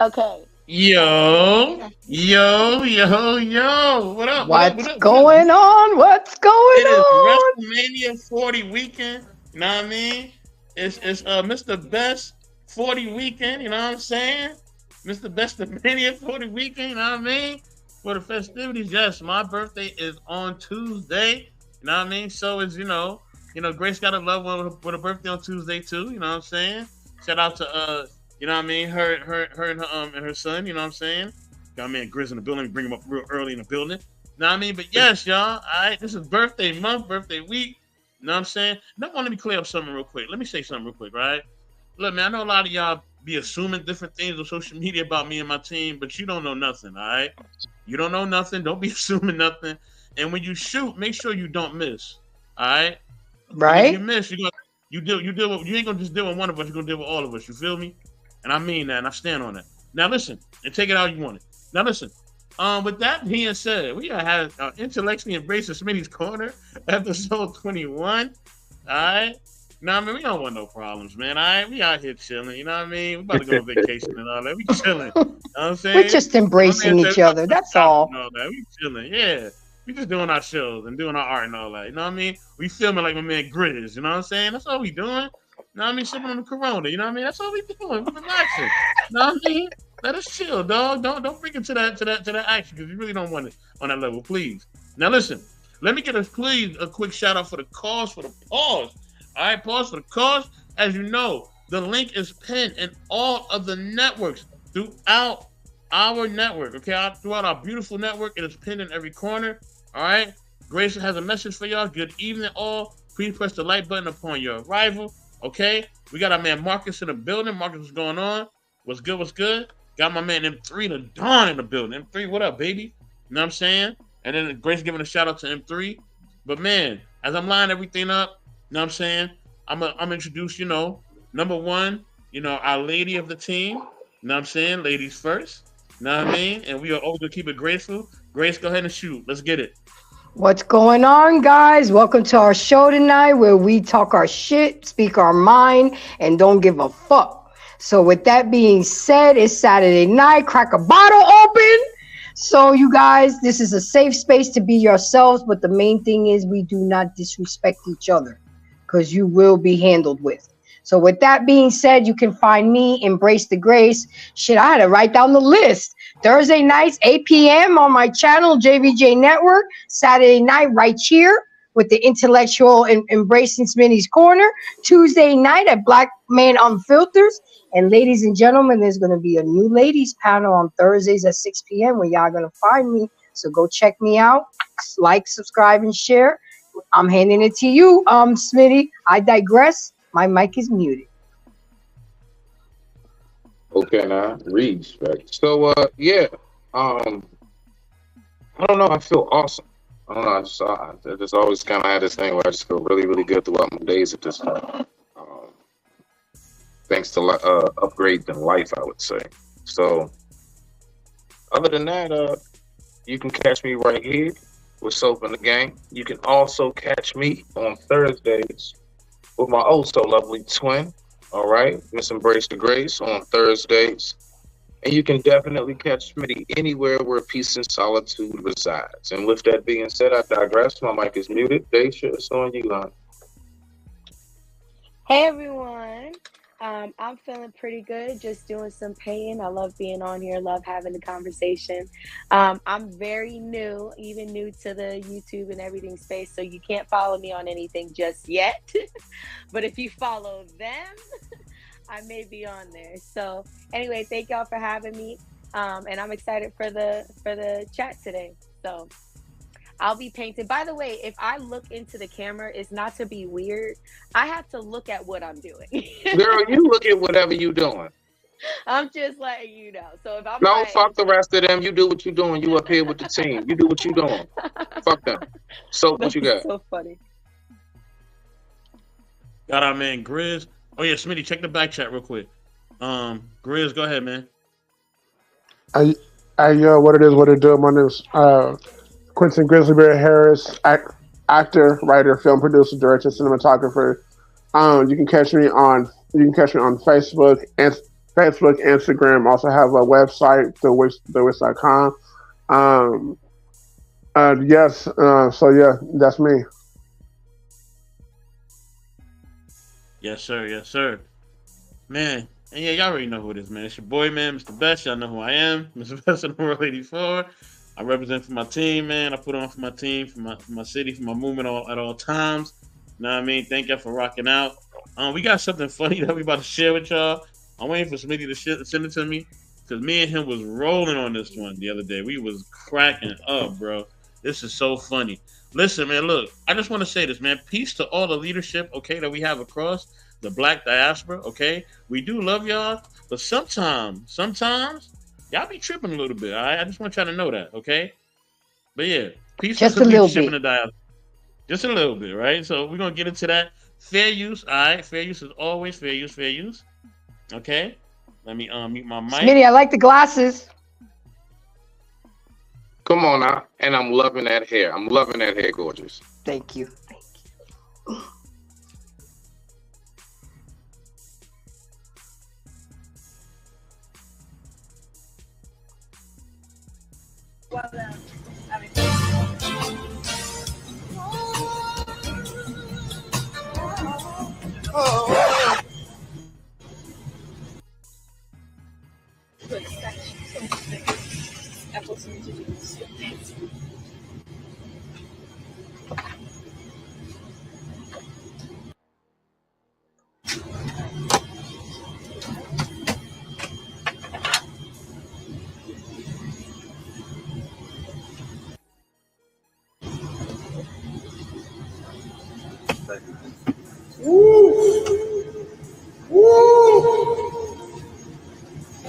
Okay. Yo. What up? What up? What What's up? What up? going on? What's going It is on? WrestleMania 40 weekend. You know what I mean? It's Mr. Best 40 weekend. You know what I'm saying? Mr. Best of Mania 40 weekend. You know what I mean? For the festivities, yes. My birthday is on Tuesday. You know what I mean? So is Grace got a love one with a birthday on Tuesday too. You know what I'm saying? Shout out to you know what I mean? Her and her son. You know what I'm saying? Got me and Grizz in the building. Bring him up real early in the building. Know what I mean? But yes, y'all. All right, this is birthday month, birthday week. You know what I'm saying? Now, let me clear up something real quick. Let me say something real quick, right? Look, man, I know a lot of y'all be assuming different things on social media about me and my team, but you don't know nothing, all right? You don't know nothing. Don't be assuming nothing. And when you shoot, make sure you don't miss, all right? Because if you Right? miss, you ain't gonna just deal with one of us. You're gonna deal with all of us. You feel me? And I mean that, and I stand on that. Now listen, and take it how you want it. Now listen. With that being said, we gotta have intellectually embrace Smitty's corner, episode 21. All right. Nah, man, we don't want no problems, man. All right, we out here chilling. You know what I mean? We about to go on vacation and all that. We chilling. You know what I'm We're saying? just My man embracing said we each about to other. go That's shopping all. and all that. We chilling. Yeah. We just doing our shows and doing our art and all that. You know what I mean? We filming like my man Grizz. You know what I'm saying? That's all we doing. You know what I mean? Sipping on the Corona. You know what I mean? That's all we doing. We relaxing. You know what I mean? Let us chill, dog. Don't bring it to that action because you really don't want it on that level, please. Now listen, let me get a quick shout out for the cause for the pause. All right, pause for the cause. As you know, the link is pinned in all of the networks throughout our network. Okay, throughout our beautiful network, it is pinned in every corner. All right. Grace has a message for y'all. Good evening, all. Please press the like button upon your arrival. Okay. We got our man Marcus in the building. Marcus, what's going on? What's good? What's good? Got my man M3 the Dawn in the building. M3, what up, baby? You know what I'm saying? And then Grace giving a shout out to M3. But man, as I'm lining everything up, you know what I'm saying? I'm introduce, number one, our lady of the team. You know what I'm saying? Ladies first. You know what I mean? And we are always gonna keep it graceful. Grace, go ahead and shoot. Let's get it. What's going on, guys? Welcome to our show tonight where we talk our shit, speak our mind, and don't give a fuck. So, with that being said, it's Saturday night. Crack a bottle open. So, you guys, this is a safe space to be yourselves, but the main thing is we do not disrespect each other because you will be handled with. So, with that being said, you can find me, Embrace the Grace. Shit, I had to write down the list. Thursday nights, 8 p.m. on my channel, JVJ Network. Saturday night, right here with the intellectual Embracing Smitty's Corner. Tuesday night at Black Man Unfiltered. And ladies and gentlemen, there's going to be a new ladies panel on Thursdays at 6 p.m. where y'all going to find me. So go check me out. Like, subscribe, and share. I'm handing it to you, Smitty. I digress. My mic is muted. Okay, now respect. So, yeah, I don't know. I feel awesome. I don't know. I just always kind of had this thing where I just feel really, really good throughout my days at this point. Thanks to upgrades in life, I would say. So, other than that, you can catch me right here with Soap in the Game. You can also catch me on Thursdays with my oh so lovely twin. All right, Miss Embrace the Grace on Thursdays. And you can definitely catch Smitty anywhere where peace and solitude resides. And with that being said, I digress. My mic is muted. Daisha, it's on you, Lon. Hey everyone. I'm feeling pretty good, just doing some painting. I love being on here, love having the conversation. I'm very new, even new to the YouTube and everything space, so you can't follow me on anything just yet. But if you follow them, I may be on there. So anyway, thank y'all for having me. And I'm excited for the chat today. So I'll be painting. By the way, if I look into the camera, it's not to be weird. I have to look at what I'm doing. Girl, you look at whatever you doing. I'm just letting you know. So if I'm No, like, fuck the rest of them. You do what you doing. You up here with the team. You do what you doing. Fuck them. So what you that's got? so funny. Got our man Grizz. Oh yeah, Smitty, check the back chat real quick. Grizz, go ahead, man. I what it is, what it do. My name's Quentin Grizzlybear Harris, actor, writer, film producer, director, cinematographer. You can catch me on Facebook, Facebook, Instagram. Also have a website, thewitch.com. Um, yes. So yeah, that's me. Yes, sir. Yes, sir. Man, and yeah, y'all already know who it is, man. It's your boy, man, Mr. Best. Y'all know who I am, Mr. Best in the World 84. I represent for my team, man. I put on for my team, for my city, for my movement at all times. You know what I mean? Thank y'all for rocking out. We got something funny that we about to share with y'all. I'm waiting for Smitty to send it to me because me and him was rolling on this one the other day. We was cracking up, bro. This is so funny. Listen, man, look, I just want to say this, man. Peace to all the leadership, okay, that we have across the black diaspora, okay? We do love y'all, but sometimes, y'all be tripping a little bit, all right? I just want y'all to know that, okay? But yeah, peace to Just the a little leadership in bit. the diaspora. Just a little bit, right? So we're going to get into that. Fair use, all right? Fair use is always fair use, okay? Let me mute my mic. Smitty, I like the glasses. Come on now. And I'm loving that hair. I'm loving that hair, gorgeous. Thank you.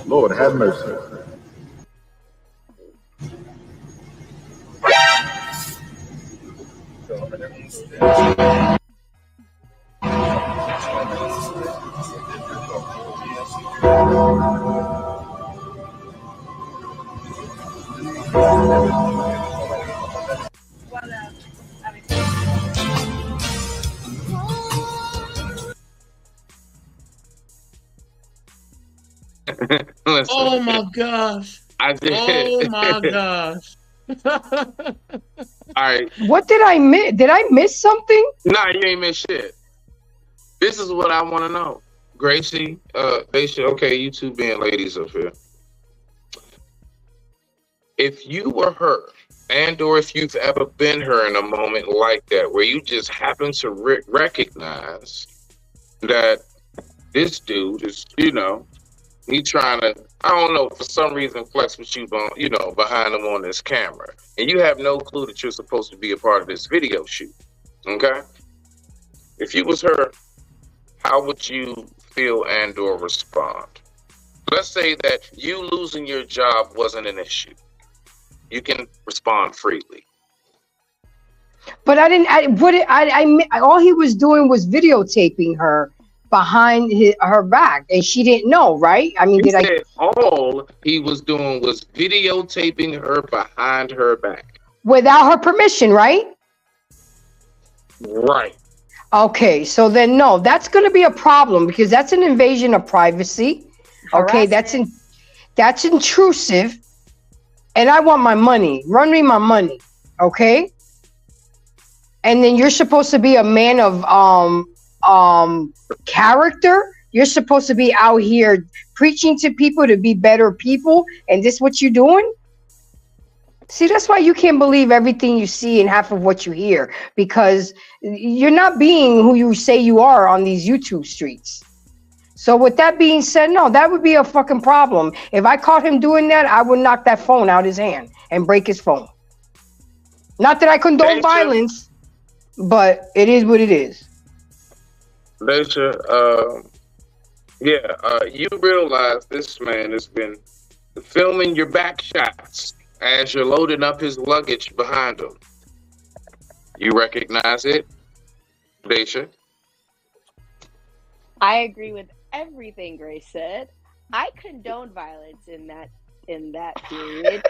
Lord have mercy. Listen, Oh my gosh. I did. Oh my gosh. All right. What did I miss? Did I miss something? Nah, you ain't missed shit. This is what I want to know. Gracie, they should, okay, you two being ladies up here. If you were her, and or if you've ever been her in a moment like that, where you just happen to recognize that this dude is, he trying to, I don't know, for some reason flex with you, behind him on this camera, and you have no clue that you're supposed to be a part of this video shoot. Okay, if you was her, how would you feel and or respond? Let's say that you losing your job wasn't an issue. You can respond freely. But I didn't. All he was doing was videotaping her behind her back, and she didn't know, right? I mean, He said all he was doing was videotaping her behind her back. Without her permission, right? Right. Okay, so then no, that's going to be a problem because that's an invasion of privacy. Okay, that's intrusive, and I want my money. Run me my money, okay? And then you're supposed to be a man of character. You're supposed to be out here preaching to people to be better people, and this what you're doing? See, that's why you can't believe everything you see and half of what you hear, because you're not being who you say you are on these YouTube streets. So with that being said, no, that would be a fucking problem. If I caught him doing that, I would knock that phone out his hand and break his phone. Not that I condone violence, but it is what it is. Leisha, you realize this man has been filming your back shots as you're loading up his luggage behind him. You recognize it, Leisha? I agree with everything Grace said. I condone violence in that period.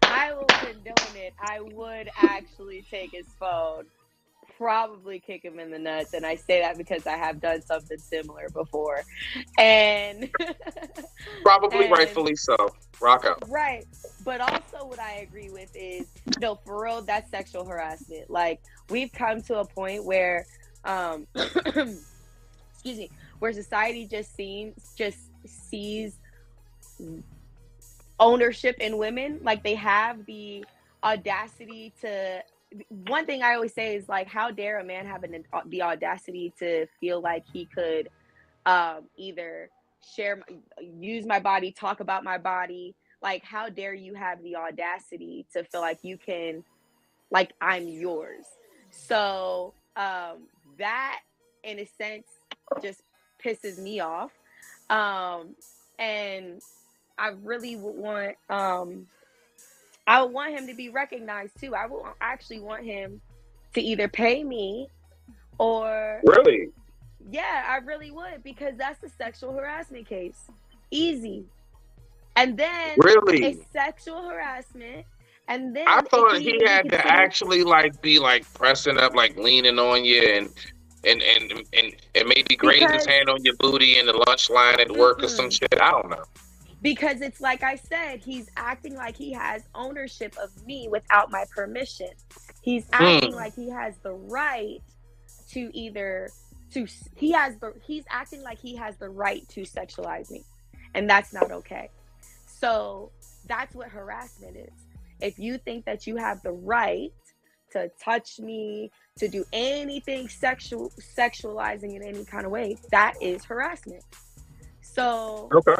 I will condone it. I would actually take his phone probably kick him in the nuts, and I say that because I have done something similar before, and Probably and rightfully so. Rock out. right. But also, what I agree with is, no, for real, that's sexual harassment. Like, we've come to a point where, excuse me, where society just sees ownership in women. Like, they have the audacity to. One thing I always say is, like, how dare a man have the audacity to feel like he could either use my body, talk about my body. Like, how dare you have the audacity to feel like you can, like, I'm yours. So that, in a sense, just pisses me off. And I really would want, I would want him to be recognized too. I would actually want him to either pay me or, Really? yeah, I really would, because that's a sexual harassment case. Easy. And then Really? it's sexual harassment. And then I thought it can he even had be to considered. actually like be like pressing up, like leaning on you, and maybe grazing his Because hand on your booty in the lunch line at work or some mm-mm. shit. I don't know. Because it's like I said, he's acting like he has ownership of me without my permission. He's acting like he has the right to he's acting like he has the right to sexualize me. And that's not okay. So that's what harassment is. If you think that you have the right to touch me, to do anything sexualizing in any kind of way, that is harassment. So Okay.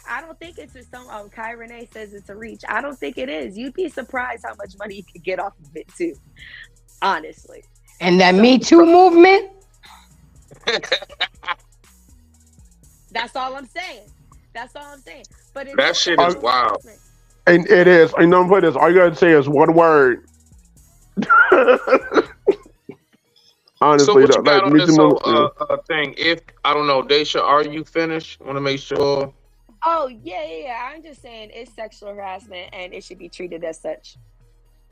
I don't think it's just some. Kai Renee says it's a reach. I don't think it is. You'd be surprised how much money you could get off of it too. Honestly. And that So Me Too movement, that's all I'm saying. That's all I'm saying. But it's That shit is sexual wild. harassment. And it is. I know what it is. All you gotta say is one word. So Honestly, what though, you got like on Me this Too whole movement. thing? If I don't know, Daisha, are you finished? Want to make sure. Oh yeah. I'm just saying it's sexual harassment and it should be treated as such.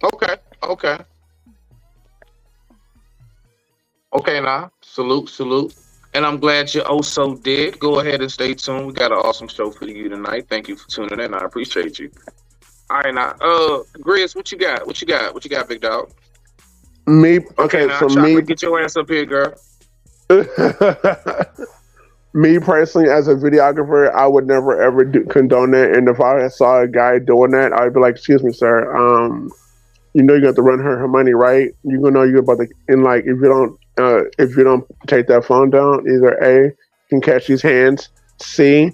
Okay. Now salute. And I'm glad you also did. Go ahead and stay tuned. We got an awesome show for you tonight. Thank you for tuning in. I appreciate you. All right, now, Grizz, what you got? What you got, big dog? Me. Okay, Okay, now, so Chopper, me. get your ass up here, girl. Me personally, as a videographer, I would never ever condone that. And if I saw a guy doing that, I'd be like, "Excuse me, sir. You know you got to run her money, right? You gonna know you're about to." And like, if you don't take that phone down, either A, you can catch these hands. C,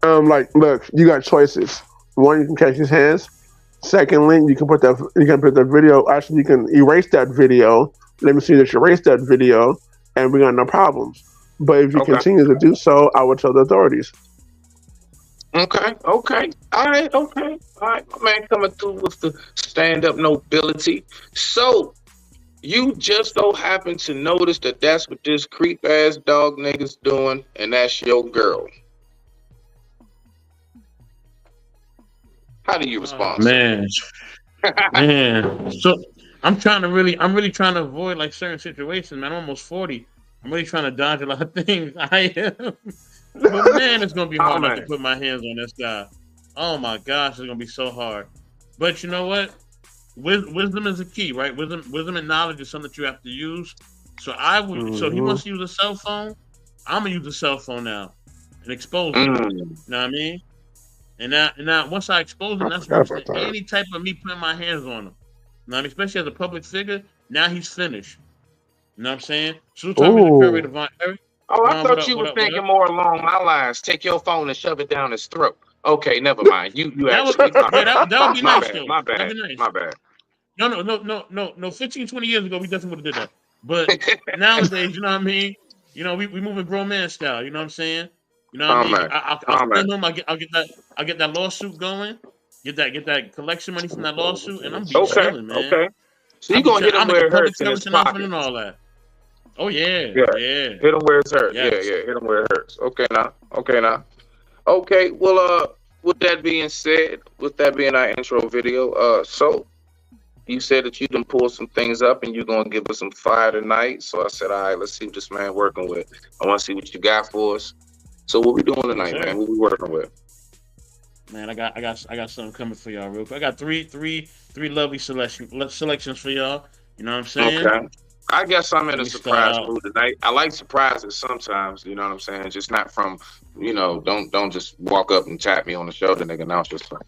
like, look, you got choices. One, you can catch his hands. Secondly, you can put the video. Actually, you can erase that video. Let me see that you erase that video, and we got no problems. But if you Okay. continue to do so, I would tell the authorities. Okay. All right. My man coming through with the stand-up nobility. So, you just so happen to notice that that's what this creep-ass dog nigga's doing, and that's your girl. How do you respond, sir? Man. So I'm really trying to avoid like certain situations, man. I'm almost 40. I'm really trying to dodge a lot of things. I am. But man, it's gonna be Oh, hard not to man. put my hands on this guy. Oh my gosh, it's gonna be so hard. But you know what? Wisdom is the key, right? Wisdom and knowledge is something that you have to use. So so he wants to use a cell phone. I'm gonna use a cell phone now and expose him. Mm. You know what I mean? And now once I expose him, I that's forgot worse about than that. any type of me putting my hands on him. You know what I mean? Especially as a public figure, now he's finished. You know what I'm saying? So tell me the curry, Ooh. Devon Curry. Oh, I What thought up? you What were up? What thinking up? more along my lines. Take your phone and shove it down his throat. Okay, never mind. You That would actually, my yeah, bad. that would be My nice bad. though. My That'd bad. be nice. My bad. No. 15, 20 years ago, we definitely would have did that. But nowadays, you know what I mean? You know, we moving grown man style. You know what I'm saying? You know what I Oh mean? man. I'll Oh man. film him. I'll get that lawsuit going. Get that collection money from that lawsuit, and I'm be Okay. chilling, man. Okay. So I'll you be gonna hit chilling. I'll him make where a it public hurts in his service announcement and pockets. all that. Oh yeah, Yeah. yeah, Hit him where it's hurt. Yeah. yes. Hit him where it hurts. Okay now. Okay. Well, with that being said, with that being our intro video, so you said that you done pull some things up and you're gonna give us some fire tonight. So I said, all right, let's see what this man working with. I want to see what you got for us. So what we doing tonight, Sure. man? What we working with? Man, I got something coming for y'all real quick. I got three lovely selections for y'all. You know what I'm saying? Okay. I guess I'm in Let a me start surprise out. mood tonight. I like surprises sometimes, you know what I'm saying? Just not from, don't just walk up and tap me on the shoulder, nigga. Now it's just like,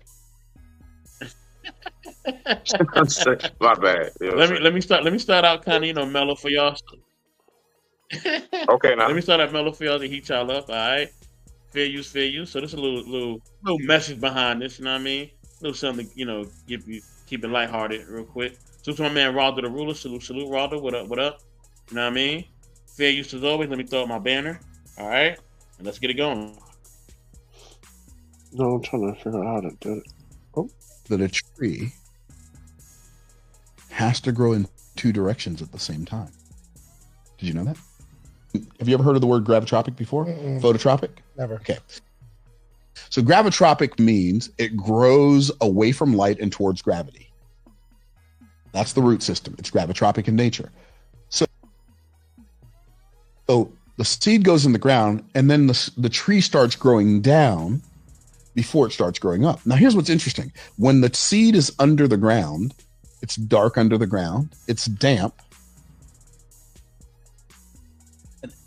my bad. You know what I'm saying? Let me start out kind of mellow for y'all. Okay, now. Let me start out mellow for y'all to heat y'all up. All right, fair use, fair use. So there's a little message behind this. You know what I mean? A little something to keep it lighthearted real quick. So to my man Raldo the Ruler, salute Raldo. What up? What up? You know what I mean? Fair use as always. Let me throw up my banner. All right, and let's get it going. No, I'm trying to figure out how to do it. That a tree has to grow in two directions at the same time. Did you know that? Have you ever heard of the word gravitropic before? Phototropic? Never. Okay. So gravitropic means it grows away from light and towards gravity. That's the root system. It's gravitropic in nature. So the seed goes in the ground, and then the tree starts growing down before it starts growing up. Now, here's what's interesting. When the seed is under the ground, it's dark under the ground, it's damp,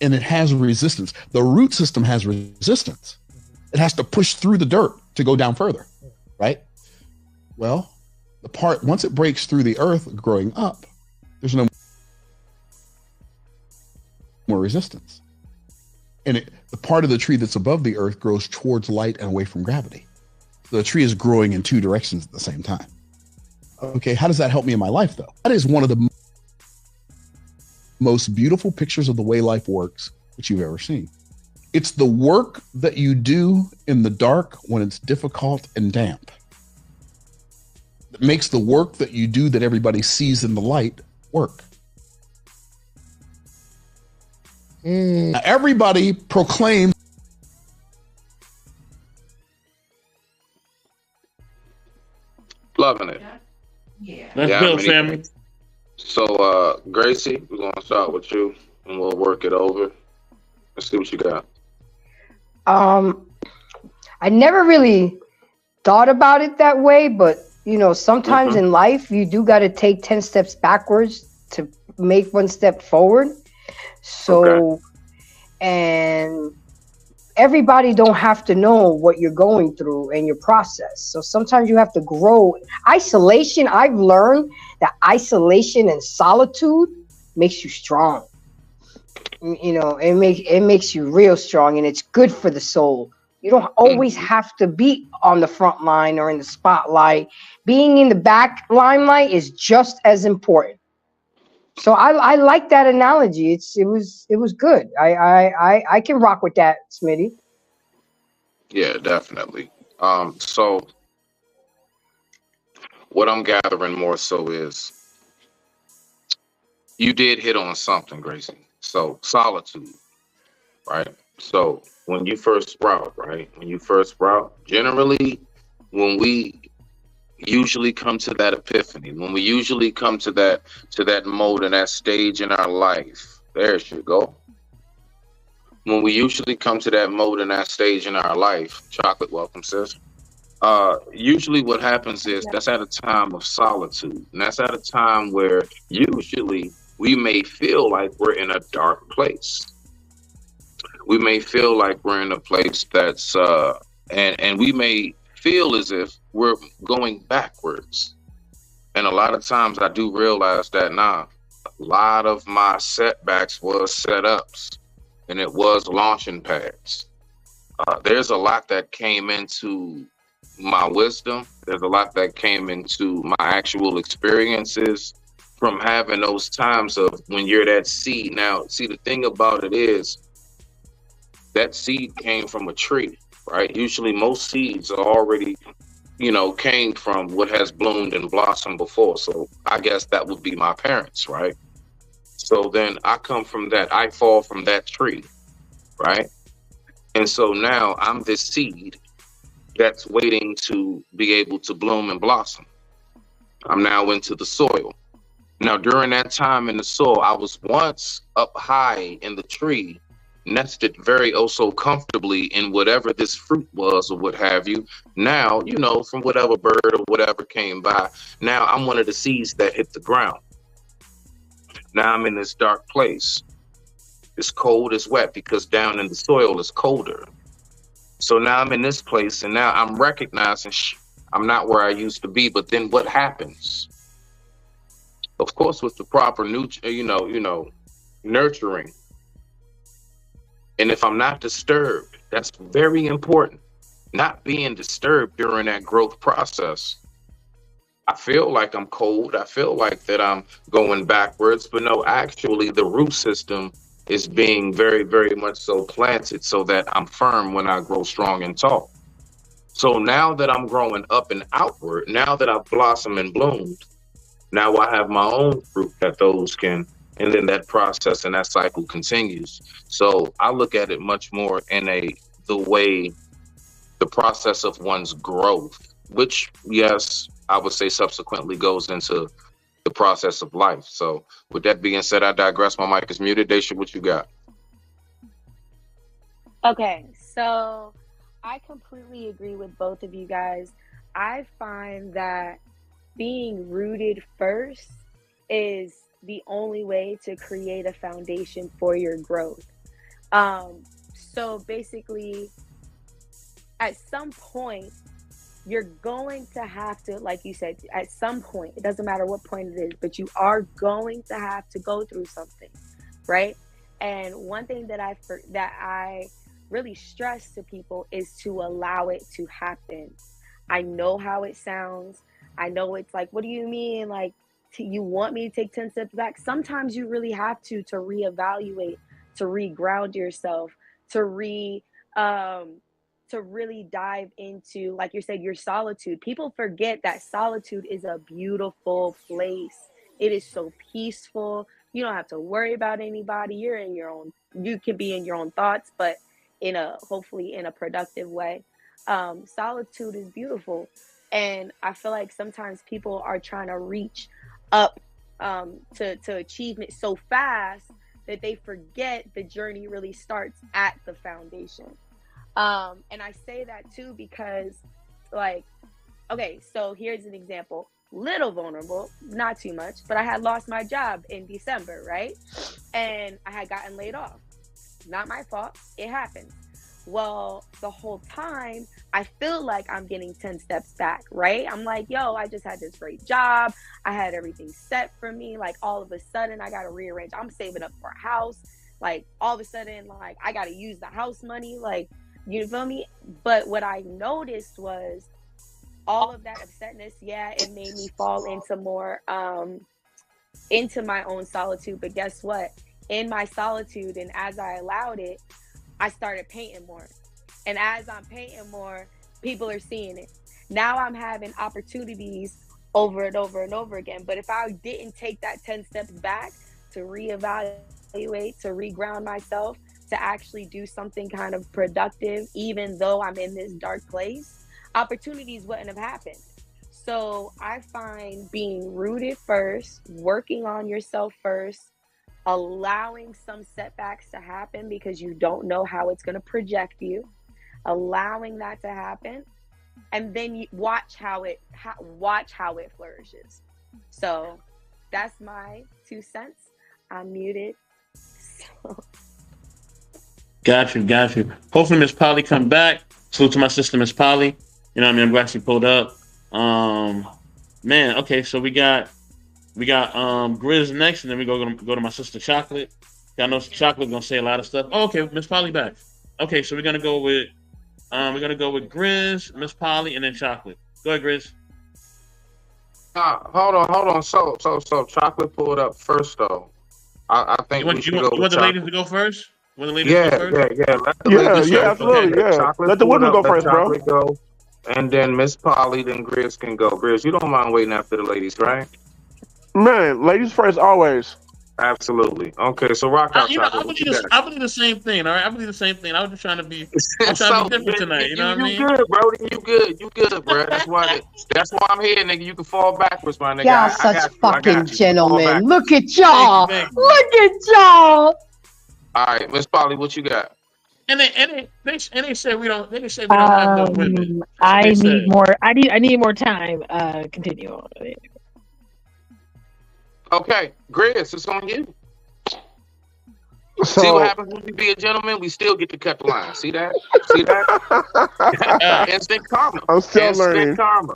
and it has resistance. The root system has resistance. It has to push through the dirt to go down further, right? Well, once it breaks through the earth growing up, there's no more resistance. And the part of the tree that's above the earth grows towards light and away from gravity. So the tree is growing in two directions at the same time. Okay, how does that help me in my life, though? That is one of the most beautiful pictures of the way life works that you've ever seen. It's the work that you do in the dark when it's difficult and damp that makes the work that you do that everybody sees in the light work. Now, everybody proclaims Loving it. Let's Yeah, build, many family. things. So, Gracie, we're going to start with you and we'll work it over. Let's see what you got. I never really thought about it that way, but sometimes in life you do got to take 10 steps backwards to make one step forward. So, and everybody don't have to know what you're going through and your process. So sometimes you have to grow. Isolation, I've learned that isolation and solitude makes you strong. It makes you real strong, and it's good for the soul. You don't always have to be on the front line or in the spotlight. Being in the back limelight is just as important. So I like that analogy. It was good. I can rock with that, Smitty. Yeah, definitely. So what I'm gathering more so is you did hit on something, Gracie. So solitude, right? So when you first sprout, generally when we usually come to that epiphany, when we usually come to that mode and that stage in our life, there you go. When we usually come to that mode and that stage in our life, chocolate, welcome, sis. Usually what happens is that's at a time of solitude. And that's at a time where usually we may feel like we're in a dark place. We may feel like we're in a place that's, and we may feel as if we're going backwards. And a lot of times I do realize that now. A lot of my setbacks was setups, and it was launching pads. There's a lot that came into my wisdom. There's a lot that came into my actual experiences from having those times of when you're that seed. Now, see, the thing about it is that seed came from a tree, right? Usually most seeds are already, came from what has bloomed and blossomed before. So I guess that would be my parents, right? So then I come from that. I fall from that tree, right? And so now I'm this seed that's waiting to be able to bloom and blossom. I'm now into the soil. Now, during that time in the soil, I was once up high in the tree, nested very oh so comfortably in whatever this fruit was or what have you. Now, from whatever bird or whatever came by, now I'm one of the seeds that hit the ground. Now I'm in this dark place. It's cold, it's wet because down in the soil it's colder. So now I'm in this place and now I'm recognizing I'm not where I used to be. But then what happens? Of course, with the proper nurturing. And if I'm not disturbed, that's very important. Not being disturbed during that growth process. I feel like I'm cold. I feel like that I'm going backwards, but no, actually the root system is being very, very much so planted so that I'm firm when I grow strong and tall. So now that I'm growing up and outward, now that I've blossomed and bloomed, now I have my own fruit that those can, and then that process and that cycle continues. So I look at it much more in the way the process of one's growth, which, yes, I would say subsequently goes into the process of life. So with that being said, I digress. My mic is muted. Daisha, what you got? Okay, so I completely agree with both of you guys. I find that being rooted first is the only way to create a foundation for your growth. So basically, at some point, you're going to have to, like you said, at some point, it doesn't matter what point it is, but you are going to have to go through something, right? And one thing that I really stress to people is to allow it to happen. I know how it sounds. I know it's like, what do you mean? Like, you want me to take 10 steps back? Sometimes you really have to reevaluate, to reground yourself, to really dive into, like you said, your solitude. People forget that solitude is a beautiful place. It is so peaceful. You don't have to worry about anybody. You can be in your own thoughts, but hopefully in a productive way. Solitude is beautiful. And I feel like sometimes people are trying to reach up to achievement so fast that they forget the journey really starts at the foundation. And I say that too because, like, okay, so here's an example. Little vulnerable, not too much, but I had lost my job in December, right? And I had gotten laid off. Not my fault. It happened. Well, the whole time, I feel like I'm getting 10 steps back, right? I'm like, yo, I just had this great job. I had everything set for me. Like, all of a sudden, I got to rearrange. I'm saving up for a house. Like, all of a sudden, like, I got to use the house money. Like, you feel me? But what I noticed was all of that upsetness, yeah, it made me fall into more, into my own solitude. But guess what? In my solitude, and as I allowed it, I started painting more. And as I'm painting more, people are seeing it. Now I'm having opportunities over and over and over again. But if I didn't take that 10 steps back to reevaluate, to reground myself, to actually do something kind of productive, even though I'm in this dark place, opportunities wouldn't have happened. So I find being rooted first, working on yourself first, allowing some setbacks to happen because you don't know how it's going to project you, allowing that to happen, and then you watch how it flourishes. So that's my 2 cents. I'm muted. So. Got you. Hopefully Miss Polly come back. Salute to my sister, Miss Polly. You know what I mean? I'm glad she pulled up. Man, okay, so we got Grizz next, and then we go to my sister Chocolate. I know Chocolate gonna say a lot of stuff. Oh, okay, Miss Polly back. Okay, so we're gonna go with Grizz, Miss Polly, and then Chocolate. Go ahead, Grizz. Hold on. So Chocolate pulled up first though. I think you want the ladies to go first? Yeah. Let the ladies yeah, absolutely, yeah. Chocolate Let the women go first, bro. Go, and then Miss Polly, then Grizz can go. Grizz, you don't mind waiting after the ladies, right? Man, ladies first always. Absolutely. Okay, so rock out, chocolate. I What believe you got? I believe the same thing. All right, I believe the same thing. I was just trying to be, I'm trying to So be different tonight. You know what I you mean? good, bro. You good, bro. That's why I'm here, nigga. You can fall backwards, my nigga. Y'all I such got you. I fucking got you. Fall gentlemen. backwards. Look at Thank you, y'all. thank you. Look at y'all. All right, Miss Polly, what you got? And they said we don't. They said we don't have no women. That's what I they need said. more. I need more time. Continue on. Okay, Grizz, it's on you. See what So happens when we be a gentleman? We still get to cut the line. See that? See that? Instant karma. I'm still Instant learning. karma.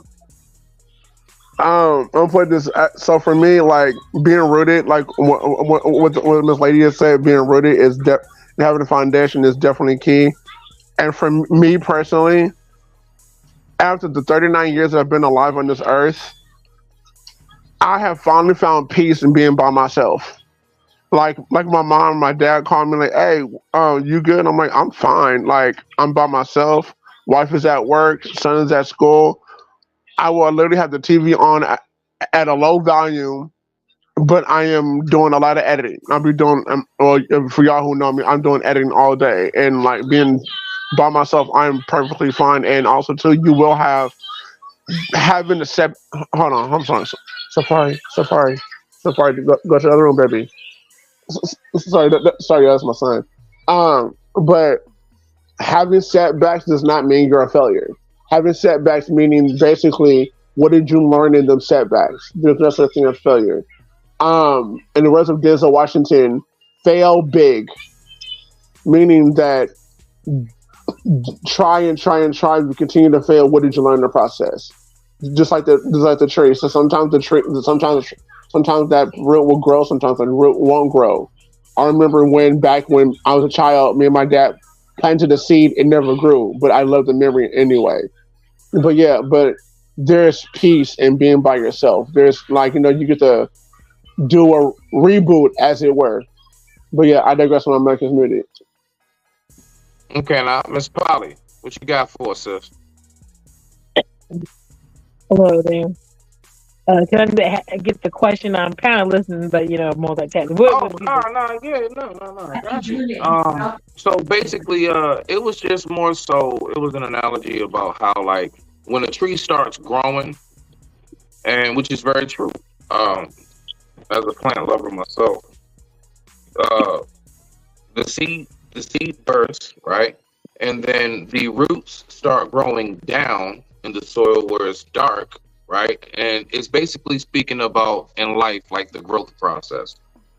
I'm putting this. So for me, like being rooted, like what Miss Lady has said, being rooted is having a foundation is definitely key. And for me personally, after the 39 years that I've been alive on this earth, I have finally found peace in being by myself. Like my mom and my dad called me like, "Hey, you good?" I'm like, "I'm fine. Like I'm by myself. Wife is at work. Son is at school. I will literally have the TV on at a low volume, but I am doing a lot of editing. I'll be doing, well, for y'all who know me, I'm doing editing all day, and like being by myself, I'm perfectly fine. And also, too, you will have having to set. Hold on, I'm sorry, Safari, go to the other room, baby. Sorry, sorry, that's my son. But having setbacks does not mean you're a failure. Having setbacks meaning basically what did you learn in them setbacks? There's no such thing as failure. In the words of Denzel Washington, fail big, meaning that try and try and try. You continue to fail. What did you learn in the process? Just like the tree. So sometimes sometimes that root will grow. Sometimes that root won't grow. I remember back when I was a child, me and my dad planted a seed. It never grew, but I love the memory anyway. But yeah, but there's peace in being by yourself. There's like you get to do a reboot, as it were. But yeah, I digress on America's Muted. Okay, now, Miss Polly, what you got for us, sis? Hello there. Can I get the question? I'm kind of listening, but multitasking. Oh, no, I got you. So basically, it was just more so, it was an analogy about how, like, when a tree starts growing, and which is very true, as a plant lover myself, uh, the seed bursts, right? And then the roots start growing down in the soil where it's dark, right? And it's basically speaking about in life, like the growth process.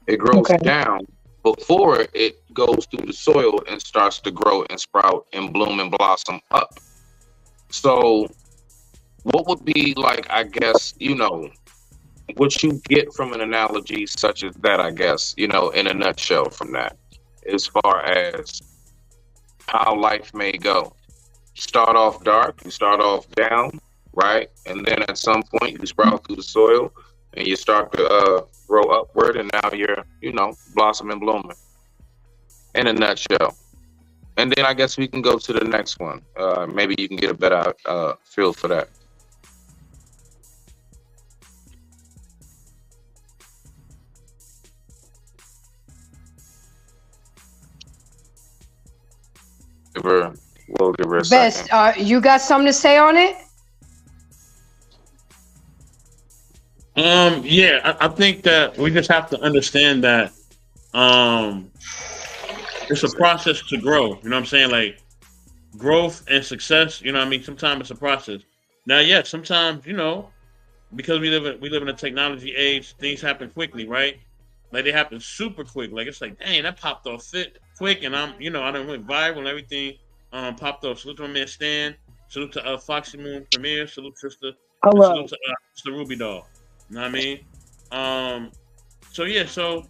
It grows Okay. down before it goes through the soil and starts to grow and sprout and bloom and blossom up. So, what would be like, I guess, what you get from an analogy such as that, I guess, in a nutshell from that, as far as how life may go. You start off dark, you start off down, right? And then at some point you sprout through the soil and you start to grow upward, and now you're, blossoming, blooming in a nutshell. And then I guess we can go to the next one. Maybe you can get a better feel for that. We'll give her a Best, second. you got something to say on it? Yeah, I think that we just have to understand that it's a process to grow. You know what I'm saying? Like growth and success. You know what I mean? Sometimes it's a process. Now, yeah, sometimes because we live in a technology age, things happen quickly, right? Like they happen super quick. Like it's like, dang, that popped off fit quick, and I done went viral and everything. Popped off. Salute to my man Stan. Salute to Foxy Moon Premier. Salute sister. And Hello. salute to Mr. Ruby Doll. You know what I mean? So yeah, so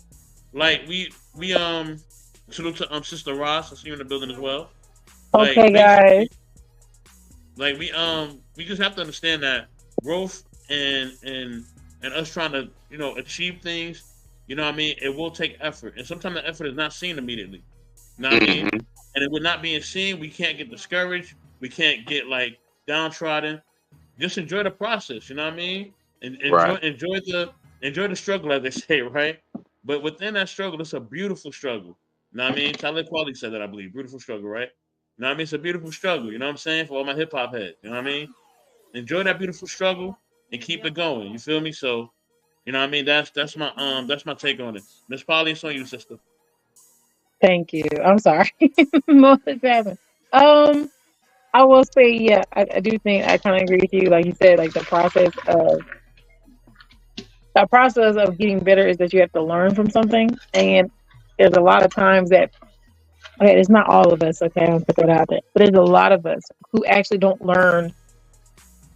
like we salute to Sister Ross. I see you in the building as well. Like Okay, guys. basically, like we just have to understand that growth and us trying to achieve things. You know what I mean? It will take effort, and sometimes the effort is not seen immediately. You know what I mean? Hmm. And if we're not being seen, we can't get discouraged. We can't get like downtrodden. Just enjoy the process. You know what I mean? And Right. enjoy the struggle, as they say, right? But within that struggle, it's a beautiful struggle. You know what I mean? Talib Kweli said that, I believe. Beautiful struggle, right? You know what I mean? It's a beautiful struggle. You know what I'm saying? For all my hip hop heads. You know what I mean? Enjoy that beautiful struggle and keep it going. You feel me? So, you know what I mean? That's my take on it. Miss Polly, it's on you, sister. Thank you. I'm sorry. Most of happened. Um, I will say, yeah, I do think I kind of agree with you. Like you said, like the process of getting better is that you have to learn from something, and there's a lot of times that okay, it's not all of us. Okay, I'll put that out there, but there's a lot of us who actually don't learn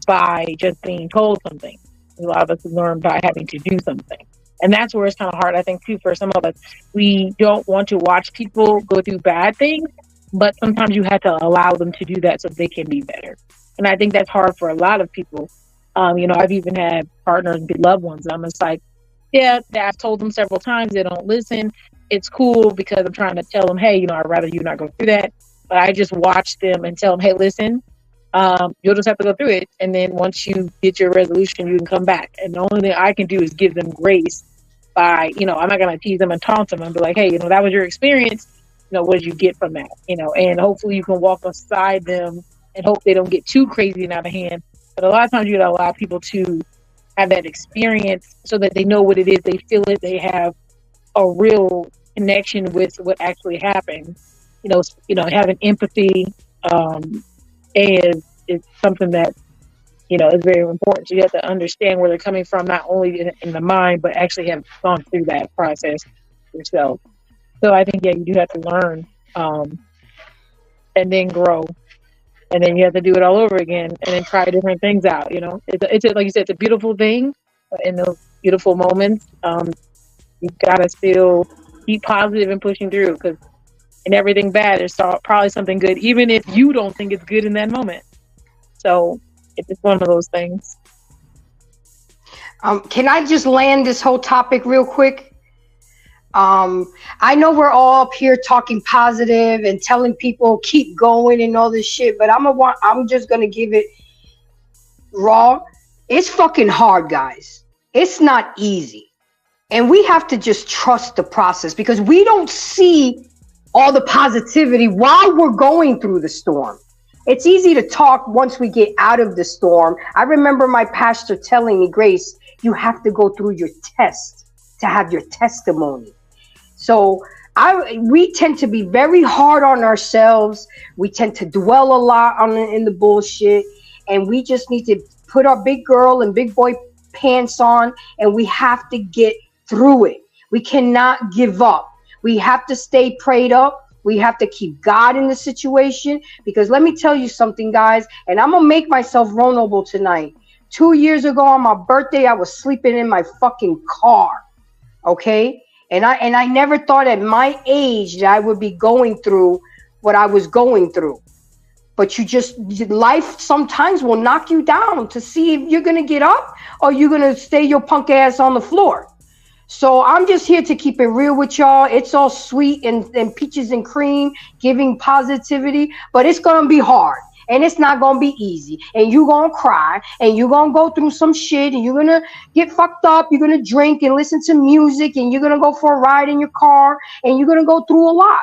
by just being told something. A lot of us learn by having to do something. And that's where it's kind of hard, I think, too, for some of us. We don't want to watch people go through bad things, but sometimes you have to allow them to do that so they can be better. And I think that's hard for a lot of people. I've even had partners, loved ones. I'm just like, yeah, I've told them several times they don't listen. It's cool because I'm trying to tell them, hey, I'd rather you not go through that. But I just watch them and tell them, hey, listen, you'll just have to go through it. And then once you get your resolution, you can come back. And the only thing I can do is give them grace by, I'm not going to tease them and taunt them and be like, hey, that was your experience. What did you get from that? And hopefully you can walk beside them and hope they don't get too crazy and out of hand. But a lot of times you got to allow people to have that experience so that they know what it is. They feel it. They have a real connection with what actually happened. Having empathy, is something that is very important. So you have to understand where they're coming from, not only in the mind, but actually have gone through that process yourself. So I think, yeah, you do have to learn, and then grow, and then you have to do it all over again, and then try different things out. It's like you said, it's a beautiful thing. But in those beautiful moments, you gotta still keep positive and pushing through, because in everything bad, there's probably something good, even if you don't think it's good in that moment. So it's just one of those things. Can I just land this whole topic real quick? I know we're all up here talking positive and telling people keep going and all this shit, but I'm just gonna give it raw. It's fucking hard, guys. It's not easy, and we have to just trust the process, because we don't see all the positivity while we're going through the storm. It's easy to talk once we get out of the storm. I remember my pastor telling me, Grace, you have to go through your test to have your testimony. So we tend to be very hard on ourselves. We tend to dwell a lot in the bullshit, and we just need to put our big girl and big boy pants on, and we have to get through it. We cannot give up. We have to stay prayed up. We have to keep God in the situation, because let me tell you something, guys, and I'm going to make myself vulnerable tonight. 2 years ago on my birthday, I was sleeping in my fucking car, okay? And I never thought at my age that I would be going through what I was going through. But life sometimes will knock you down to see if you're going to get up or you're going to stay your punk ass on the floor. So I'm just here to keep it real with y'all. It's all sweet and peaches and cream, giving positivity, but it's going to be hard, and it's not going to be easy, and you're going to cry, and you're going to go through some shit, and you're going to get fucked up. You're going to drink and listen to music, and you're going to go for a ride in your car, and you're going to go through a lot.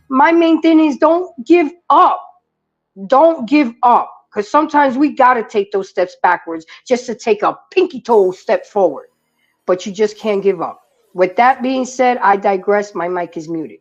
My main thing is don't give up. Don't give up, because sometimes we got to take those steps backwards just to take a pinky toe step forward. But you just can't give up. With that being said, I digress. My mic is muted.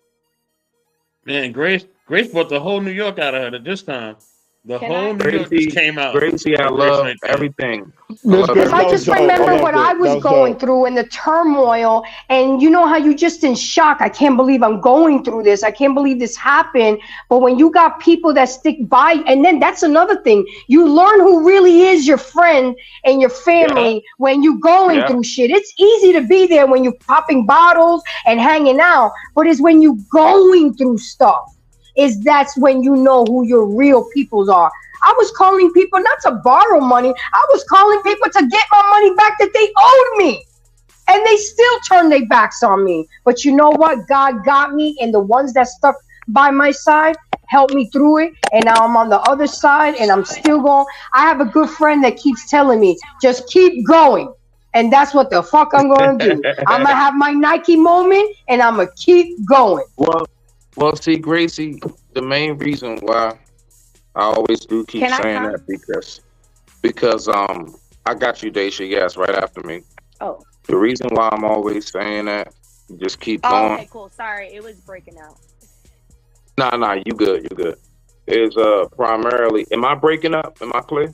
Man, Grace brought the whole New York out of her this time. The whole New York just came out. Gracie, I love everything. I just remember what I was going through and the turmoil, and you know how you just in shock. I can't believe I'm going through this. I can't believe this happened. But when you got people that stick by, and then that's another thing. You learn who really is your friend and your family when you're going through shit. It's easy to be there when you're popping bottles and hanging out, but it's when you're going through stuff. That's when you know who your real peoples are. I was calling people not to borrow money. I was calling people to get my money back that they owed me. And they still turned their backs on me. But you know what? God got me, and the ones that stuck by my side helped me through it. And now I'm on the other side, and I'm still going. I have a good friend that keeps telling me, just keep going. And that's what the fuck I'm gonna do. I'm gonna have my Nike moment, and I'm gonna keep going. Well, see, Gracie, the main reason why I always do keep Can I saying come? that because I got you, Daisha. Yes, right after me. Oh. The reason why I'm always saying that, just keep Oh, going. okay, cool. Sorry, it was breaking out. Nah, you good, Is primarily, am I breaking up? Am I clear?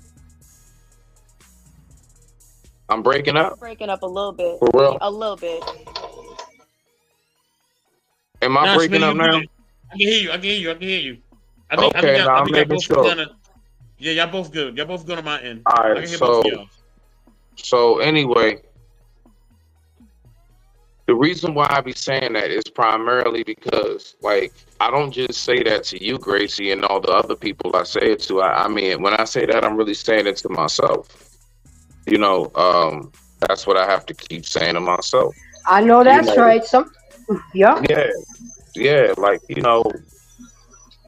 I'm breaking up Breaking up a little bit. for real. A little bit. Am I Nah, breaking Smitty, up you now? good. I can hear you. I can hear you. I can hear you. I think Okay, now I'm y'all making both sure. kind of. Yeah, y'all both good. Y'all both good on my end. All I right, can hear both of y'all. so anyway, the reason why I be saying that is primarily because, like, I don't just say that to you, Gracie, and all the other people I say it to. I mean, when I say that, I'm really saying it to myself. You know, that's what I have to keep saying to myself. I know You that's know, right. Yeah. yeah, like, you know,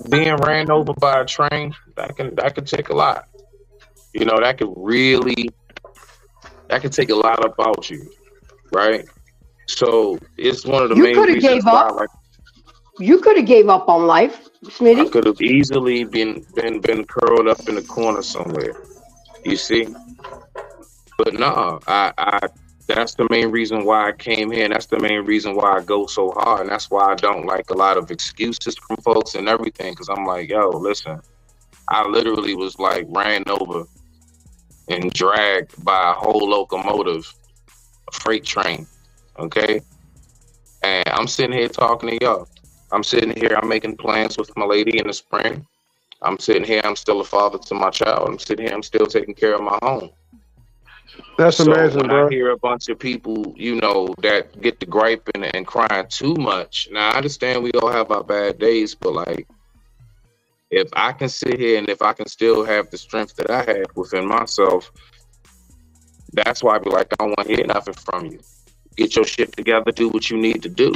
being ran over by a train, that could take a lot. You know, that could take a lot about you, right? So it's one of the You main could have reasons gave why, up. like, You could have gave up on life, I Smitty. could have easily been curled up in the corner somewhere. You see, but no, I that's the main reason why I came here, and that's the main reason why I go so hard, and that's why I don't like a lot of excuses from folks and everything, because I'm like, yo, listen, I literally was like ran over and dragged by a whole locomotive, a freight train, okay, and I'm sitting here talking to y'all. I'm sitting here, I'm making plans with my lady in the spring. I'm sitting here, I'm still a father to my child. I'm sitting here, I'm still taking care of my home. That's So amazing, when I bro. hear a bunch of people, you know, that get to griping and crying too much, now I understand we all have our bad days, but like, if I can sit here and if I can still have the strength that I had within myself, that's why I be like, I don't want to hear nothing from you. Get your shit together, do what you need to do.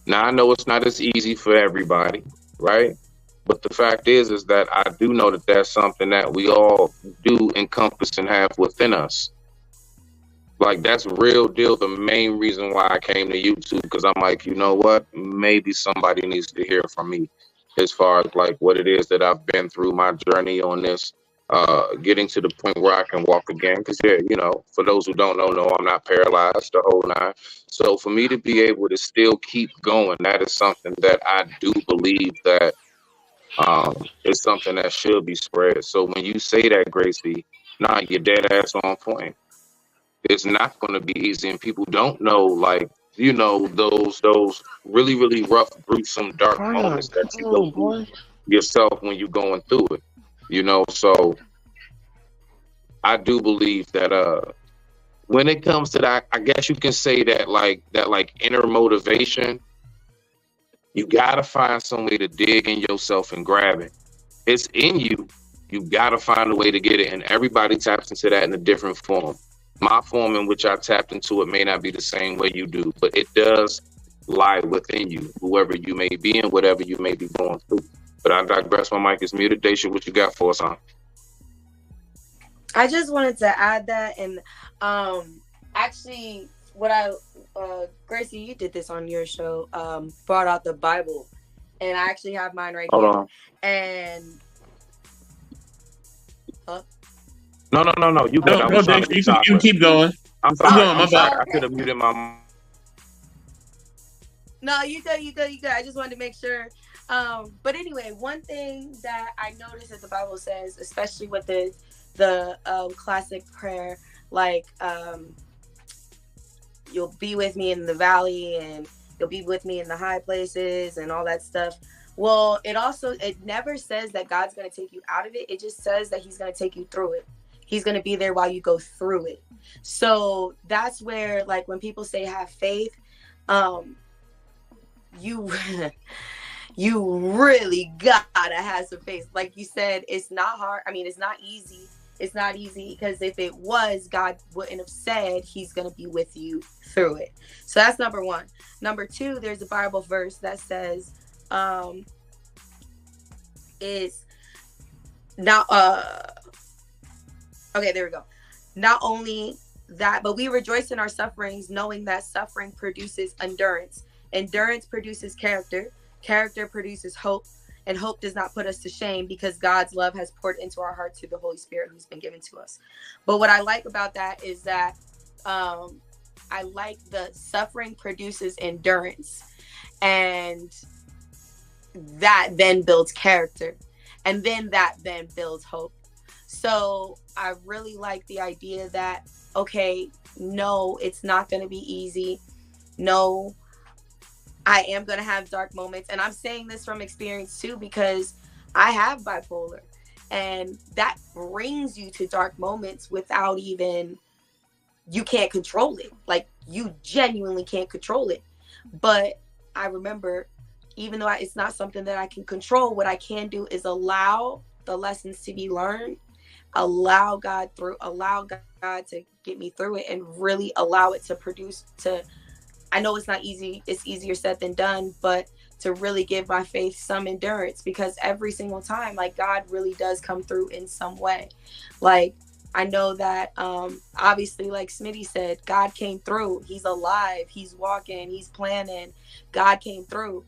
Now I know it's not as easy for everybody, right? But the fact is that I do know that that's something that we all do encompass and have within us. Like, that's real deal. The main reason why I came to YouTube, because I'm like, you know what? Maybe somebody needs to hear from me as far as like what it is that I've been through, my journey on this, getting to the point where I can walk again. Because yeah, you know, for those who don't know, no, I'm not paralyzed the whole nine. So for me to be able to still keep going, that is something that I do believe that is something that should be spread. So when you say that, Gracie, nah, you're dead ass on point. It's not going to be easy, and people don't know, like, you know, those really really rough, gruesome, dark Brian, moments that you come go on, through boy. yourself when you're going through it. You know, so I do believe that when it comes to that, I guess you can say that like inner motivation, you gotta find some way to dig in yourself and grab it. It's in you. You gotta find a way to get it, and everybody taps into that in a different form. My form in which I tapped into it may not be the same way you do, but it does lie within you, whoever you may be and whatever you may be going through. But I digress. My mic is muted. Daisha, what you got for us, huh? I just wanted to add that, and actually, what I Gracie, you did this on your show, brought out the Bible, and I actually have mine right Hold here. on. And No. You good. No, I no, was trying Dave, to be you chocolate. keep going. I'm Keep sorry. going. My I'm sorry. bad. I could have muted my. no, you good. I just wanted to make sure. But anyway, one thing that I noticed that the Bible says, especially with the classic prayer, like you'll be with me in the valley and you'll be with me in the high places and all that stuff. Well, it never says that God's going to take you out of it. It just says that he's going to take you through it. He's going to be there while you go through it. So that's where, like, when people say have faith, you you really gotta have some faith. Like you said, it's not hard. I mean, it's not easy. It's not easy because if it was, God wouldn't have said he's going to be with you through it. So that's number one. Number two, there's a Bible verse that says, is not, okay, there we go. Not only but we rejoice in our sufferings, knowing that suffering produces endurance. Endurance produces character. Character produces hope. And hope does not put us to shame, because God's love has poured into our hearts through the Holy Spirit who's been given to us. But what I like about that is that I like the suffering produces endurance, and that then builds character, and then that then builds hope. So I really like the idea that, okay, no, it's not going to be easy. No, I am going to have dark moments. And I'm saying this from experience too, because I have bipolar, and that brings you to dark moments without even, you can't control it. Like, you genuinely can't control it. But I remember, even though it's not something that I can control, what I can do is allow the lessons to be learned, allow God to get me through it, and really allow it to produce, I know it's not easy, it's easier said than done, but to really give my faith some endurance, because every single time, like, God really does come through in some way. Like, I know that obviously, like Smitty said, God came through. He's alive, he's walking, he's planning. God came through.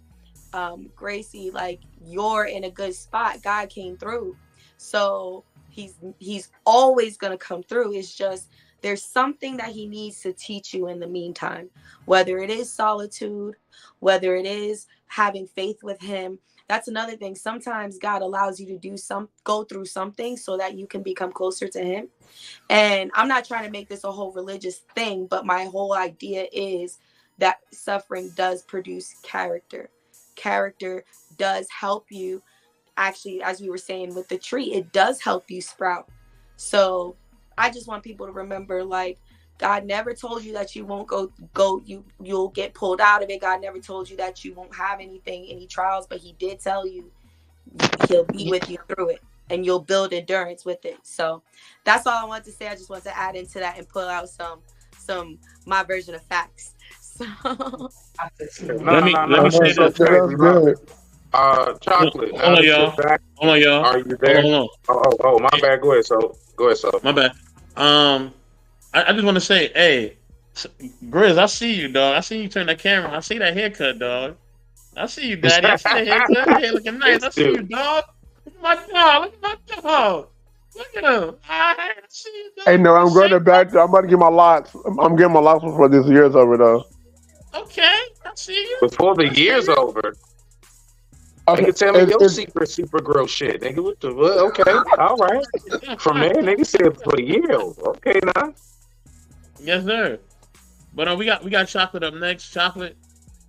Gracie, like, you're in a good spot. God came through. So he's always gonna come through. It's just, there's something that he needs to teach you in the meantime, whether it is solitude, whether it is having faith with him. That's another thing. Sometimes God allows you to go through something so that you can become closer to him. And I'm not trying to make this a whole religious thing, but my whole idea is that suffering does produce character. Character does help you. Actually, as we were saying with the tree, it does help you sprout. So I just want people to remember, like, God never told you that you won't you'll get pulled out of it. God never told you that you won't have any trials, but he did tell you he'll be with you through it, and you'll build endurance with it. So that's all I wanted to say. I just wanted to add into that and pull out some my version of facts. So let me say this. Good. Chocolate. Hold on, y'all. Are you there? Hold on. Oh, my bad. Go ahead, so. My bad. I just want to say, hey, Grizz, I see you, dog. I see you turn that camera. I see that haircut, dog. I see you, daddy. I see that haircut. That hair looking nice. I see you, dog. Look at my dog. Look at my dog. Look at him. I see you, dog. Hey, no, I'm going to back. I'm about to get my locks. I'm getting my locks before this year's over, though. Okay, I see you. Before the year's over. Okay. Nigga, tell me your secret super girl shit. Nigga, what the okay, all right. From there, nigga said for the year. Okay, now. Yes, sir. But we got Chocolate up next. Chocolate,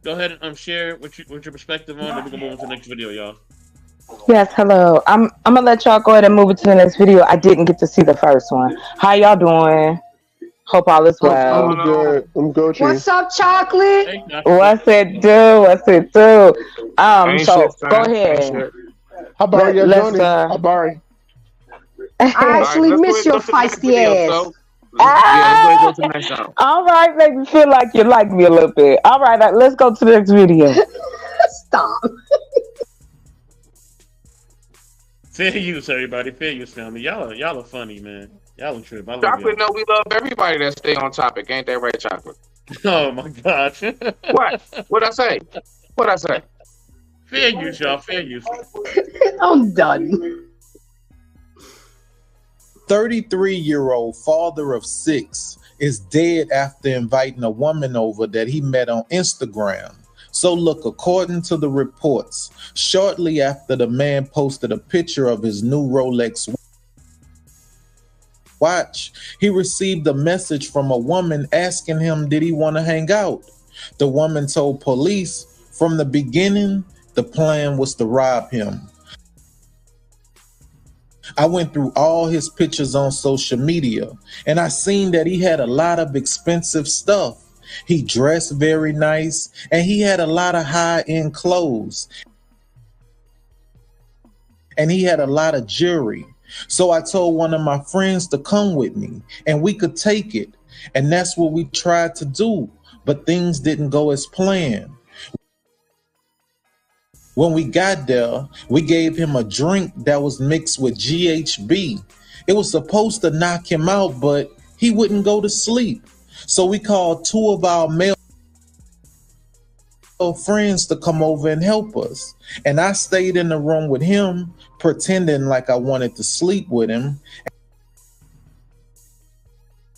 go ahead and share what your perspective on, and we're gonna move on to the next video, y'all. Yes, hello. I'm gonna let y'all go ahead and move it to the next video. I didn't get to see the first one. How y'all doing? Hope all is well. I'm good. I'm Gucci. What's up, Chocolate? Hey, Chocolate. What's it do? So go ahead. Habari, Let's, Habari. I actually miss your feisty ass. Yeah, let's go to the next song. All right, make me feel like you like me a little bit. All right, let's go to the next video. Stop. Fair use, everybody. Fair use, family. Y'all are funny, man. Y'all are trip. I love Chocolate, y'all. know we love everybody that stay on topic. Ain't that right, Chocolate? Oh my gosh. What? What'd I say? Fair use, y'all. Fair use. I'm done. 33-year-old father of 6 is dead after inviting a woman over that he met on Instagram. So look, according to the reports, shortly after the man posted a picture of his new Rolex watch, he received a message from a woman asking him, did he want to hang out? The woman told police from the beginning, the plan was to rob him. I went through all his pictures on social media, and I seen that he had a lot of expensive stuff. He dressed very nice, and he had a lot of high-end clothes. And he had a lot of jewelry. So I told one of my friends to come with me, and we could take it. And that's what we tried to do, but things didn't go as planned. When we got there, we gave him a drink that was mixed with GHB. It was supposed to knock him out, but He wouldn't go to sleep. So we called 2 of our male friends to come over and help us. And I stayed in the room with him, pretending like I wanted to sleep with him.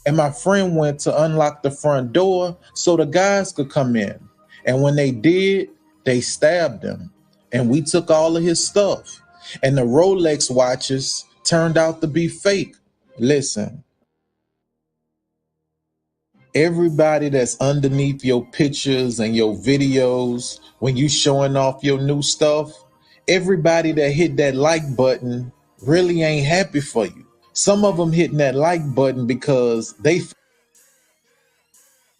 And my friend went to unlock the front door so the guys could come in. And when they did, they stabbed him. And we took all of his stuff. And the Rolex watches turned out to be fake. Listen, everybody that's underneath your pictures and your videos when you showing off your new stuff, everybody that hit that like button really ain't happy for you. Some of them hitting that like button because they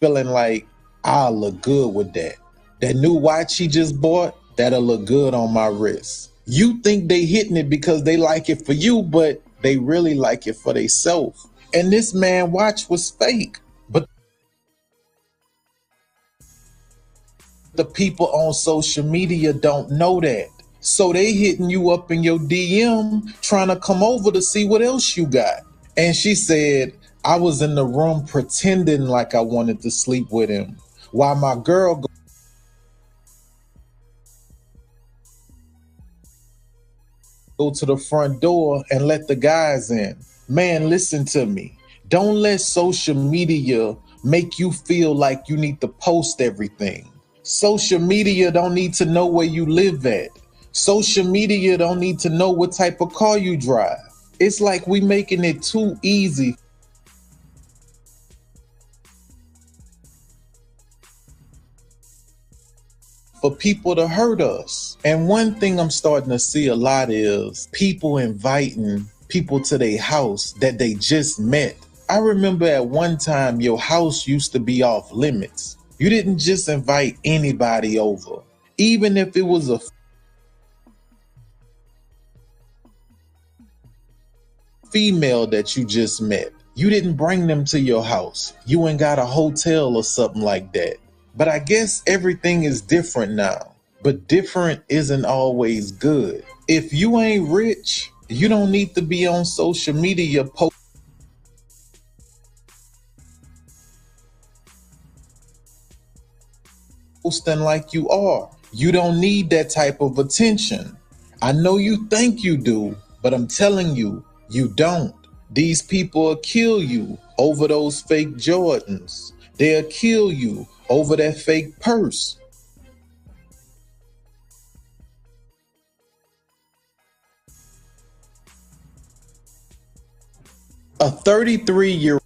feeling like, I'll look good with that. That new watch he just bought, that'll look good on my wrist. You think they hitting it because they like it for you, but they really like it for themselves. And this man watch was fake. But the people on social media don't know that. So they hitting you up in your DM trying to come over to see what else you got. And she said, I was in the room pretending like I wanted to sleep with him while my girl go to the front door and let the guys in. Man, listen to me. Don't let social media make you feel like you need to post everything. Social media don't need to know where you live at. Social media don't need to know what type of car you drive. It's like we making it too easy for people to hurt us. And one thing I'm starting to see a lot is people inviting people to their house that they just met. I remember at one time your house used to be off limits. You didn't just invite anybody over. Even if it was a female that you just met, you didn't bring them to your house. You ain't got a hotel or something like that. But I guess everything is different now. But different isn't always good. If you ain't rich, you don't need to be on social media posting like you are. You don't need that type of attention. I know you think you do, but I'm telling you, you don't. These people will kill you over those fake Jordans. They'll kill you over that fake purse. A 33-year-old.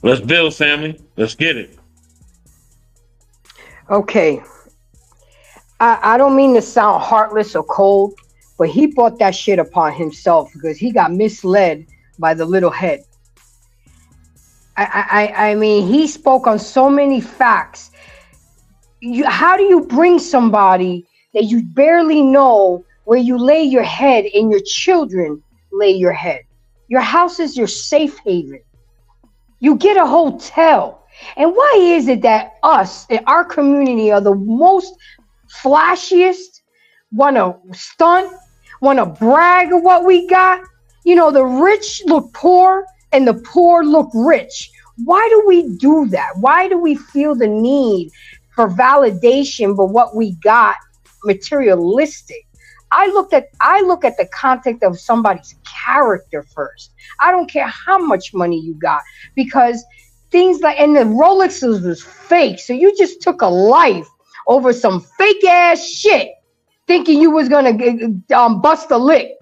Let's build, family. Let's get it. Okay. I don't mean to sound heartless or cold, but he brought that shit upon himself because he got misled by the little head. I mean, he spoke on so many facts. How do you bring somebody that you barely know where you lay your head and your children lay your head? Your house is your safe haven. You get a hotel. And why is it that us in our community are the most flashiest, want to stunt, want to brag of what we got? You know, the rich look poor and the poor look rich. Why do we do that? Why do we feel the need for validation for what we got materialistic? I look at the context of somebody's character first. I don't care how much money you got, because things like, and the Rolexes was fake. So you just took a life over some fake ass shit, thinking you was gonna bust a lick.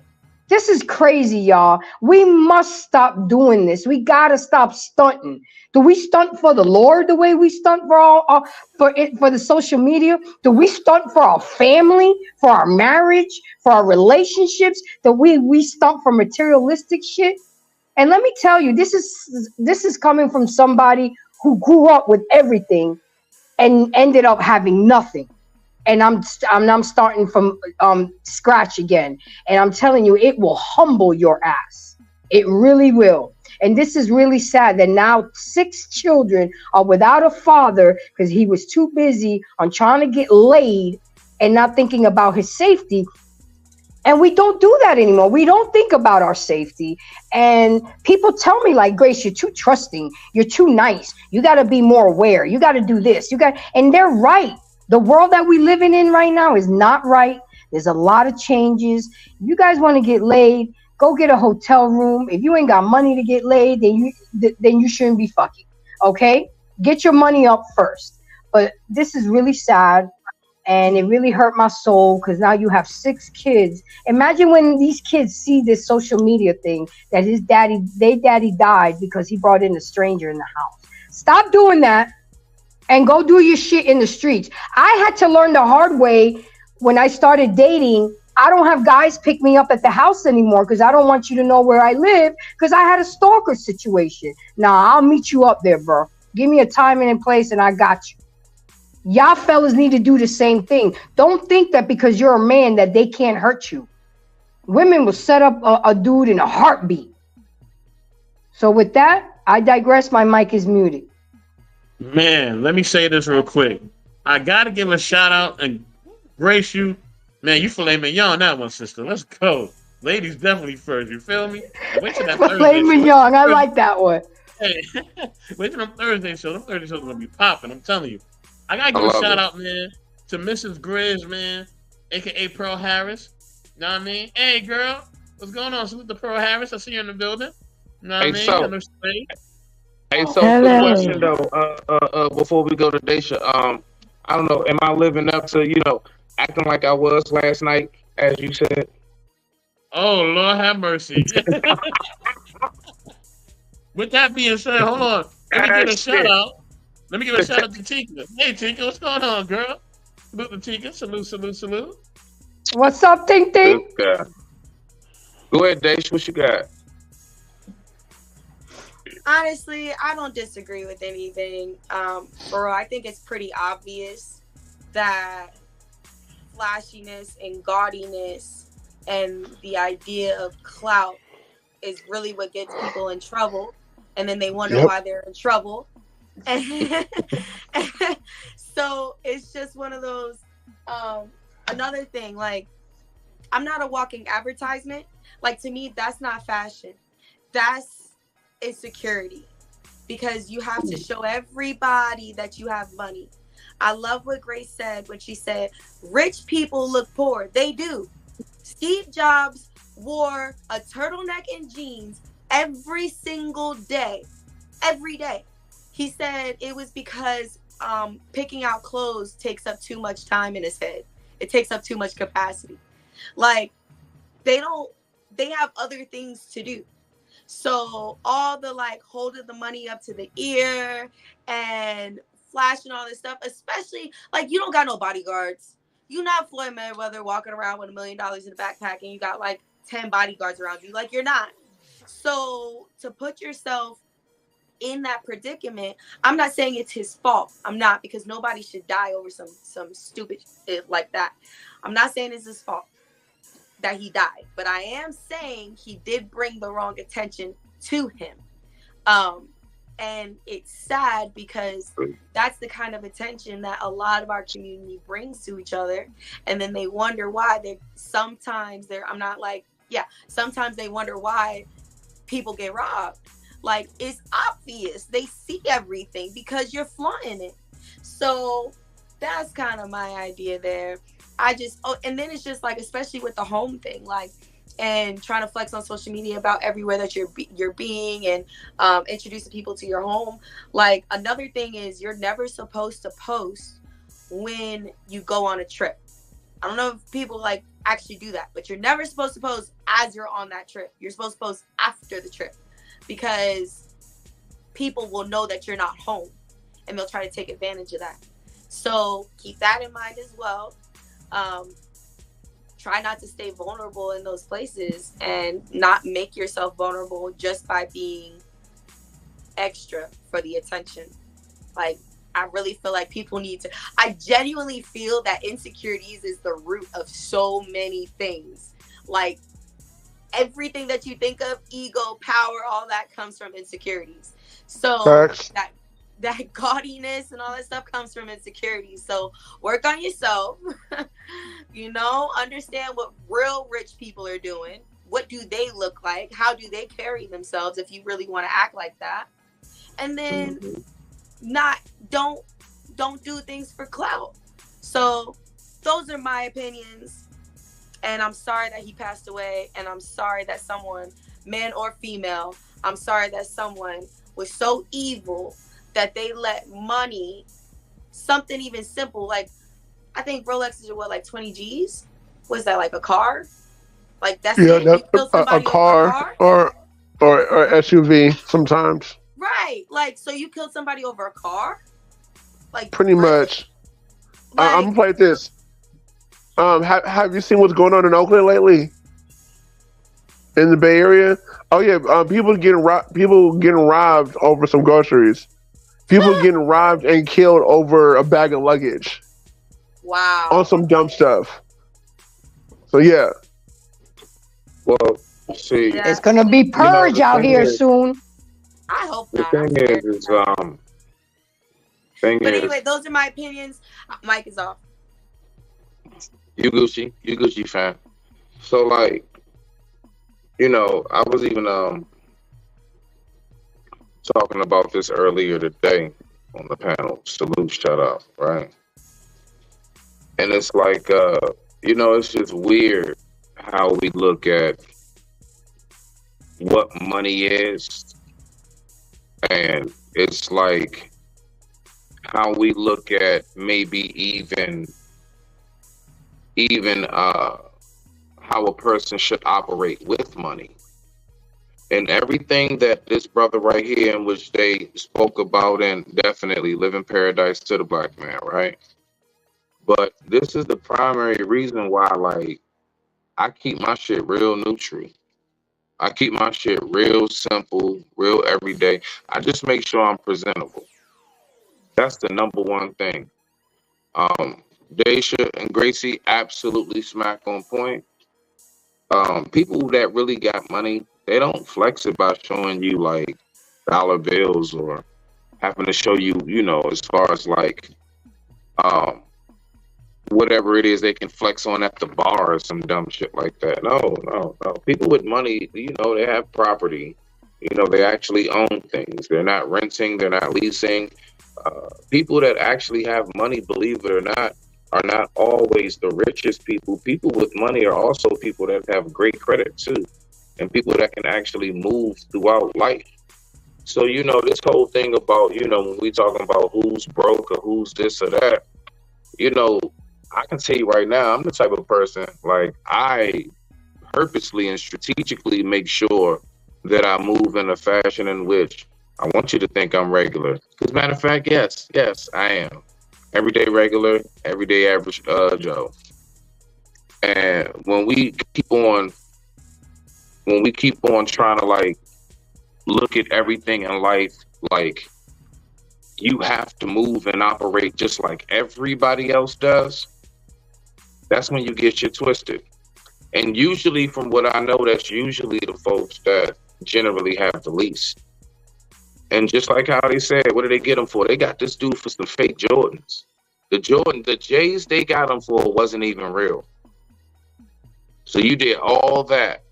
This is crazy, y'all. We must stop doing this. We gotta stop stunting. Do we stunt for the Lord the way we stunt for the social media? Do we stunt for our family, for our marriage, for our relationships? Do we stunt for materialistic shit? And let me tell you, this is coming from somebody who grew up with everything and ended up having nothing. And I'm starting from scratch again. And I'm telling you, it will humble your ass. It really will. And this is really sad that now 6 children are without a father because he was too busy on trying to get laid and not thinking about his safety. And we don't do that anymore. We don't think about our safety. And people tell me, like, Grace, you're too trusting. You're too nice. You got to be more aware. You got to do this. And they're right. The world that we living in right now is not right. There's a lot of changes. You guys want to get laid, go get a hotel room. If you ain't got money to get laid, then you shouldn't be fucking. Okay? Get your money up first. But this is really sad. And it really hurt my soul because now you have 6 kids. Imagine when these kids see this social media thing that their daddy died because he brought in a stranger in the house. Stop doing that and go do your shit in the streets. I had to learn the hard way when I started dating. I don't have guys pick me up at the house anymore because I don't want you to know where I live because I had a stalker situation. Nah, I'll meet you up there, bro. Give me a time and a place and I got you. Y'all fellas need to do the same thing. Don't think that because you're a man that they can't hurt you. Women will set up a dude in a heartbeat. So with that, I digress. My mic is muted. Man, let me say this real quick. I got to give a shout out and grace you. Man, you filet mignon on that one, sister. Let's go. Ladies definitely first. You feel me? Wait till that filet mignon. I like that one. Hey, wait till them Thursday shows. Them Thursday shows are going to be popping. I'm telling you. I gotta give a shout out, man, to Mrs. Grizz, man, aka Pearl Harris. You know what I mean? Hey, girl, what's going on? Salute to Pearl Harris. I see you in the building. You know what I mean? So, quick question though. Before we go to Daisha, I don't know. Am I living up to acting like I was last night, as you said? Oh Lord, have mercy. With that being said, hold on. Let me give a shout out. Let me give a shout out to Tika. Hey, Tika, what's going on, girl? Salute to Tika. Salute. What's up, Ting Ting? Go ahead, Dash. What you got? Honestly, I don't disagree with anything. Bro, I think it's pretty obvious that flashiness and gaudiness and the idea of clout is really what gets people in trouble. And then they wonder why they're in trouble. So it's just one of those another thing, like, I'm not a walking advertisement. Like, to me, that's not fashion, that's insecurity, because you have to show everybody that you have money. I love what Grace said when she said rich people look poor. They do. Steve Jobs wore a turtleneck and jeans every single day. He said it was because picking out clothes takes up too much time in his head. It takes up too much capacity. Like, they have other things to do. So all the, like, holding the money up to the ear and flashing all this stuff, especially, like, you don't got no bodyguards. You're not Floyd Mayweather walking around with $1 million in the backpack and you got, like, 10 bodyguards around you. Like, you're not. So to put yourself in that predicament, I'm not saying it's his fault. I'm not, because nobody should die over some stupid shit like that. I'm not saying it's his fault that he died, but I am saying he did bring the wrong attention to him. And it's sad because that's the kind of attention that a lot of our community brings to each other. And then they wonder why sometimes they wonder why people get robbed. Like, it's obvious. They see everything because you're flaunting it. So that's kind of my idea there. And then it's just like, especially with the home thing, like, and trying to flex on social media about everywhere that you're being and introducing people to your home. Like, another thing is you're never supposed to post when you go on a trip. I don't know if people like actually do that, but you're never supposed to post as you're on that trip. You're supposed to post after the trip, because people will know that you're not home and they'll try to take advantage of that. So keep that in mind as well. Try not to stay vulnerable in those places and not make yourself vulnerable just by being extra for the attention. Like, I really feel like people I genuinely feel that insecurities is the root of so many things. Like, everything that you think of, ego, power, all that comes from insecurities. So that gaudiness and all that stuff comes from insecurity. So work on yourself. Understand what real rich people are doing. What do they look like? How do they carry themselves if you really want to act like that? And then don't do things for clout. So those are my opinions. And I'm sorry that he passed away. And I'm sorry that someone, man or female, I'm sorry that someone was so evil that they let money, something even simple, like I think Rolexes are like 20 G's? Was that like a car? Like that's it? You kill somebody a car, over a car? or SUV sometimes. Right. Like, so you killed somebody over a car? Like Pretty much. I'm gonna play this. Have you seen what's going on in Oakland lately? In the Bay Area? Oh yeah, people getting robbed over some groceries. People getting robbed and killed over a bag of luggage. Wow. On some dumb stuff. So yeah. Well, see, it's gonna be purge out here soon. I hope the not. But anyway, those are my opinions. Mic is off. You Gucci fan. So like, I was even talking about this earlier today on the panel. Salute, shut up, right? And it's like, it's just weird how we look at what money is, and it's like how we look at maybe even how a person should operate with money. And everything that this brother right here, in which they spoke about, and definitely living paradise to the black man, right? But this is the primary reason why, like, I keep my shit real neutral. I keep my shit real simple, real everyday. I just make sure I'm presentable. That's the number one thing. Daisha and Gracie, absolutely smack on point. People that really got money, they don't flex it by showing you like dollar bills or having to show you, as far as like whatever it is they can flex on at the bar or some dumb shit like that. No. People with money, they have property. They actually own things. They're not renting, they're not leasing. People that actually have money, believe it or not, are not always the richest people. People with money are also people that have great credit too, and people that can actually move throughout life. So, this whole thing about, when we talking about who's broke or who's this or that, I can tell you right now, I'm the type of person, like, I purposely and strategically make sure that I move in a fashion in which I want you to think I'm regular. Because matter of fact, yes, I am. Everyday regular, everyday average Joe. And when we keep on trying to like look at everything in life, like you have to move and operate just like everybody else does, that's when you get shit twisted. And usually, from what I know, that's usually the folks that generally have the least. And just like how they said, what did they get them for? They got this dude for some fake Jordans. The J's they got them for wasn't even real. So you did all that.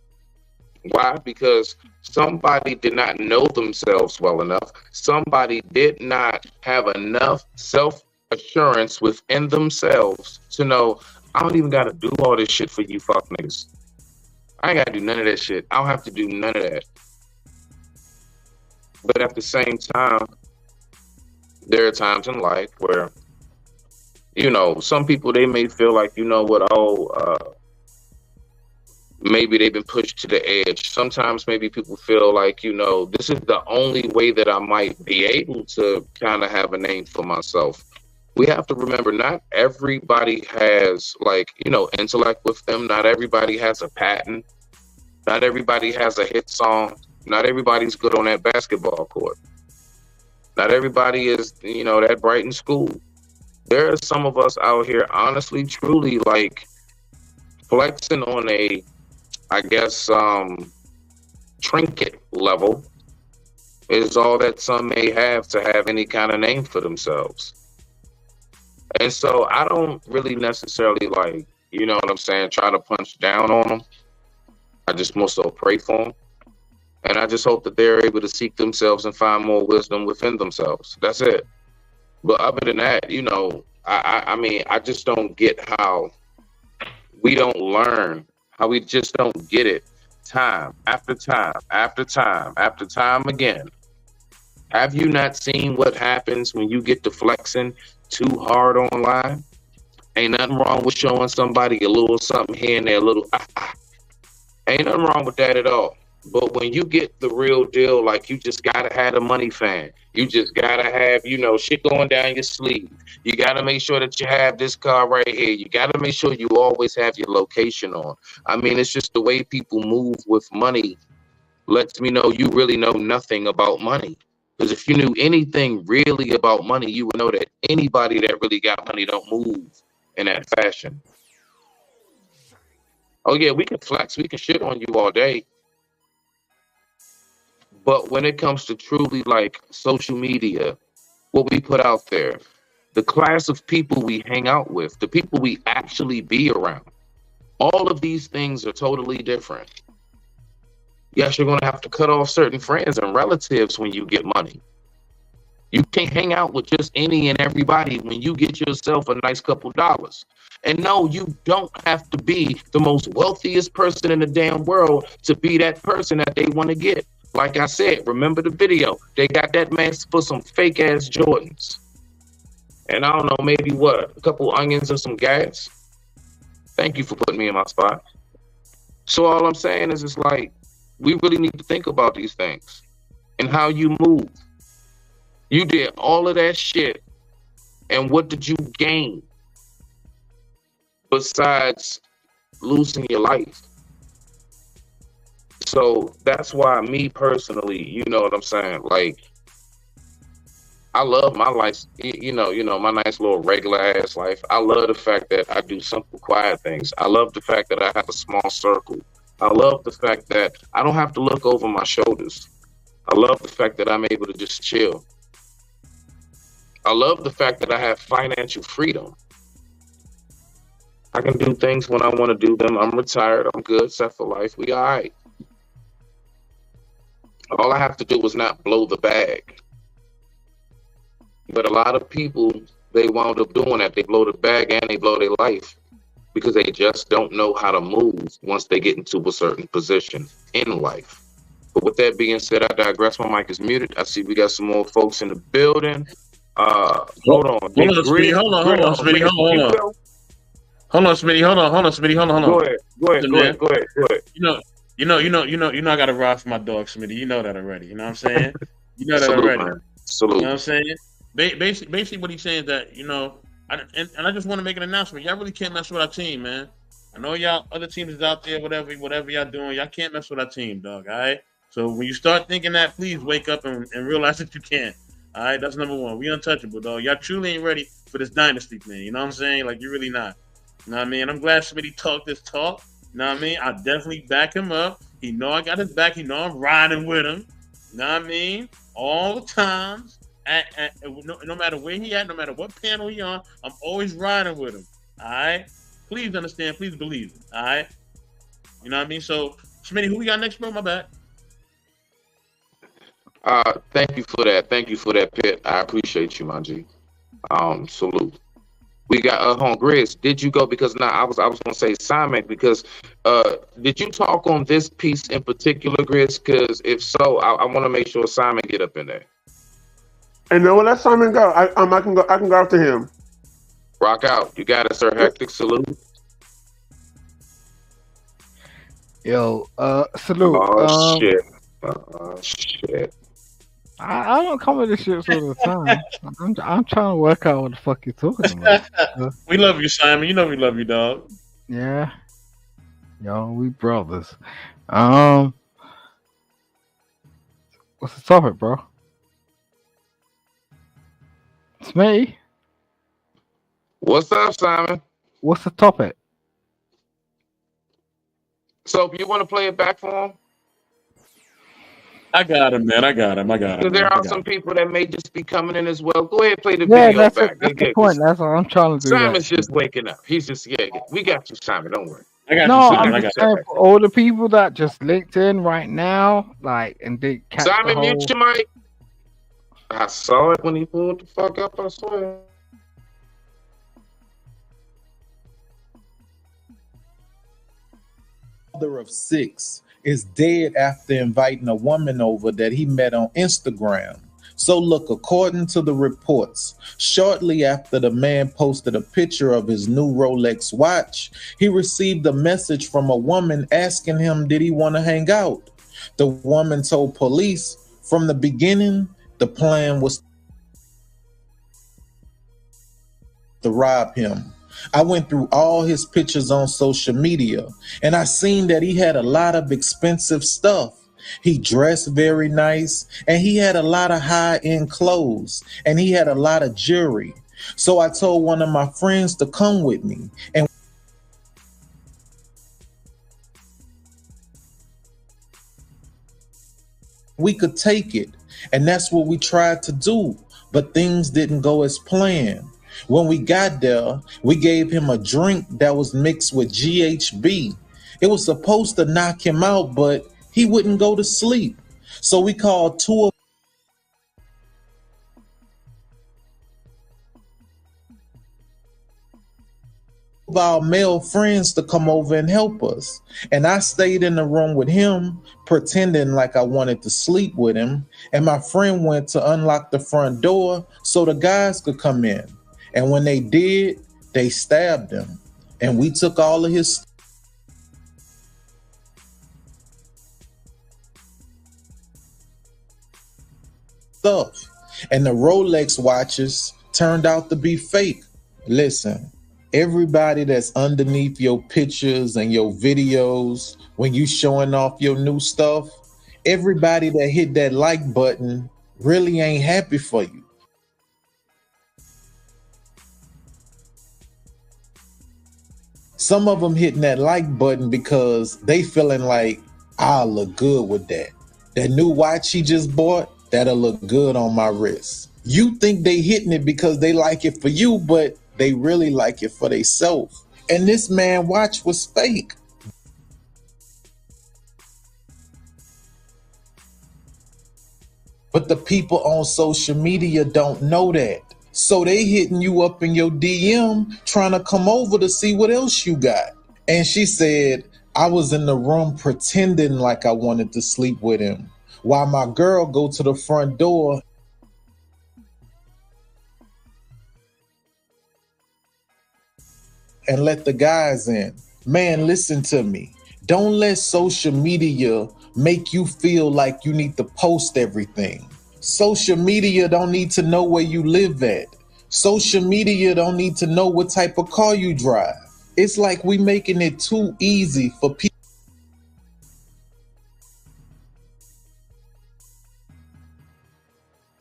Why? Because somebody did not know themselves well enough. Somebody did not have enough self-assurance within themselves to know, I don't even got to do all this shit for you fuck niggas. I ain't got to do none of that shit. I don't have to do none of that. But at the same time, there are times in life where, some people, they may feel like, maybe they've been pushed to the edge. Sometimes maybe people feel like, this is the only way that I might be able to kind of have a name for myself. We have to remember, not everybody has intellect with them. Not everybody has a patent. Not everybody has a hit song. Not everybody's good on that basketball court. Not everybody is, that bright in school. There are some of us out here, honestly, truly, like, flexing on a, I guess, trinket level. is all that some may have to have any kind of name for themselves. And so I don't really necessarily like, you know what I'm saying, try to punch down on them. I just more so pray for them. And I just hope that they're able to seek themselves and find more wisdom within themselves. That's it. But other than that, you know, I mean, I just don't get how we don't learn, how we just don't get it time after time after time after time again. Have you not seen what happens when you get to flexing too hard online? Ain't nothing wrong with showing somebody a little something here and there, a little Ain't nothing wrong with that at all. But when you get the real deal, like you just gotta have a money fan. You just gotta have, you know, shit going down your sleeve. You gotta make sure that you have this car right here. You gotta make sure you always have your location on. I mean, it's just the way people move with money lets me know you really know nothing about money. Because if you knew anything really about money, you would know that anybody that really got money don't move in that fashion. Oh yeah, we can flex, we can shit on you all day. But when it comes to truly like social media, what we put out there, the class of people we hang out with, the people we actually be around, all of these things are totally different. Yes, you're going to have to cut off certain friends and relatives when you get money. You can't hang out with just any and everybody when you get yourself a nice couple dollars. And no, you don't have to be the most wealthiest person in the damn world to be that person that they want to get. Like I said, remember the video? They got that man for some fake ass Jordans. And I don't know, maybe what, a couple onions and some gas? Thank you for putting me in my spot. So all I'm saying is it's like, we really need to think about these things and how you move. You did all of that shit, and what did you gain besides losing your life? So that's why me personally, you know what I'm saying? Like, I love my life, you know, my nice little regular ass life. I love the fact that I do simple, quiet things. I love the fact that I have a small circle. I love the fact that I don't have to look over my shoulders. I love the fact that I'm able to just chill. I love the fact that I have financial freedom. I can do things when I want to do them. I'm retired. I'm good, set for life. We all right. All I have to do is not blow the bag. But a lot of people, they wound up doing that. They blow the bag and they blow their life because they just don't know how to move once they get into a certain position in life. But with that being said, I digress. My mic is muted. I see we got some more folks in the building. Hold on, Smitty. Hold on, Smitty. Hold on, Smitty. Go ahead. You know, I got to ride for my dog, Smitty. You know that already. You know what I'm saying? You know that Salute, already. man. Salute. You know what I'm saying? Basically, what he's saying is that, you know, and I just want to make an announcement. Y'all really can't mess with our team, man. I know y'all other teams is out there, whatever y'all doing, y'all can't mess with our team, dog. All right. So when you start thinking that, please wake up and realize that you can't. All right, that's number one. We untouchable, dog. Y'all truly ain't ready for this dynasty thing. You know what I'm saying? Like, you're really not. You know what I mean? I'm glad Smitty talked this talk. You know what I mean? I definitely back him up. He know I got his back. He know I'm riding with him. You know what I mean? All the times. No matter where he at, no matter what panel he on, I'm always riding with him. All right? Please understand. Please believe it. All right? You know what I mean? So, Smitty, who we got next, bro? My bad. Thank you for that, Pitt. I appreciate you, my G. Salute. We got Grizz. Did you go? Because now I was gonna say Simon, because did you talk on this piece in particular, Grizz? Because if so, I want to make sure Simon get up in there. And no, let Simon go. I can go after him. Rock out. You got it, Sir Hectic. Salute. Yo, salute. Oh shit. I don't come with this shit all the time. I'm trying to work out what the fuck you're talking about. We love you, Simon. You know we love you, dog. Yeah. Yo, we brothers. What's the topic, bro? It's me. What's up, Simon? What's the topic? So, if you want to play it back for him? I got him, man. I got him. Because there are some people that may just be coming in as well. Go ahead, play the Yeah, video that's it. back. That's the point. That's what I'm trying to do. Simon's just waking up. He's just we got you, Simon. Don't worry. I got No, you, I'm Simon. I just got you. saying for all the people that just linked in right now, like, and they catch the Simon, whole. mute your mic. I saw it when he pulled the fuck up. I swear. Father of 6 is dead after inviting a woman over that he met on Instagram. So look, according to the reports, shortly after the man posted a picture of his new Rolex watch, he received a message from a woman asking him, did he want to hang out? The woman told police from the beginning, the plan was to rob him. I went through all his pictures on social media and I seen that he had a lot of expensive stuff. He dressed very nice and he had a lot of high-end clothes and he had a lot of jewelry. So I told one of my friends to come with me and we could take it. And that's what we tried to do, but things didn't go as planned. When we got there, we gave him a drink that was mixed with GHB. It was supposed to knock him out, but he wouldn't go to sleep. So we called two of our male friends to come over and help us. And I stayed in the room with him, pretending like I wanted to sleep with him. And my friend went to unlock the front door so the guys could come in. And when they did, they stabbed him. And we took all of his stuff. And the Rolex watches turned out to be fake. Listen, everybody that's underneath your pictures and your videos, when you showing off your new stuff, everybody that hit that like button really ain't happy for you. Some of them hitting that like button because they feeling like, I'll look good with that. That new watch he just bought, that'll look good on my wrist. You think they hitting it because they like it for you, but they really like it for themselves. And this man watch was fake. But the people on social media don't know that. So they hitting you up in your DM trying to come over to see what else you got. And she said, I was in the room pretending like I wanted to sleep with him while my girl go to the front door and let the guys in. Man, listen to me. Don't let social media make you feel like you need to post everything. Social media don't need to know where you live at. Social media don't need to know what type of car you drive. It's like we making it too easy for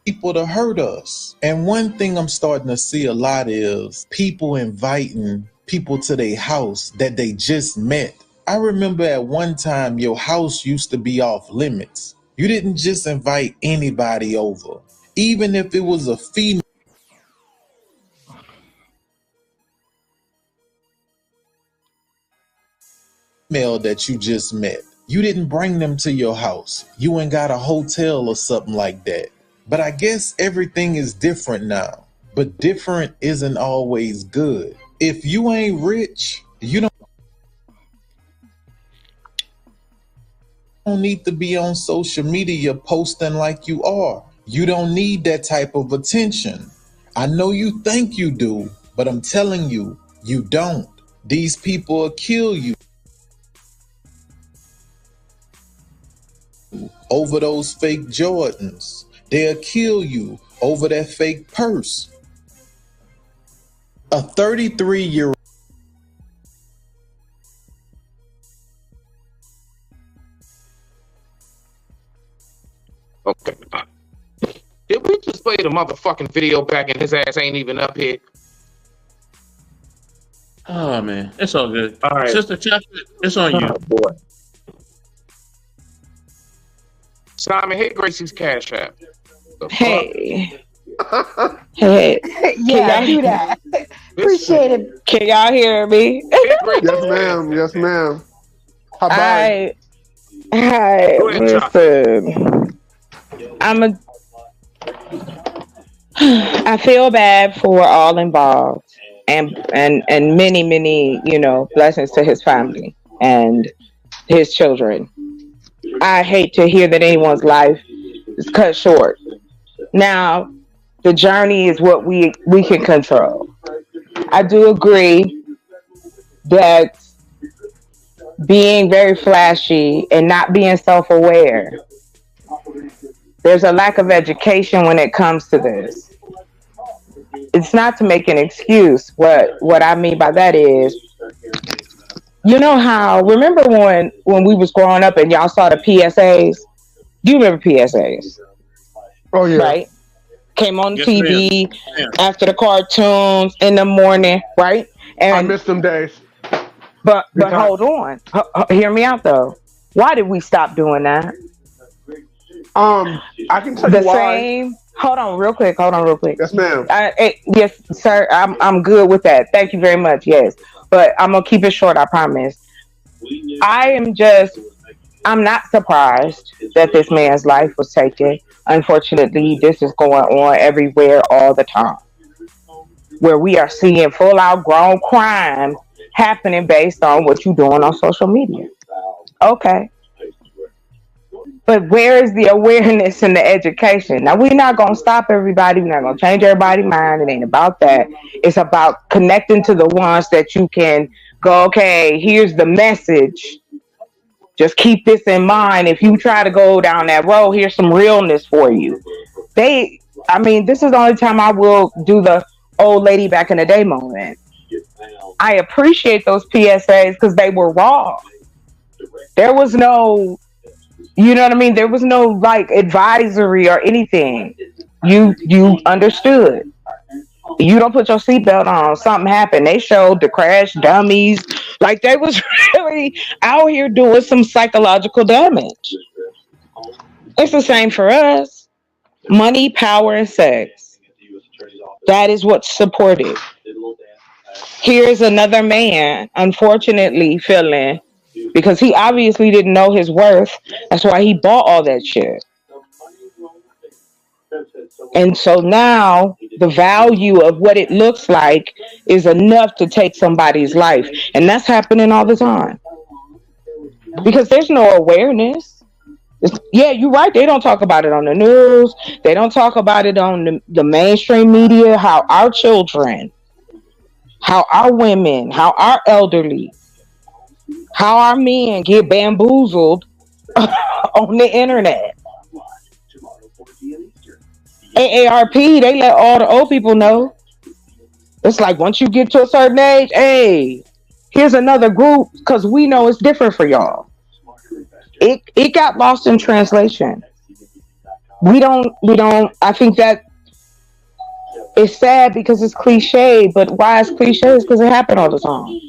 people to hurt us. And one thing I'm starting to see a lot is people inviting people to their house that they just met. I remember at one time your house used to be off limits. You didn't just invite anybody over, even if it was a female that you just met. You didn't bring them to your house. You ain't got a hotel or something like that. But I guess everything is different now. But different isn't always good. If you ain't rich, you don't need to be on social media posting like you are. You don't need that type of attention. I know you think you do, but I'm telling you, you don't. These people will kill you over those fake Jordans. They'll kill you over that fake purse. A 33-year-old Okay. Did we just play the motherfucking video back and his ass ain't even up here? Oh man, it's all good. All right. Sister Chocolate, it's on you. Oh, boy. Simon, hit Gracie's Cash App. Hey. Hey. Yeah, do that. Appreciate it. Can y'all hear me? Yes, ma'am. Yes, ma'am. How about it? Hi. Listen. I feel bad for all involved and many, blessings to his family and his children. I hate to hear that anyone's life is cut short. Now, the journey is what we can control. I do agree that being very flashy and not being self-aware, there's a lack of education when it comes to this. It's not to make an excuse. What I mean by that is, remember when we was growing up and y'all saw the PSAs? Do you remember PSAs? Oh, yeah. Right? Came on TV after the cartoons in the morning, right? And I miss them days. But hold on. Hear me out, though. Why did we stop doing that? I can tell you why. Hold on, real quick. Yes, ma'am. Yes, sir. I'm good with that. Thank you very much. Yes, but I'm gonna keep it short. I promise. I'm not surprised that this man's life was taken. Unfortunately, this is going on everywhere all the time, where we are seeing full-out grown crime happening based on what you're doing on social media. Okay. But where is the awareness and the education? Now, we're not going to stop everybody. We're not going to change everybody's mind. It ain't about that. It's about connecting to the ones that you can go, okay, here's the message. Just keep this in mind. If you try to go down that road, here's some realness for you. This is the only time I will do the old lady back in the day moment. I appreciate those PSAs because they were raw. There was no, there was no like advisory or anything. You understood. You don't put your seatbelt on, something happened. They showed the crash dummies. Like they was really out here doing some psychological damage. It's the same for us. Money, power, and sex. That is what's supported. Here's another man, unfortunately, feeling, because he obviously didn't know his worth. That's why he bought all that shit. And so now the value of what it looks like is enough to take somebody's life. And that's happening all the time. Because there's no awareness. Yeah, you're right. They don't talk about it on the news. They don't talk about it on the mainstream media, how our children, how our women, how our elderly, how our men get bamboozled on the internet. AARP, they let all the old people know. It's like once you get to a certain age, hey, here's another group, because we know it's different for y'all. It got lost in translation. We don't, I think that it's sad because it's cliche, but why it's cliche is because it happened all the time.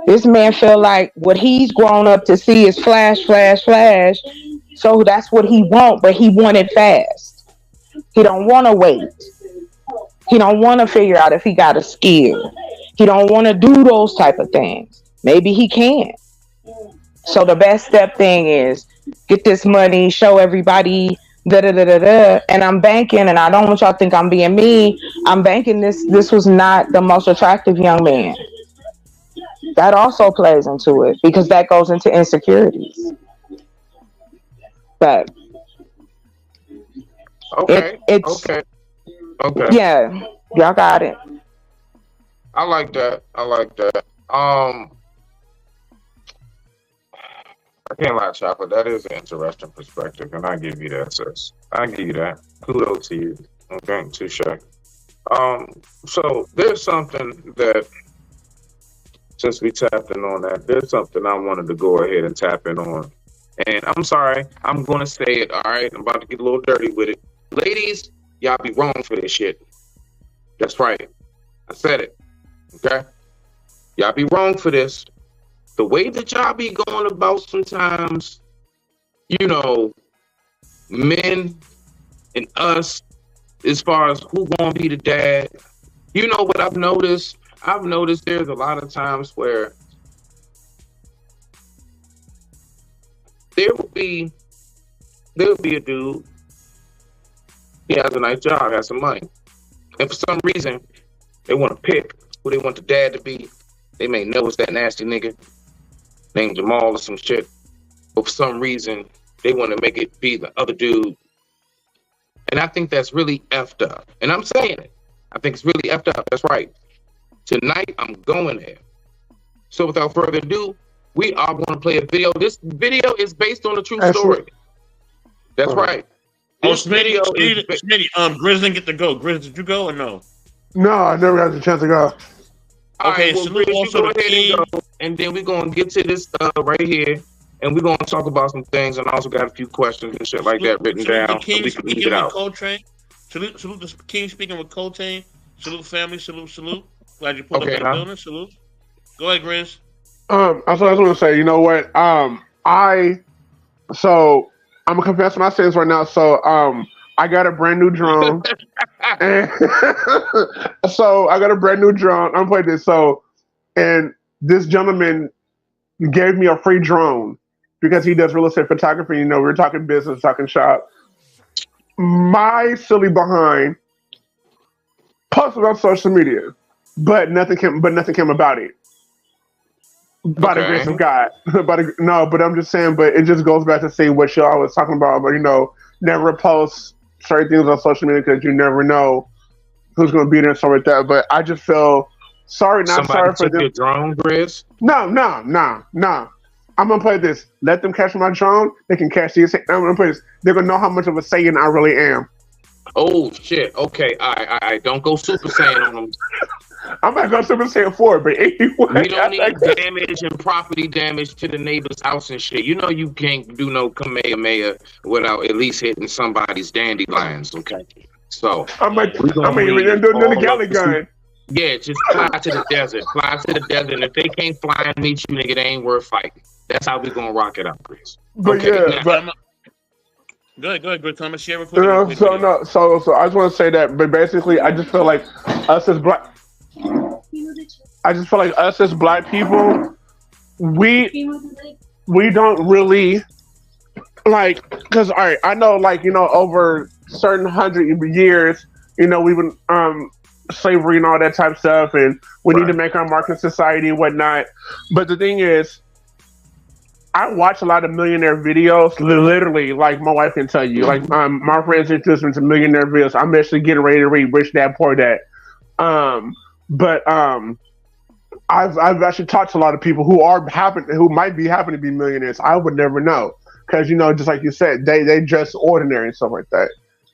This man feel like what he's grown up to see is flash, flash, flash. So that's what he want, but he want it fast. He don't want to wait. He don't want to figure out if he got a skill. He don't want to do those type of things. Maybe he can. So the best step thing is get this money, show everybody, and I'm banking, and I don't want y'all to think I'm being mean. I'm banking this was not the most attractive young man. That also plays into it because that goes into insecurities. But okay. Yeah, y'all got it. I like that. I can't lie, Chocolate. That is an interesting perspective, and I give you that, sis. I give you that. Kudos to you. Okay, touche. So there's something that, since we tapped in on that, there's something I wanted to go ahead and tap in on. And I'm sorry, I'm going to say it, all right? I'm about to get a little dirty with it. Ladies, y'all be wrong for this shit. That's right. I said it. Okay? Y'all be wrong for this. The way that y'all be going about sometimes, men and us as far as who gonna be the dad. You know what I've noticed? I've noticed there's a lot of times where there will be a dude, he has a nice job, has some money. And for some reason, they want to pick who they want the dad to be. They may know it's that nasty nigga named Jamal or some shit. But for some reason, they want to make it be the other dude. And I think that's really effed up. And I'm saying it. I think it's really effed up. That's right. Tonight, I'm going there. So without further ado, we are going to play a video. This video is based on a true story. That's right. This video is Grizz didn't get to go. Grizz, did you go or no? No, I never had the chance to go. Okay, well, salute Grizz, also you go the ahead team. and go, and then we're going to get to this right here, and we're going to talk about some things, and I also got a few questions and shit like that written Salute down. the king So we can speaking get with out. Coltrane. Salute the king speaking with Coltrane. Salute family. Salute. Glad you pulled up in the building. Salute. Go ahead, Grizz. I was going to say, you know what? I'm gonna confess my sins right now. So I got a brand new drone. And so I got a brand new drone. I'm playing this. And this gentleman gave me a free drone because he does real estate photography. You know, we're talking business, talking shop. My silly behind posted on social media, but nothing came about it. By the grace of God. But I'm just saying, but it just goes back to say what y'all was talking about, but never post certain things on social media because you never know who's going to be there and stuff like that. But I just feel sorry for them. Your drone, Grizz? No. I'm going to play this. Let them catch my drone. They can catch these. I'm going to play this. They're going to know how much of a Saiyan I really am. Oh, shit. Okay. I don't go Super Saiyan on them. I'm not going to Super Saiyan 4, but anyway. We don't need damage and property damage to the neighbor's house and shit. You know you can't do no Kamehameha without at least hitting somebody's dandelions, okay? So I'm doing the galley gun. Yeah, just fly to the desert. Fly to the desert. And if they can't fly and meet you, nigga, they ain't worth fighting. That's how we gonna rock it out, Chris. But okay, yeah, Go ahead, Grizz. I'm gonna share it with you. So I just want to say that, but basically, I just feel like us as black people, we don't really like, because all right, I know, like, over certain 100 years, we've been slavery and all that type of stuff, and we need to make our mark in society and whatnot. But the thing is, I watch a lot of millionaire videos, literally, like my wife can tell you. Like, my friends introduced me to millionaire videos. I'm actually getting ready to read Rich Dad Poor Dad. But I've actually talked to a lot of people who might happen to be millionaires. I would never know because just like you said, they just ordinary and stuff like that.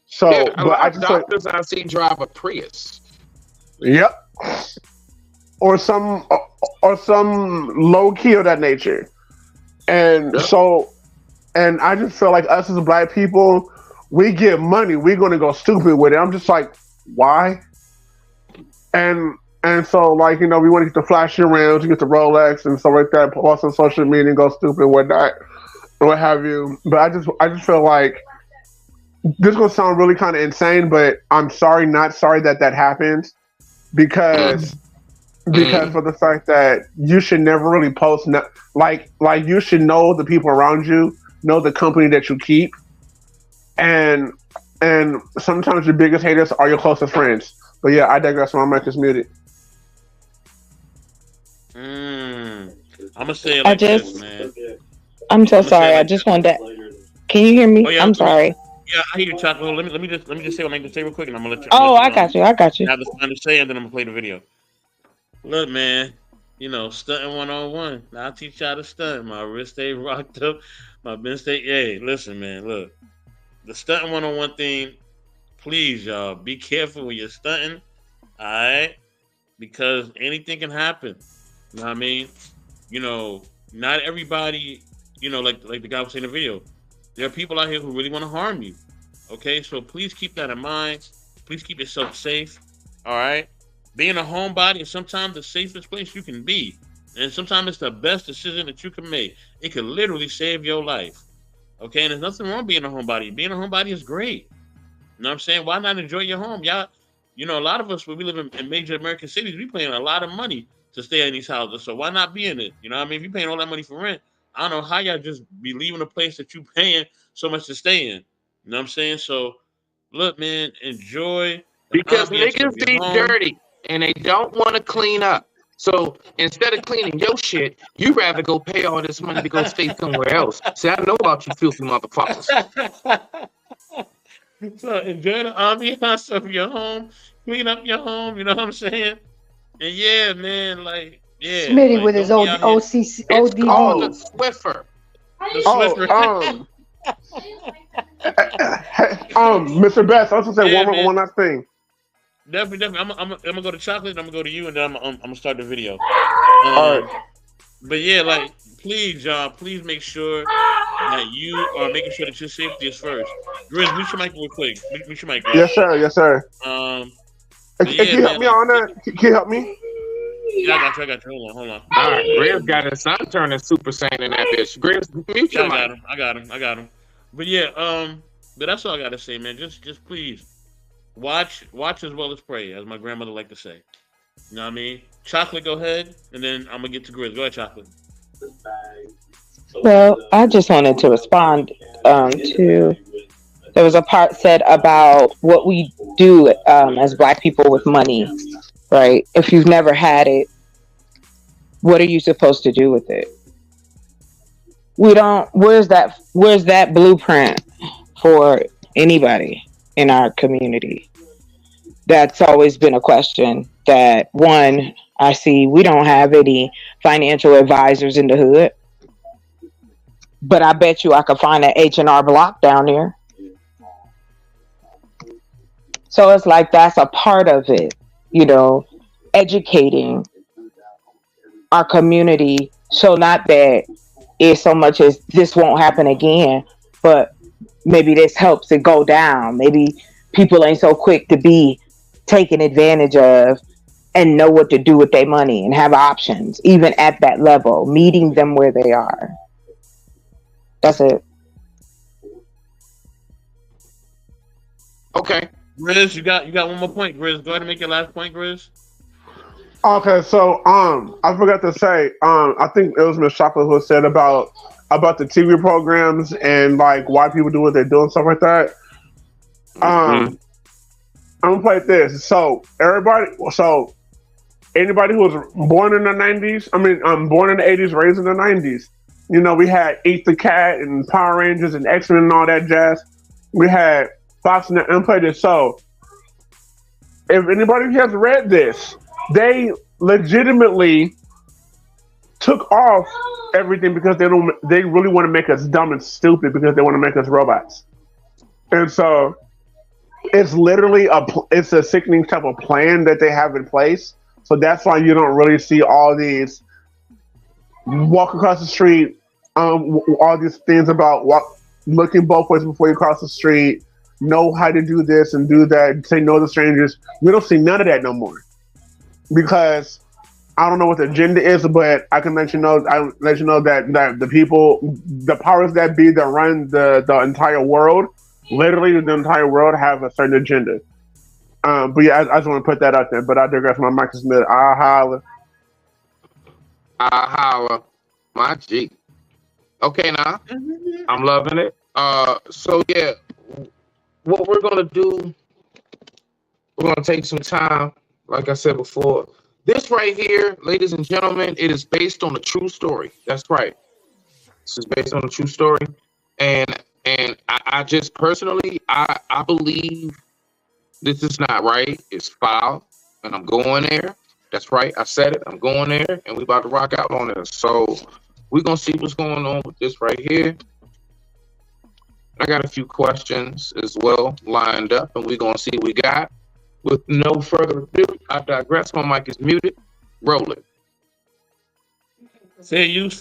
So, yeah, but I just doctors I see drive a Prius. Yep, or some low key of that nature, and and I just feel like us as black people, we get money, we're gonna go stupid with it. I'm just like, why? And so, like, we want to get the flashy around, to get the Rolex and stuff like that, post on social media and go stupid and whatnot, or what have you. But I just feel like this is going to sound really kind of insane, but I'm not sorry that happened because for the fact that you should never really post, like you should know the people around you, know the company that you keep, and sometimes your biggest haters are your closest friends. But yeah, I digress. My mic is muted. I'm gonna say it like this, man. I'm so sorry. I just wanted to. Can you hear me? Oh, yeah, I'm sorry. Yeah, I hear you, Chuck. Well, let me just say what I need to say real quick, and I'm gonna let you. I got you. I have to say, and then I'm gonna play the video. Look, man, stunting 101. I'll teach y'all to stunt. My wrist stay rocked up. My bench stay. Hey, listen, man. Look, the stunting 101 thing. Please, y'all, be careful when you're stunting. All right, because anything can happen. You know what I mean? Not everybody. Like the guy was saying in the video. There are people out here who really want to harm you. Okay, so please keep that in mind. Please keep yourself safe. All right. Being a homebody is sometimes the safest place you can be. And sometimes it's the best decision that you can make. It could literally save your life. Okay, and there's nothing wrong being a homebody. Being a homebody is great. You know what I'm saying? Why not enjoy your home? Y'all, you know, a lot of us when we live in major American cities, we paying a lot of money to stay in these houses. So why not be in it? You know what I mean? If you paying all that money for rent, I don't know how y'all just be leaving a place that you paying so much to stay in. You know what I'm saying? So look, man, enjoy the Because ambiance of niggas your be home. dirty and they don't want to clean up. So instead of cleaning your shit, you rather go pay all this money to go stay somewhere else. See, I know about you filthy motherfuckers. So enjoy the ambiance of your home, clean up your home. You know what I'm saying? And yeah, man, Smitty with like his don't be old out here. OCC, It's called a ODB. Swiffer. The Oh, Swiffer. Mr. Best, I also say Yeah, one man. last thing. Definitely. I'm gonna go to chocolate. And I'm gonna go to you, and then I'm gonna start the video. All right. But yeah, like please, John, please make sure that you are making sure that your safety is first. Grizz, mute your mic real quick. Mute your mic, Yes, Grizz. sir. Yes, sir. But Can yeah, you help man, me like on that? Can you help me? yeah, I got you. Hold on. All right, Grizz got his son turning Super Saiyan in that bitch. Grizz, mute Yeah, your mic. I got him. But yeah, but that's all I gotta say, man. Just please watch as well as pray, as my grandmother liked to say. You know what I mean? Chocolate, go ahead, and then I'm gonna get to Grizz. Go ahead, Chocolate. Well, I just wanted to respond to there was a part said about what we do as Black people with money, right? If you've never had it, what are you supposed to do with it? We don't. Where's that blueprint for anybody in our community? That's always been a question. That one, I see we don't have any financial advisors in the hood, but I bet you I could find an H&R Block down there. So it's like that's a part of it, educating our community. So not that it's so much as this won't happen again, but maybe this helps it go down. Maybe people ain't so quick to be taken advantage of and know what to do with their money and have options, even at that level, meeting them where they are. That's it. Okay. Grizz, you got one more point, Grizz. Go ahead and make your last point, Grizz. Okay, so I forgot to say, I think it was Miss Chocolate who said about the TV programs and like why people do what they do and stuff like that. I'm gonna play this. So anybody who was born in the 90s, born in the 80s, raised in the 90s. We had Eat the Cat and Power Rangers and X-Men and all that jazz. We had Fox and play this. So if anybody has read this, they legitimately took off everything because they really want to make us dumb and stupid because they want to make us robots. And so it's literally it's a sickening type of plan that they have in place. So that's why you don't really see all these walk across the street, all these things about looking both ways before you cross the street, know how to do this and do that, say no to strangers. We don't see none of that no more. Because I don't know what the agenda is, but I can let you know. That the people, the powers that be that run the entire world, literally the entire world, have a certain agenda. But yeah, I just want to put that out there. But I digress. My mic is mid. I holla. My G. Okay, now I'm loving it. So yeah, what we're gonna do, we're gonna take some time. Like I said before, this right here, ladies and gentlemen, it is based on a true story. That's right. This is based on a true story, and I just personally, I believe this is not right. It's foul, and I'm going there. That's right. I said it. I'm going there, and we about to rock out on this. So we're gonna see what's going on with this right here. I got a few questions as well lined up, and we're gonna see what we got. With no further ado, I digress. My mic is muted. Roll it. Fair use.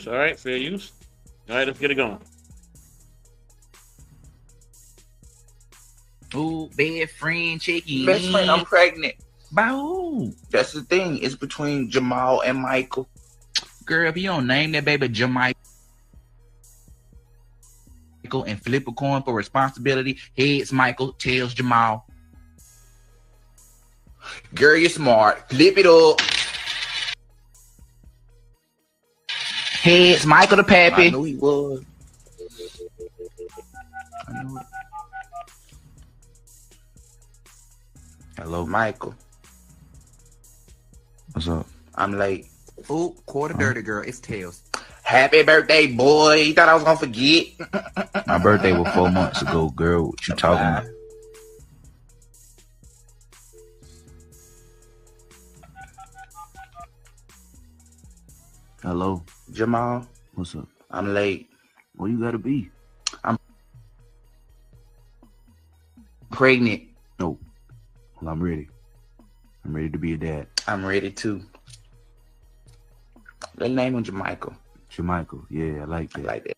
All right, fair use. All right, let's get it going. Ooh, best friend checking Best friend, I'm in. pregnant. By who? That's the thing. It's between Jamal and Michael. Girl, if you don't name that baby Jamaica. Michael and flip a coin for responsibility. Heads Michael, tails Jamal. Girl, you're smart. Flip it up. Heads Michael the Pappy. I knew he was. I knew it. Hello, Michael. What's up? I'm late. Ooh, quarter dirty girl. It's tails. Happy birthday, boy. You thought I was gonna forget? My birthday was 4 months ago, girl. What you talking about? Hello, Jamal, what's up? I'm late. Where you gotta be? I'm pregnant. No. Well, I'm ready. I'm ready to be a dad. I'm ready too. Let's name him Jermichael. Jermichael. Yeah, I like that. I like that.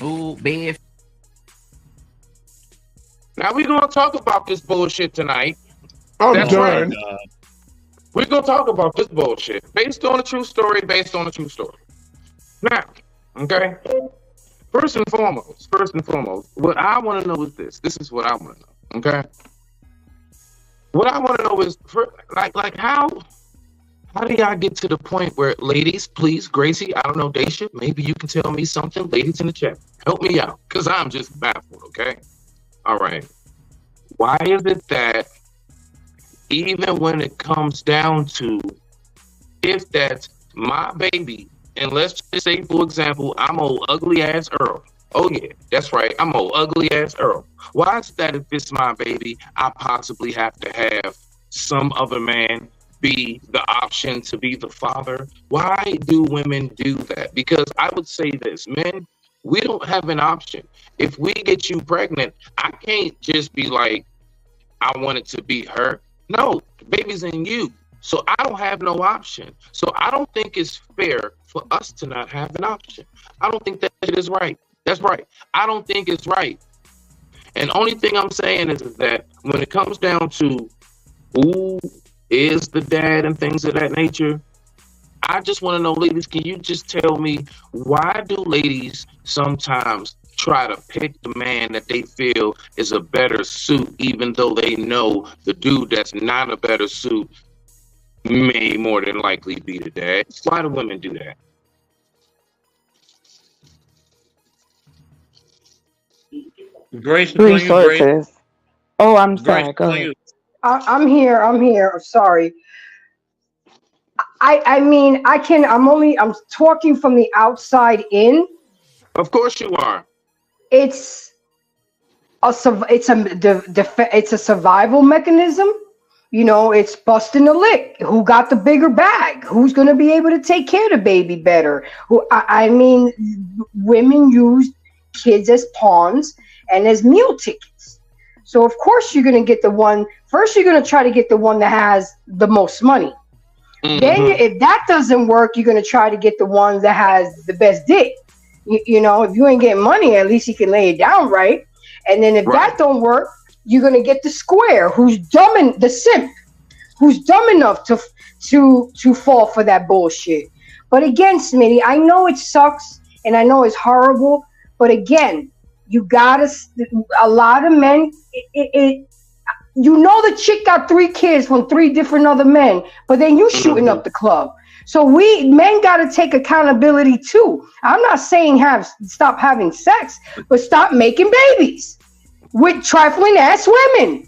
Ooh, bed. Now we're gonna talk about this bullshit tonight. I'm That's done. right. We're gonna talk about this bullshit based on a true story. Now, okay. First and foremost, what I want to know is this. This is what I want to know. Okay. What I want to know is, how do y'all get to the point where, ladies, please, Gracie, I don't know, Daisha, maybe you can tell me something. Ladies in the chat, help me out, because I'm just baffled, okay? All right. Why is it that even when it comes down to if that's my baby, and let's just say, for example, I'm old ugly ass Earl. Oh yeah, that's right. I'm old ugly ass Earl. Why is that if it's my baby, I possibly have to have some other man be the option to be the father? Why do women do that? Because I would say this, men, we don't have an option. If we get you pregnant, I can't just be like, I want it to be her. No, the baby's in you. So I don't have no option. So I don't think it's fair for us to not have an option. I don't think that it is right. That's right. I don't think it's right. And only thing I'm saying is that when it comes down to who is the dad and things of that nature, I just want to know, ladies, can you just tell me, why do ladies sometimes try to pick the man that they feel is a better suit, even though they know the dude that's not a better suit may more than likely be the dad? Why do women do that? Grace, on you, Grace. Resources. Oh, I'm sorry. Grace, Go on ahead. you. I'm here. I'm sorry. I mean, I'm talking from the outside in. Of course you are. It's a survival mechanism. You know, it's busting the lick. Who got the bigger bag? Who's going to be able to take care of the baby better? I mean, women use kids as pawns and as meal tickets. So of course you're going to get the one. First, you're going to try to get the one that has the most money. Mm-hmm. Then, if that doesn't work, you're going to try to get the one that has the best dick. You know, if you ain't getting money, at least you can lay it down right. And then if that don't work, you're going to get the square, the simp, who's dumb enough to fall for that bullshit. But again, Smitty, I know it sucks and I know it's horrible, but again, a lot of men, you know, the chick got 3 kids from 3 different other men, but then you shooting up the club. So men got to take accountability too. I'm not saying stop having sex, but stop making babies with trifling ass women.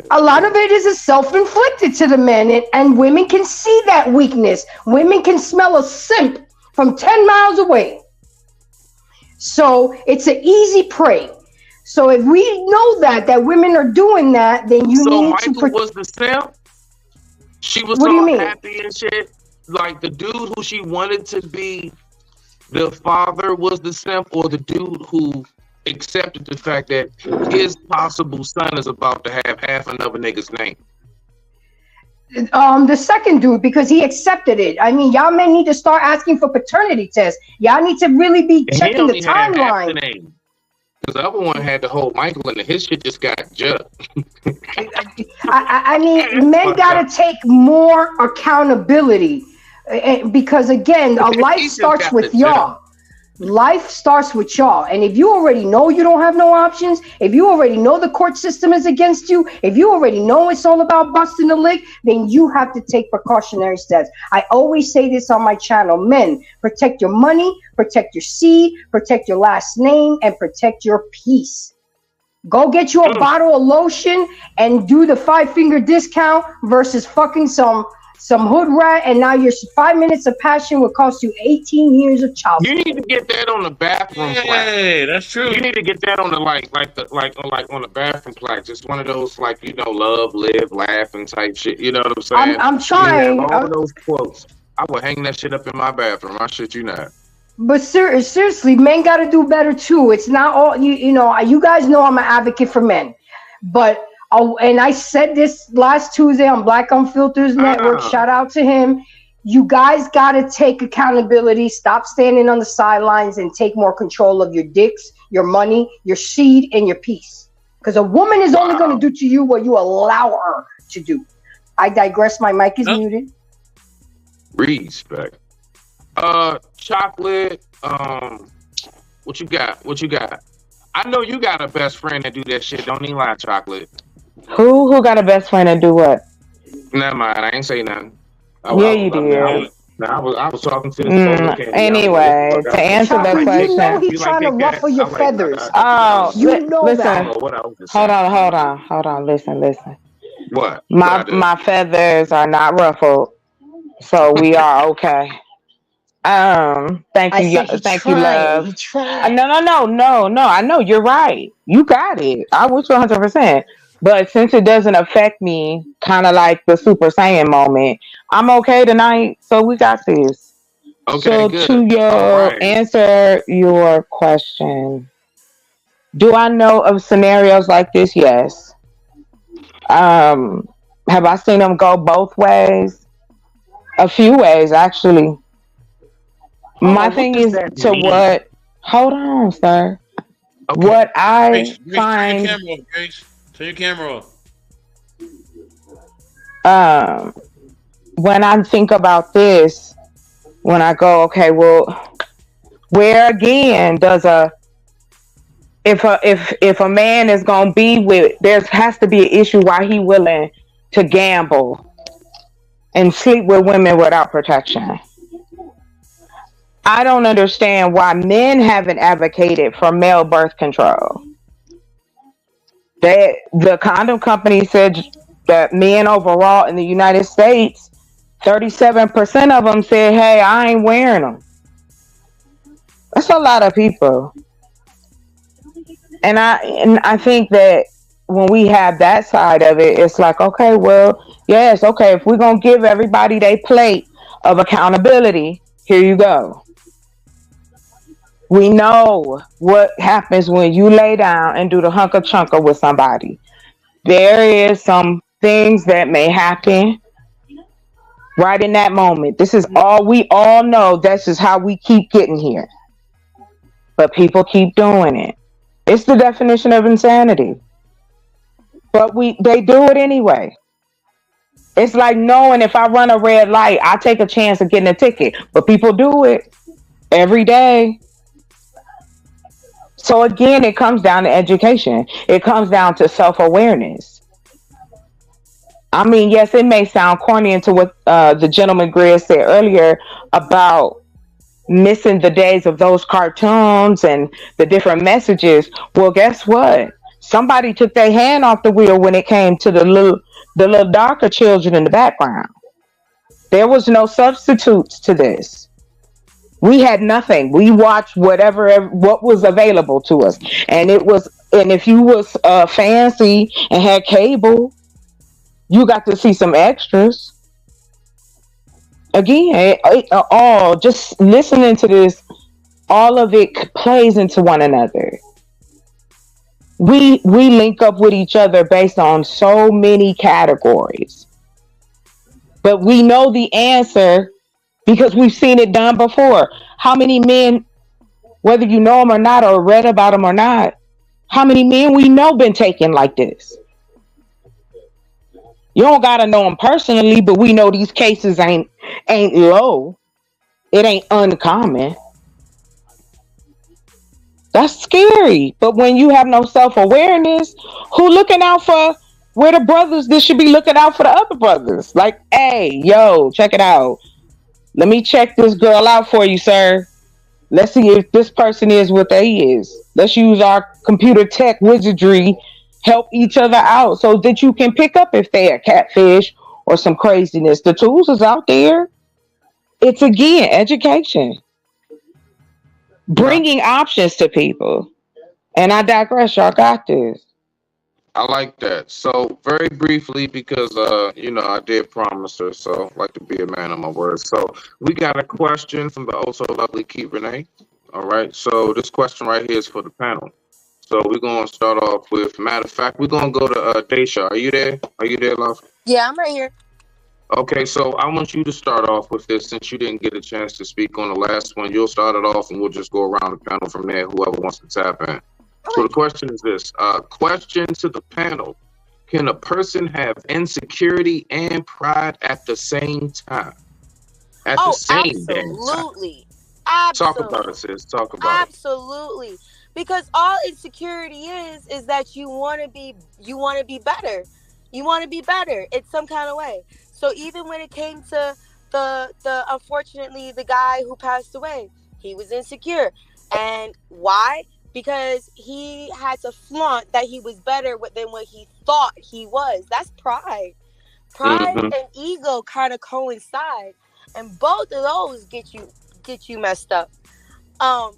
A lot of it is self-inflicted to the men, and women can see that weakness. Women can smell a simp from 10 miles away. So it's an easy prey. So if we know that women are doing that, then you need Michael to. So Michael was the simp? She was all happy and shit? Like the dude who she wanted to be the father was the simp, or the dude who accepted the fact that his possible son is about to have half another nigga's name? The second dude, because he accepted it. I mean, y'all men need to start asking for paternity tests. Y'all need to really be checking the timeline. Because the other one had the whole Michael, and his shit just got jugged. I mean, men got to take more accountability. because again, a life He just starts got with the y'all. Life starts with y'all. And if you already know you don't have no options, if you already know the court system is against you, if you already know it's all about busting the lick, then you have to take precautionary steps. I always say this on my channel. Men, protect your money, protect your seed, protect your last name, and protect your peace. Go get you a bottle of lotion and do the 5-finger discount versus fucking some hood rat, and now your 5 minutes of passion will cost you 18 years of child You support. need to get that on the bathroom plaque. Hey, that's true. You need to get that on the like on the bathroom plaque. Just one of those love, live, laugh, and type shit. You know what I'm saying? I'm trying. All those quotes. I will hang that shit up in my bathroom. I shit you not. But seriously, men got to do better too. It's not all you know. You guys know I'm an advocate for men, but and I said this last Tuesday on Black Unfiltered Network. Shout out to him. You guys got to take accountability. Stop standing on the sidelines and take more control of your dicks, your money, your seed, and your peace. Because a woman is only going to do to you what you allow her to do. I digress. My mic is muted. Respect. Chocolate. What you got? I know you got a best friend that do that shit. Don't even lie, Chocolate. Who got a best friend and do what? Never mind. I ain't say nothing. You did. I was talking to this. Anyway, to answer that question, you know he's trying to ruffle your feathers. You know listen, that. Hold on. Listen. What? My feathers are not ruffled, so we are okay. Thank you, love. No. I know you're right. You got it. I wish you 100%. But since it doesn't affect me, kind of like the Super Saiyan moment, I'm okay tonight. So we got this. Okay, so good. To answer your question, do I know of scenarios like this? Yes. Have I seen them go both ways? A few ways, actually. My thing is to mean? what? Hold on, sir. Okay. What I Grace, find. turn your camera off. When I think about this, when I go, okay, well, where again does if a man is gonna be with, there has to be an issue why he willing to gamble and sleep with women without protection. I don't understand why men haven't advocated for male birth control. The condom company said that men overall in the United States, 37% of them said, hey, I ain't wearing them. That's a lot of people. And I think that when we have that side of it, it's like, okay, well, yes, okay, if we're going to give everybody their plate of accountability, here you go. We know what happens when you lay down and do the hunker chunker with somebody. There is some things that may happen right in that moment. This is all we all know. This is how we keep getting here. But people keep doing it. It's the definition of insanity. But they do it anyway. It's like knowing if I run a red light, I take a chance of getting a ticket. But people do it every day. So again, it comes down to education. It comes down to self-awareness. I mean, yes, it may sound corny into what the gentleman Grizz said earlier about missing the days of those cartoons and the different messages. Well, guess what? Somebody took their hand off the wheel when it came to the little darker children in the background. There was no substitutes to this. We had nothing. We watched what was available to us, and if you was fancy and had cable, you got to see some extras. Again, all just listening to this, all of it plays into one another. We link up with each other based on so many categories, but we know the answer because we've seen it done before. How many men, whether you know them or not, or read about them or not, how many men we know been taken like this? You don't gotta know them personally, but we know these cases ain't ain't low. It ain't uncommon. That's scary. But when you have no self-awareness, who looking out for where the brothers that should be looking out for the other brothers? Like, hey, yo, check it out. Let me check this girl out for you, sir. Let's see if this person is what they is. Let's use our computer tech wizardry, help each other out so that you can pick up if they're catfish or some craziness. The tools is out there. It's again education, bringing options to people. And I digress. Y'all got this. I like that. So very briefly, because I did promise her, so I like to be a man of my word. So we got a question from the also lovely Keith Renee. All right. So this question right here is for the panel. So we're gonna start off with, matter of fact, we're gonna go to Daisha. Are you there? Are you there, love? Yeah, I'm right here. Okay, so I want you to start off with this since you didn't get a chance to speak on the last one. You'll start it off and we'll just go around the panel from there, whoever wants to tap in. So the question is this, question to the panel. Can a person have insecurity and pride at the same time? At the same damn time. Absolutely. Talk about it, sis. Talk about it. Absolutely. Because all insecurity is that you want to be better. You want to be better in some kind of way. So even when it came to the unfortunately the guy who passed away, he was insecure. And why? Because he had to flaunt that he was better than what he thought he was. That's pride. Pride and ego kind of coincide, and both of those get you messed up.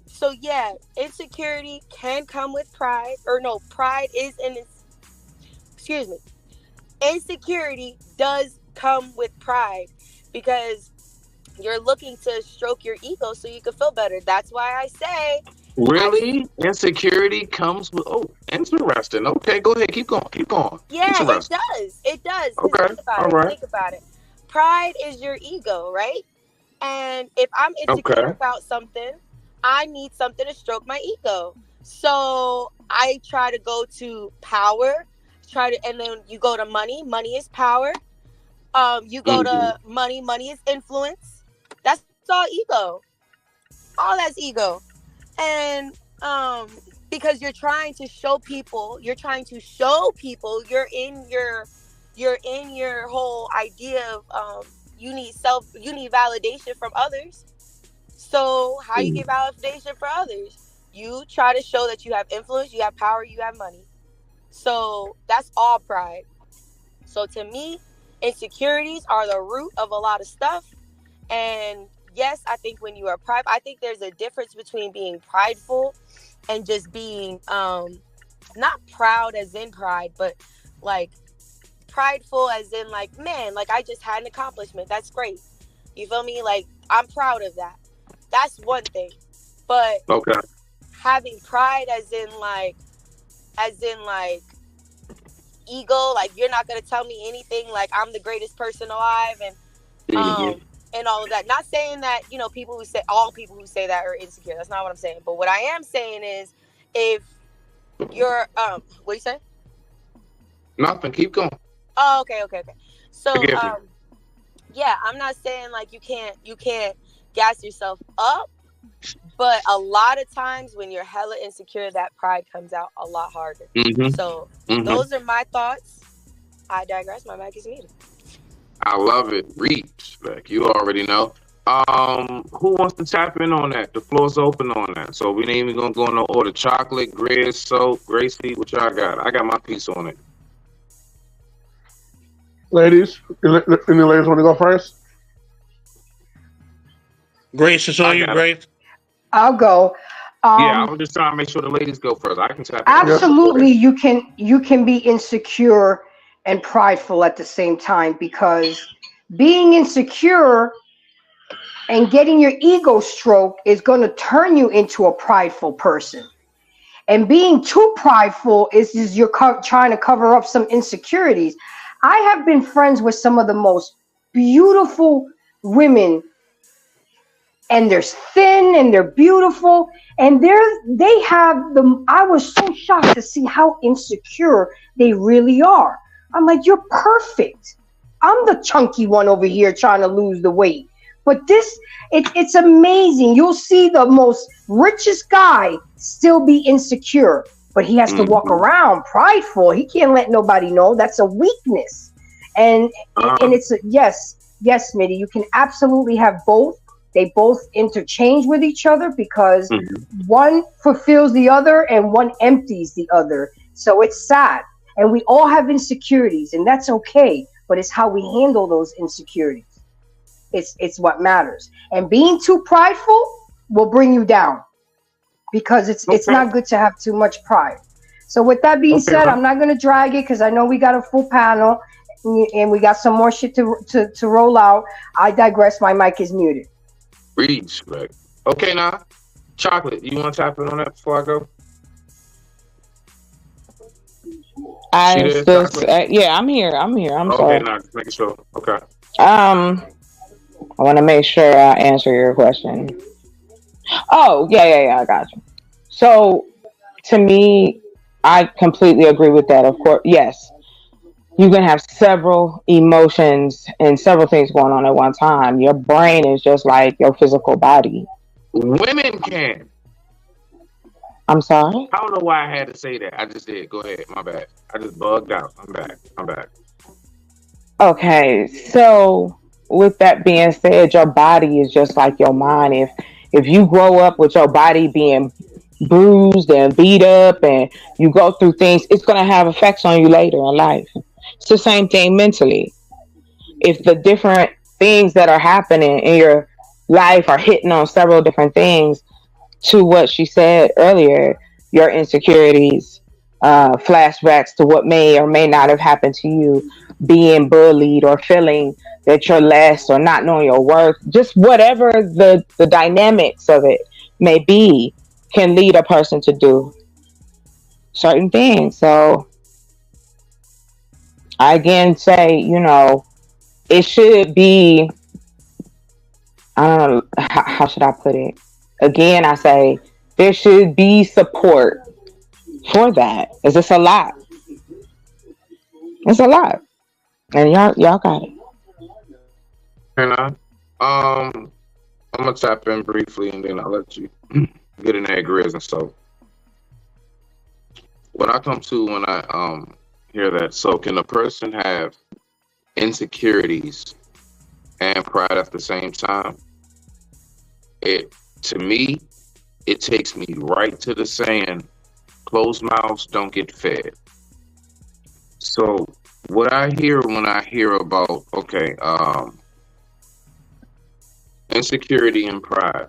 So yeah, insecurity can come with pride, or no, pride is insecurity does come with pride, because you're looking to stroke your ego so you can feel better. That's why I say, really, insecurity comes with, interesting. Okay, go ahead, keep going. Yeah, it does. Okay, Think about it. Pride is your ego, right? And if I'm insecure about something, I need something to stroke my ego. So I try to go to power, and then you go to money. Money is power. You go to money. Money is influence. That's all ego. All that's ego. And because you're trying to show people, you're in your whole idea of you need validation from others. So how you get validation for others? You try to show that you have influence, you have power, you have money. So that's all pride. So to me, insecurities are the root of a lot of stuff. And yes, I think when you are prideful, I think there's a difference between being prideful and just being not proud as in pride, but like prideful as in like, man, like I just had an accomplishment. That's great. You feel me? Like I'm proud of that. That's one thing. But having pride as in like ego, like you're not gonna tell me anything, like I'm the greatest person alive, and all of that. Not saying that, all people who say that are insecure. That's not what I'm saying. But what I am saying is, if you're what you say? Nothing. Keep going. Oh, okay. So yeah, I'm not saying like you can't gas yourself up, but a lot of times when you're hella insecure, that pride comes out a lot harder. So those are my thoughts. I digress. My mic is muted. I love it. Respect. You already know. Who wants to tap in on that? The floor's open on that. So we ain't even gonna go in no order. Chocolate, Grizz, Soap, Gracie, what y'all got? I got my piece on it. Ladies, any ladies want to go first? Grace, it's on you, Grace. I'll go. Yeah, I was just trying to make sure the ladies go first. I can tap in. Absolutely, you can be insecure and prideful at the same time, because being insecure and getting your ego stroked is going to turn you into a prideful person. And being too prideful is you're trying to cover up some insecurities. I have been friends with some of the most beautiful women, and they're thin and they're beautiful, and they have them. I was so shocked to see how insecure they really are. I'm like, you're perfect. I'm the chunky one over here trying to lose the weight. But it's amazing. You'll see the most richest guy still be insecure, but he has to walk around prideful. He can't let nobody know. That's a weakness. And it's yes, Smitty, you can absolutely have both. They both interchange with each other because one fulfills the other and one empties the other. So it's sad. And we all have insecurities, and that's okay. But it's how we handle those insecurities. It's what matters. And being too prideful will bring you down because it's not good to have too much pride. So with that being said, I'm not going to drag it because I know we got a full panel and we got some more shit to roll out. I digress. My mic is muted. Respect. Okay, now, Chocolate, you want to tap in on that before I go? Yeah, I'm here. I'm sorry. Okay, now, just making sure. Okay. I want to make sure I answer your question. Oh, yeah, I got you. So, to me, I completely agree with that. Of course, yes, you can have several emotions and several things going on at one time. Your brain is just like your physical body. Women can. I'm sorry? I don't know why I had to say that. I just did. Go ahead. My bad. I just bugged out. I'm back. Okay, so with that being said, your body is just like your mind. If you grow up with your body being bruised and beat up and you go through things, it's going to have effects on you later in life. It's the same thing mentally. If the different things that are happening in your life are hitting on several different things, to what she said earlier, your insecurities, flashbacks to what may or may not have happened to you, being bullied or feeling that you're less or not knowing your worth, just whatever the dynamics of it may be, can lead a person to do certain things. So I again say, it should be, I don't know, how should I put it? Again, I say there should be support for that. It's just a lot. It's a lot. And y'all got it. And I'm gonna tap in briefly and then I'll let you get in there, Grizz. And so what I come to when I hear that, so can a person have insecurities and pride at the same time? To me, it takes me right to the saying, closed mouths don't get fed. So what I hear when I hear about, insecurity and pride,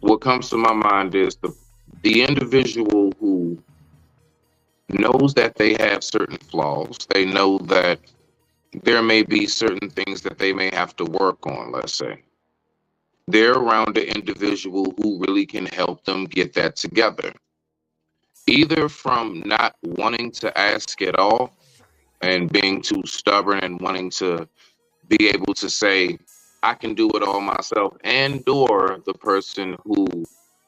what comes to my mind is the individual who knows that they have certain flaws. They know that there may be certain things that they may have to work on, let's say. They're around an individual who really can help them get that together. Either from not wanting to ask at all and being too stubborn and wanting to be able to say, I can do it all myself, and or the person who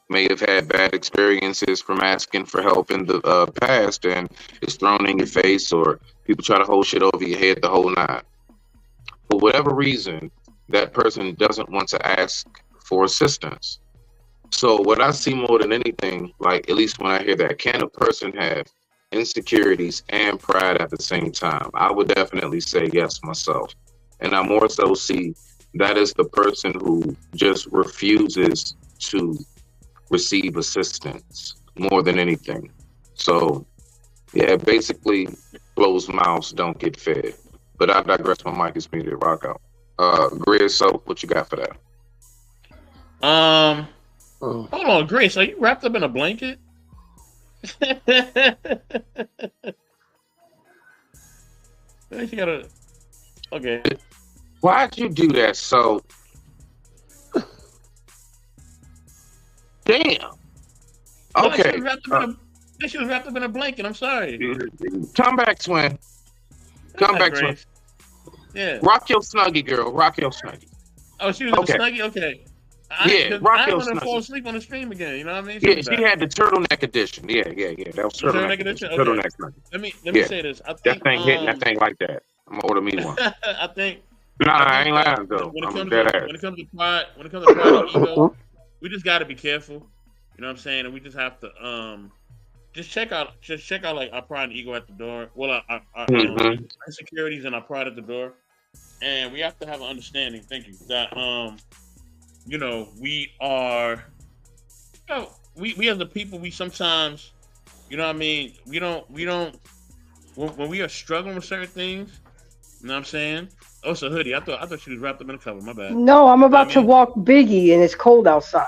may have had bad experiences from asking for help in the past and it's thrown in your face, or people try to hold shit over your head the whole night. For whatever reason, that person doesn't want to ask for assistance. So what I see more than anything, like at least when I hear that, can a person have insecurities and pride at the same time? I would definitely say yes myself. And I more so see that is the person who just refuses to receive assistance more than anything. So yeah, basically closed mouths don't get fed. But I digress. My mic is muted. Rock out. Grizz, so what you got for that? Hold on, Grace, are you wrapped up in a blanket? She gotta. Okay. Why'd you do that? So, damn. Okay. She was wrapped up in a blanket. I'm sorry. Come back, twin. Come back, twin. Yeah. Rock your snuggie, girl. Rock your snuggie. Oh, she was in a snuggie? Okay. Rock I your want to snuggie. fall asleep on the stream again. You know what I mean? She had the turtleneck edition. Yeah. That was turtleneck edition. Okay. Turtleneck snuggie. Let me say this. I think that thing hitting that thing like that. I'm gonna order me one. I think Nah, I I think ain't that lying though. when it I'm comes dead to ass. pride and ego, we just got to be careful. You know what I'm saying? And we just have to just check out like our pride and ego at the door. Well, our Mm-hmm. insecurities and our pride at the door, and we have to have an understanding. Thank you. That we are, we as a people, we sometimes, you know what I mean, we don't when we are struggling with certain things. You know what I'm saying? Oh, it's a hoodie. I thought she was wrapped up in a cover. My bad. No, I'm You know what about I to mean? walk Biggie, and it's cold outside.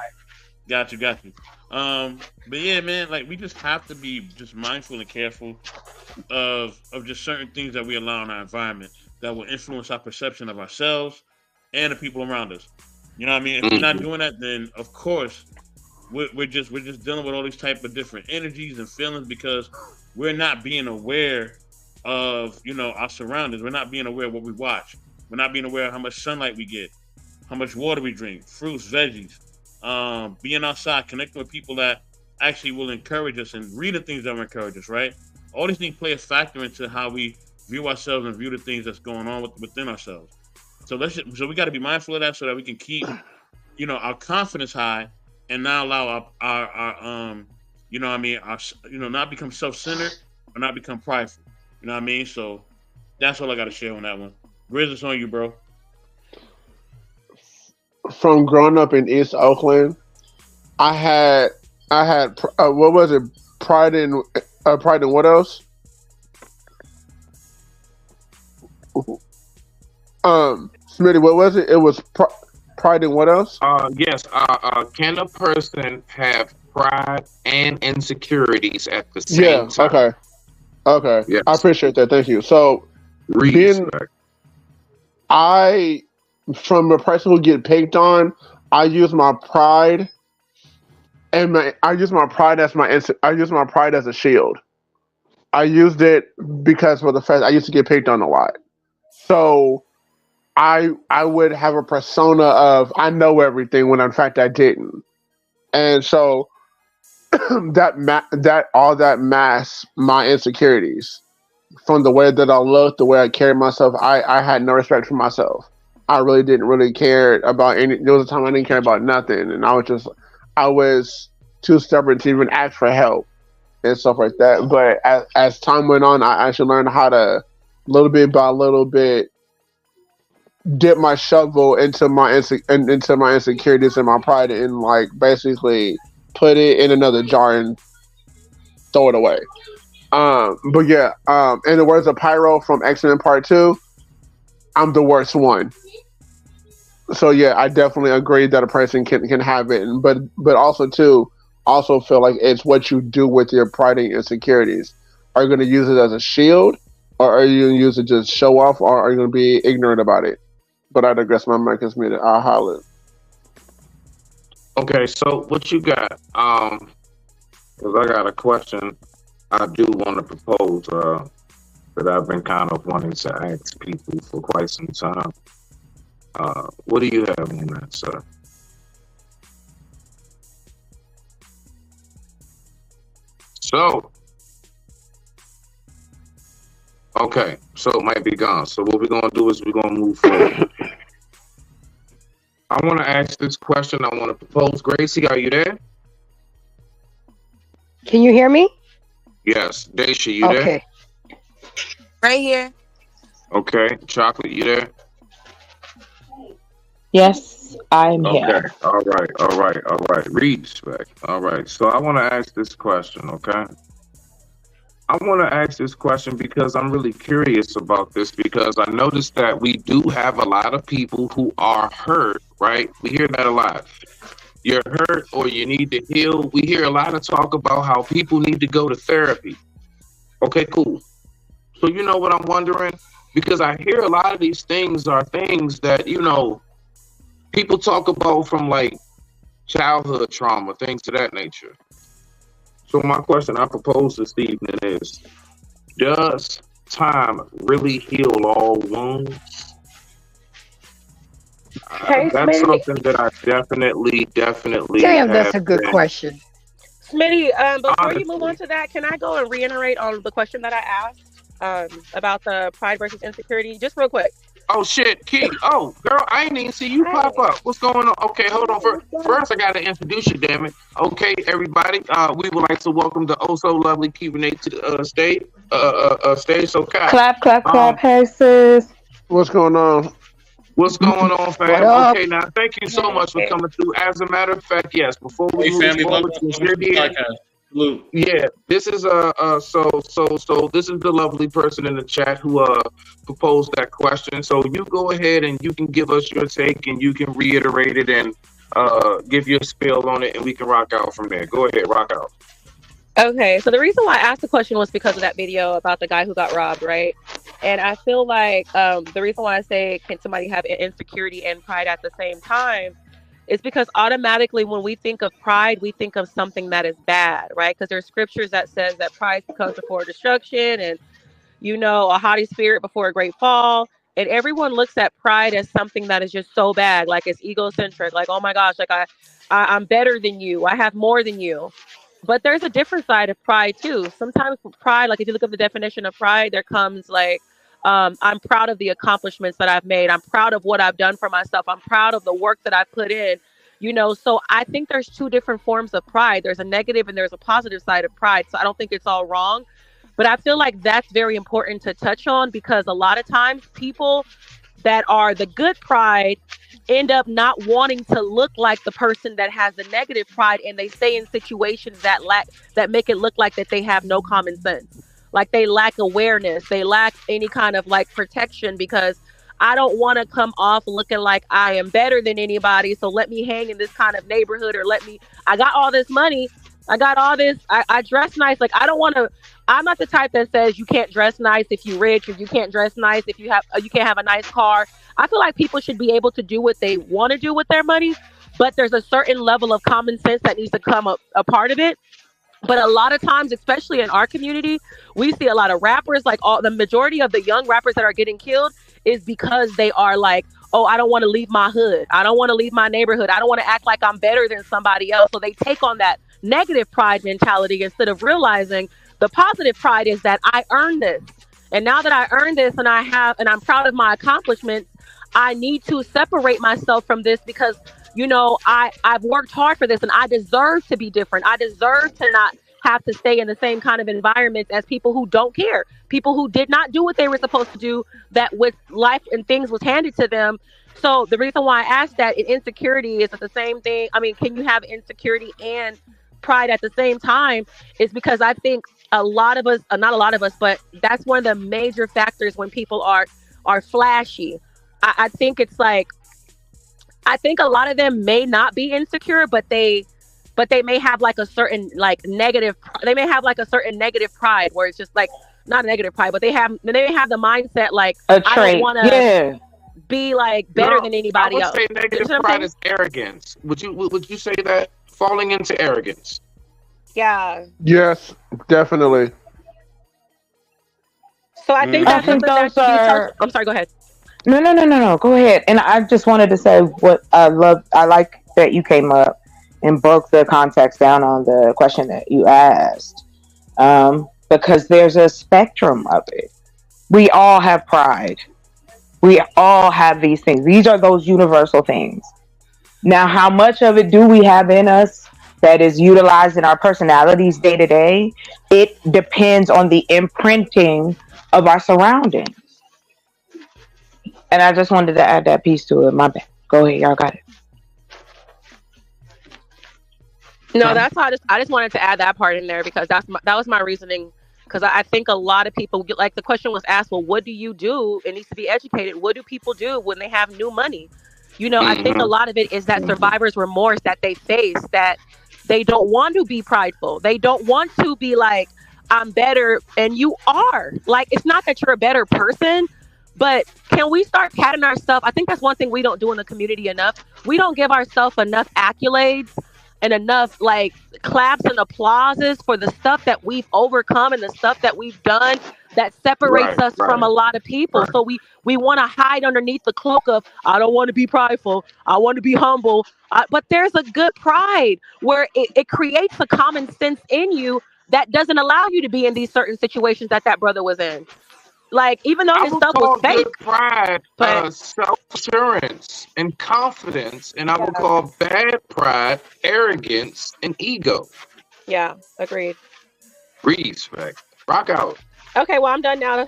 Got you. But yeah, man, like we just have to be just mindful and careful of just certain things that we allow in our environment that will influence our perception of ourselves and the people around us. You know what I mean? If we're not Mm-hmm. doing that, then of course we're just dealing with all these type of different energies and feelings because we're not being aware of our surroundings. We're not being aware of what we watch. We're not being aware of how much sunlight we get, how much water we drink, fruits, veggies, being outside, connecting with people that actually will encourage us and reading things that will encourage us, right? All these things play a factor into how we view ourselves and view the things that's going on within ourselves. So we got to be mindful of that so that we can keep, our confidence high and not allow our what I mean, not become self-centered or not become prideful. You know what I mean? So that's all I got to share on that one. Grizz, it's on you, bro. From growing up in East Oakland, I had what was it? Pride in what else? Smitty, what was it? It was pride in what else? Yes. Can a person have pride and insecurities at the Yeah. same time? Okay. Okay. I Yes. appreciate that. Thank you. So being Respect. I from a person who get picked on, I use my pride I use my pride as I use my pride as a shield. I used it because for the fact I used to get picked on a lot. So I would have a persona of I know everything when in fact I didn't. And so that masked my insecurities from the way that I looked, the way I carried myself. I had no respect for myself. I really didn't really care about any. There was a time I didn't care about nothing, and I was too stubborn to even ask for help and stuff like that. But as time went on, I actually learned how to, little bit by little bit, dip my shovel into into my insecurities and my pride, and like basically put it in another jar and throw it away. But yeah, in the words of Pyro from X-Men Part 2, I'm the worst one. So yeah, I definitely agree that a person can have it, but also too, also feel like it's what you do with your pride and insecurities. Are you going to use it as a shield, or are you going to use it to just show off, or are you going to be ignorant about it? But I digress. My mic is muted. I'll holler. Okay, so what you got? Because I got a question I do want to propose that I've been kind of wanting to ask people for quite some time. What do you have on that, sir? So, okay, so it might be gone. So what we're gonna do is we're gonna move forward. I want to ask this question. I want to propose. Gracie, are you there? Can you hear me? Yes. Daisha, you there? Okay. Right here. Okay. Chocolate, you there? Yes, I'm Okay. here. All right. Respect. All right. So I want to ask this question, okay? I want to ask this question because I'm really curious about this because I noticed that we do have a lot of people who are hurt, right? We hear that a lot. You're hurt or you need to heal. We hear a lot of talk about how people need to go to therapy. Okay, cool. So you know what I'm wondering? Because I hear a lot of these things are things that, people talk about from like childhood trauma, things of that nature. So my question I propose this evening is, does time really heal all wounds? Hey, That's Smitty. something that I definitely Damn, that's have a good been. question. Smitty, before you move Honestly. on to that, can I go and reiterate on the question that I asked about the pride versus insecurity? Just real quick. Oh shit, Key. Oh, girl, I ain't even see you pop up. What's going on? Okay, hold on. First, I gotta introduce you. Damn it. Okay, everybody. We would like to welcome the oh so lovely Key Renee to the stage. Stage. So, Kai. Clap, clap, clap. Hey, sis. What's going on? What's going on, fam? What up? Okay, now thank you so much for coming through. As a matter of fact, yes. Before we Hey, move family, forward, welcome since to you're the here, podcast. Salute. yeah, this is so this is the lovely person in the chat who proposed that question. So you go ahead and you can give us your take and you can reiterate it and give your spill on it and we can rock out from there. Go ahead, rock out. Okay, so the reason why I asked the question was because of that video about the guy who got robbed, right? And I feel like the reason why I say can somebody have insecurity and pride at the same time is because automatically when we think of pride, we think of something that is bad, right? Because there's scriptures that says that pride comes before destruction and, you know, a haughty spirit before a great fall. And everyone looks at pride as something that is just so bad, like it's egocentric, like, oh my gosh, like I'm better than you, I have more than you. But there's a different side of pride too. Sometimes pride, like if you look up the definition of pride, there comes like, I'm proud of the accomplishments that I've made. I'm proud of what I've done for myself. I'm proud of the work that I've put in, you know. So I think there's two different forms of pride. There's a negative and there's a positive side of pride. So I don't think it's all wrong. But I feel like that's very important to touch on because a lot of times people that are the good pride end up not wanting to look like the person that has the negative pride, and they stay in situations that make it look like that they have no common sense, like they lack awareness, they lack any kind of like protection, because I don't want to come off looking like I am better than anybody, so let me hang in this kind of neighborhood, or I got all this money, I got all this, I dress nice. Like I'm not the type that says you can't dress nice if you're rich, or you can't dress nice if you can't have a nice car. I feel like people should be able to do what they want to do with their money, but there's a certain level of common sense that needs to come a part of it. But a lot of times, especially in our community, we see a lot of rappers, like the majority of the young rappers that are getting killed is because they are like, oh, I don't want to leave my hood, I don't want to leave my neighborhood, I don't want to act like I'm better than somebody else. So they take on that negative pride mentality instead of realizing the positive pride is that I earned this. And now that I earned this and I'm proud of my accomplishments, I need to separate myself from this because, you know, I've worked hard for this and I deserve to be different. I deserve to not have to stay in the same kind of environments as people who don't care, people who did not do what they were supposed to do, that with life and things was handed to them. So the reason why I asked that, insecurity is the same thing. I mean, can you have insecurity and pride at the same time? Is because I think a lot of us, not a lot of us, but that's one of the major factors when people are flashy. I think it's like, I think a lot of them may not be insecure, but they may have like a certain like negative, they may have like a certain negative pride where it's just like, not a negative pride, but they may have the mindset like, I don't want to be like better than anybody else. I would say negative pride is arrogance. Would you say that? Falling into arrogance. Yeah. Yes, definitely. So I think that's something that should be touched. I'm sorry, go ahead. No. Go ahead. And I just wanted to say what I like that you came up and broke the context down on the question that you asked. Because there's a spectrum of it. We all have pride. We all have these things. These are those universal things. Now, how much of it do we have in us that is utilized in our personalities day to day? It depends on the imprinting of our surroundings. And I just wanted to add that piece to it. My bad. Go ahead, y'all got it. No, that's how I just wanted to add that part in there because that was my reasoning. Because I think a lot of people, like the question was asked, well, what do you do? It needs to be educated. What do people do when they have new money? You know, I think a lot of it is that survivor's remorse that they face, that they don't want to be prideful. They don't want to be like, I'm better. And you are. Like, it's not that you're a better person, but can we start patting ourselves? I think that's one thing we don't do in the community enough. We don't give ourselves enough accolades and enough like claps and applauses for the stuff that we've overcome and the stuff that we've done that separates us from a lot of people. So we want to hide underneath the cloak of, I don't want to be prideful, I want to be humble. But there's a good pride where it creates a common sense in you that doesn't allow you to be in these certain situations that brother was in. Like, even though I his would stuff call was fake, good pride but self-assurance and confidence, and I would call bad pride arrogance and ego. yeah, agreed. Respect. Rock out. Okay, well, I'm done now. All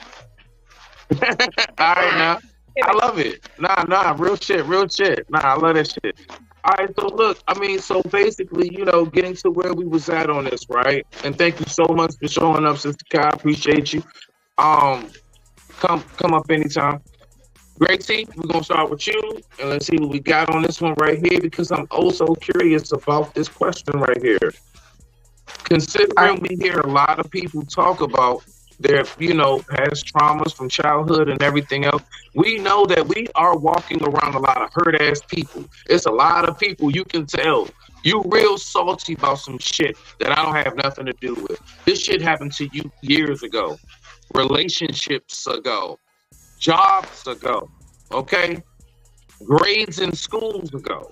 right, now. I love it. Nah, real shit. Nah, I love that shit. All right, so look, I mean, so basically, you know, getting to where we was at on this, right? And thank you so much for showing up, Sister Kai. I appreciate you. Come up anytime. Gracie, we're gonna start with you, and let's see what we got on this one right here, because I'm also curious about this question right here. Considering we hear a lot of people talk about their, you know, past traumas from childhood and everything else, we know that we are walking around a lot of hurt-ass people. It's a lot of people you can tell you real salty about some shit that I don't have nothing to do with. This shit happened to you years ago, relationships ago, jobs ago, okay? Grades in schools ago.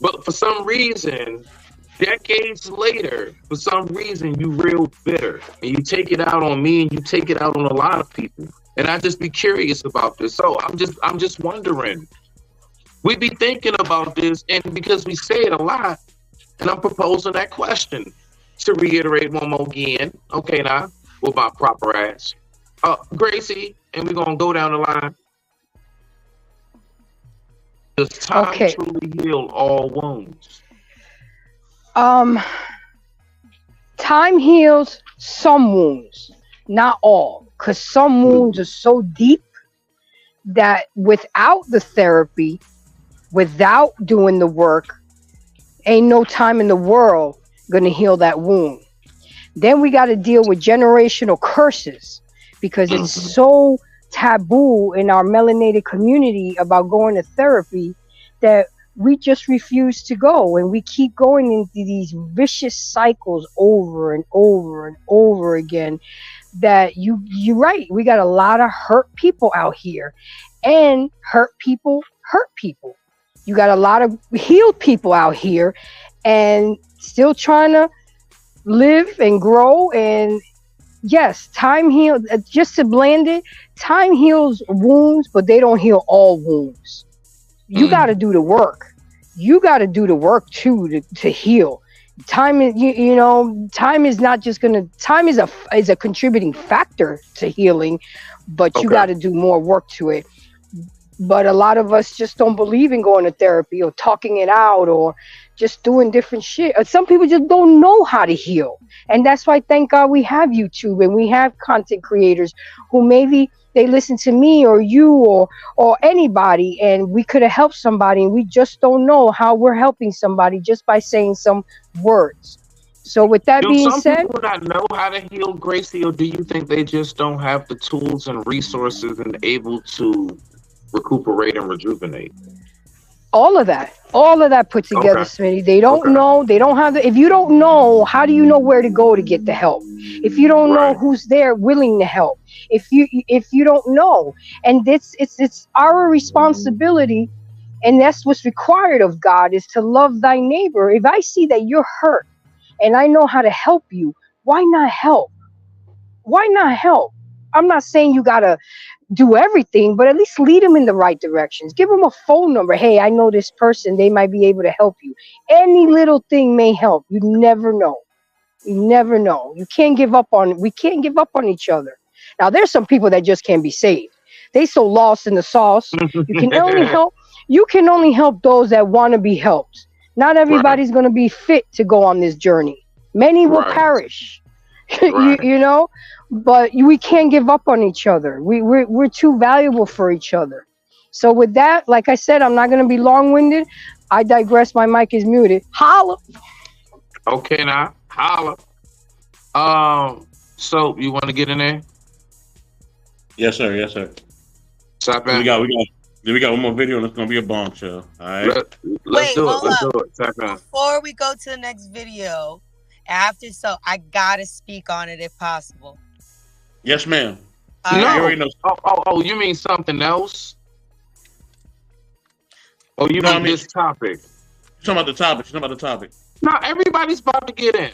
But for some reason, decades later, for some reason, you real bitter. And you take it out on me, and you take it out on a lot of people. And I just be curious about this. So I'm just wondering. We be thinking about this, and because we say it a lot, and I'm proposing that question to reiterate one more again. Okay, now, with my proper ass. Gracie, and we're going to go down the line. Does time truly heal all wounds? Time heals some wounds, not all, because some wounds are so deep that without the therapy, without doing the work, ain't no time in the world gonna heal that wound. Then we got to deal with generational curses, because it's so taboo in our melanated community about going to therapy that we just refuse to go, and we keep going into these vicious cycles over and over and over again. That you're right, we got a lot of hurt people out here, and hurt people hurt people. You got a lot of healed people out here and still trying to live and grow. And yes, time heals. Just to blend it, time heals wounds, but they don't heal all wounds. You got to do the work. You got to do the work too to heal. Time is, you know, time is not just gonna. Time is a contributing factor to healing, but you got to do more work to it. But a lot of us just don't believe in going to therapy or talking it out or just doing different shit. Some people just don't know how to heal. And that's why, thank God, we have YouTube and we have content creators who maybe they listen to me or you or anybody, and we could have helped somebody, and we just don't know how we're helping somebody just by saying some words. So with that being said, some people not know how to heal, Gracie, or do you think they just don't have the tools and resources and able to recuperate and rejuvenate? all of that put together, Smitty. They don't know. They don't have the. If you don't know, how do you know where to go to get the help? If you don't know who's there willing to help, if you don't know, and it's our responsibility, and that's what's required of God, is to love thy neighbor. If I see that you're hurt, and I know how to help you, why not help? Why not help? I'm not saying you gotta do everything, but at least lead them in the right directions. Give them a phone number. Hey, I know this person. They might be able to help you. Any little thing may help. You never know. You never know. We can't give up on each other. Now, there's some people that just can't be saved. They so lost in the sauce. You can only help those that want to be helped. Not everybody's going to be fit to go on this journey. Many will perish. You know? But we can't give up on each other. We're too valuable for each other. So with that, like I said, I'm not going to be long-winded. I digress. My mic is muted. Holla. Okay, now holla. So you want to get in there? Yes, sir. Yes, sir. Stop in. We got one more video, and it's gonna be a bombshell. All right. Let's do it. Stop in. Before we go to the next video, I gotta speak on it if possible. Yes, ma'am. No. Oh, you mean something else? Oh, mean this topic? You're talking about the topic. No, everybody's about to get in.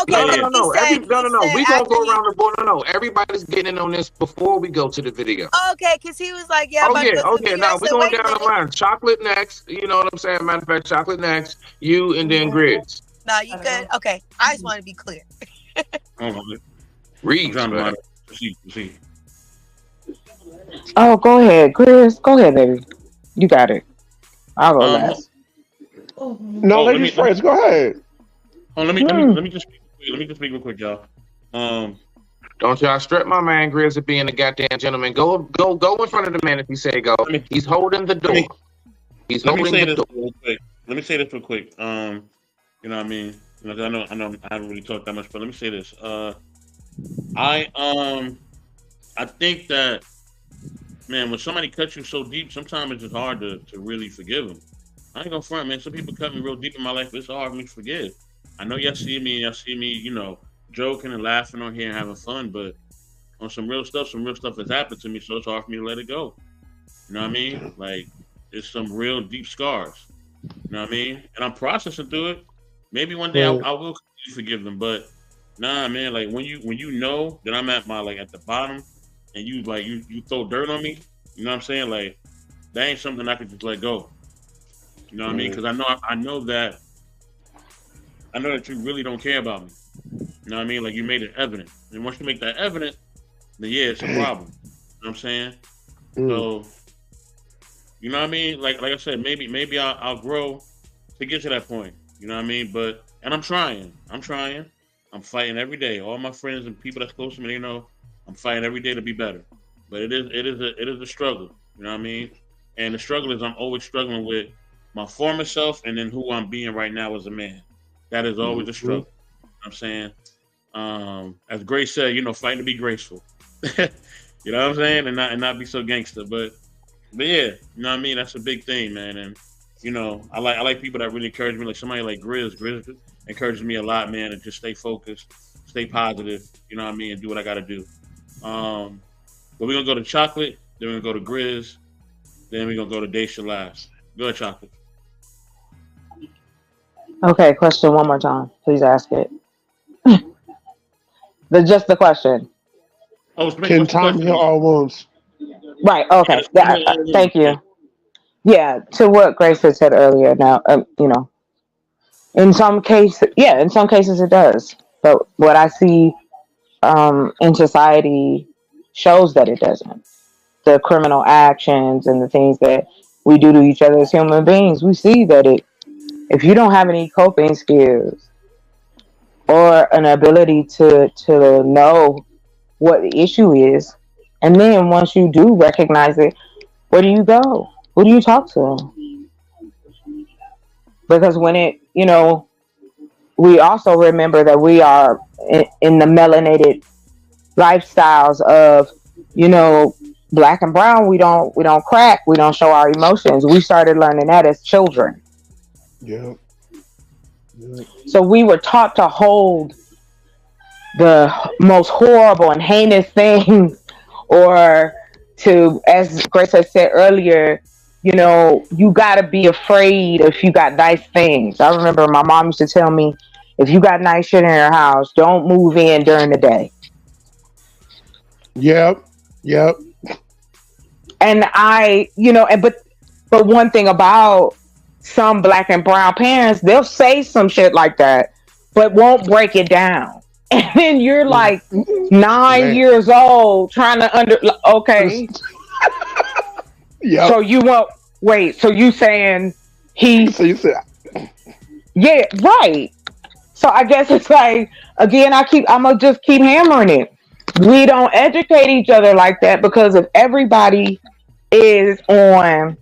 Okay, No, no, because no, he no. said, We gonna after go he, around the board. No, no. Everybody's getting in on this before we go to the video. okay, because he was like, yeah, I'm Oh about to yeah, go to oh the yeah. video. I Now we said, going wait a down the minute. line. Chocolate next. You know what I'm saying? Matter of fact, chocolate next. You and then Grizz. No, you good? Okay, I just want to be clear. Hold on. I'm Read, trying to man. mind. Proceed. Oh, go ahead, Chris. Go ahead, baby. You got it. I'll go Um, last. No, Oh, let ladies me first. Go ahead. let me just speak real quick, y'all. Don't y'all strip my man Grizz at being a goddamn gentleman. Go in front of the man if he say go. He's holding the door. He's Let me holding say the this door. real quick. You know what I mean? You know, I know I haven't really talked that much, but let me say this. I think that, man, when somebody cuts you so deep, sometimes it's just hard to really forgive them. I ain't gonna front, man. Some people cut me real deep in my life, but it's hard for me to forgive. I know y'all see me, you know, joking and laughing on here and having fun, but on some real stuff has happened to me, so it's hard for me to let it go. You know what I mean? Like, it's some real deep scars. You know what I mean? And I'm processing through it. Maybe one day I will completely forgive them, but nah, man. Like when you know that I'm at at the bottom, and you throw dirt on me, you know what I'm saying? Like that ain't something I could just let go. You know what I mean? Because I know that you really don't care about me. You know what I mean? Like you made it evident, and once you make that evident, then yeah, it's a problem. You know what I'm saying? So, you know what I mean? Like I said, maybe I'll grow to get to that point. You know what I mean? And I'm trying. I'm fighting every day. All my friends and people that's close to me, they know I'm fighting every day to be better. But it is a struggle. You know what I mean? And the struggle is I'm always struggling with my former self and then who I'm being right now as a man. That is always a struggle. You know what I'm saying? As Grace said, you know, fighting to be graceful. You know what I'm saying? And not be so gangster. But yeah, you know what I mean? That's a big thing, man. And you know, I like people that really encourage me, like somebody like Grizz. Grizz encourages me a lot, man, and just stay focused, stay positive, you know what I mean, and do what I gotta do. But we're gonna go to Chocolate, then we're gonna go to Grizz, then we're gonna go to Daisha last. Go ahead, Chocolate. Okay, question one more time. Please ask it. Just the question. Oh, Can time heal all wounds? Right. Okay. Thank you. Yeah. To what Grace had said earlier. Now, you know, in some cases it does. But what I see in society shows that it doesn't. The criminal actions and the things that we do to each other as human beings, we see that if you don't have any coping skills or an ability to know what the issue is, and then once you do recognize it, where do you go? Who do you talk to? Because when we also remember that we are in the melanated lifestyles of, you know, black and brown. We don't crack. We don't show our emotions. We started learning that as children. Yeah. So we were taught to hold the most horrible and heinous things, or to, as Grace has said earlier, you know, you got to be afraid if you got nice things. I remember my mom used to tell me, if you got nice shit in your house, don't move in during the day. Yep. And but one thing about some black and brown parents, they'll say some shit like that, but won't break it down. And then you're like 9 years old trying to okay. Yeah. So you won't wait. So you saying So you said. Yeah, right. So I guess it's like, again, I'm gonna just keep hammering it. We don't educate each other like that, because if everybody is on,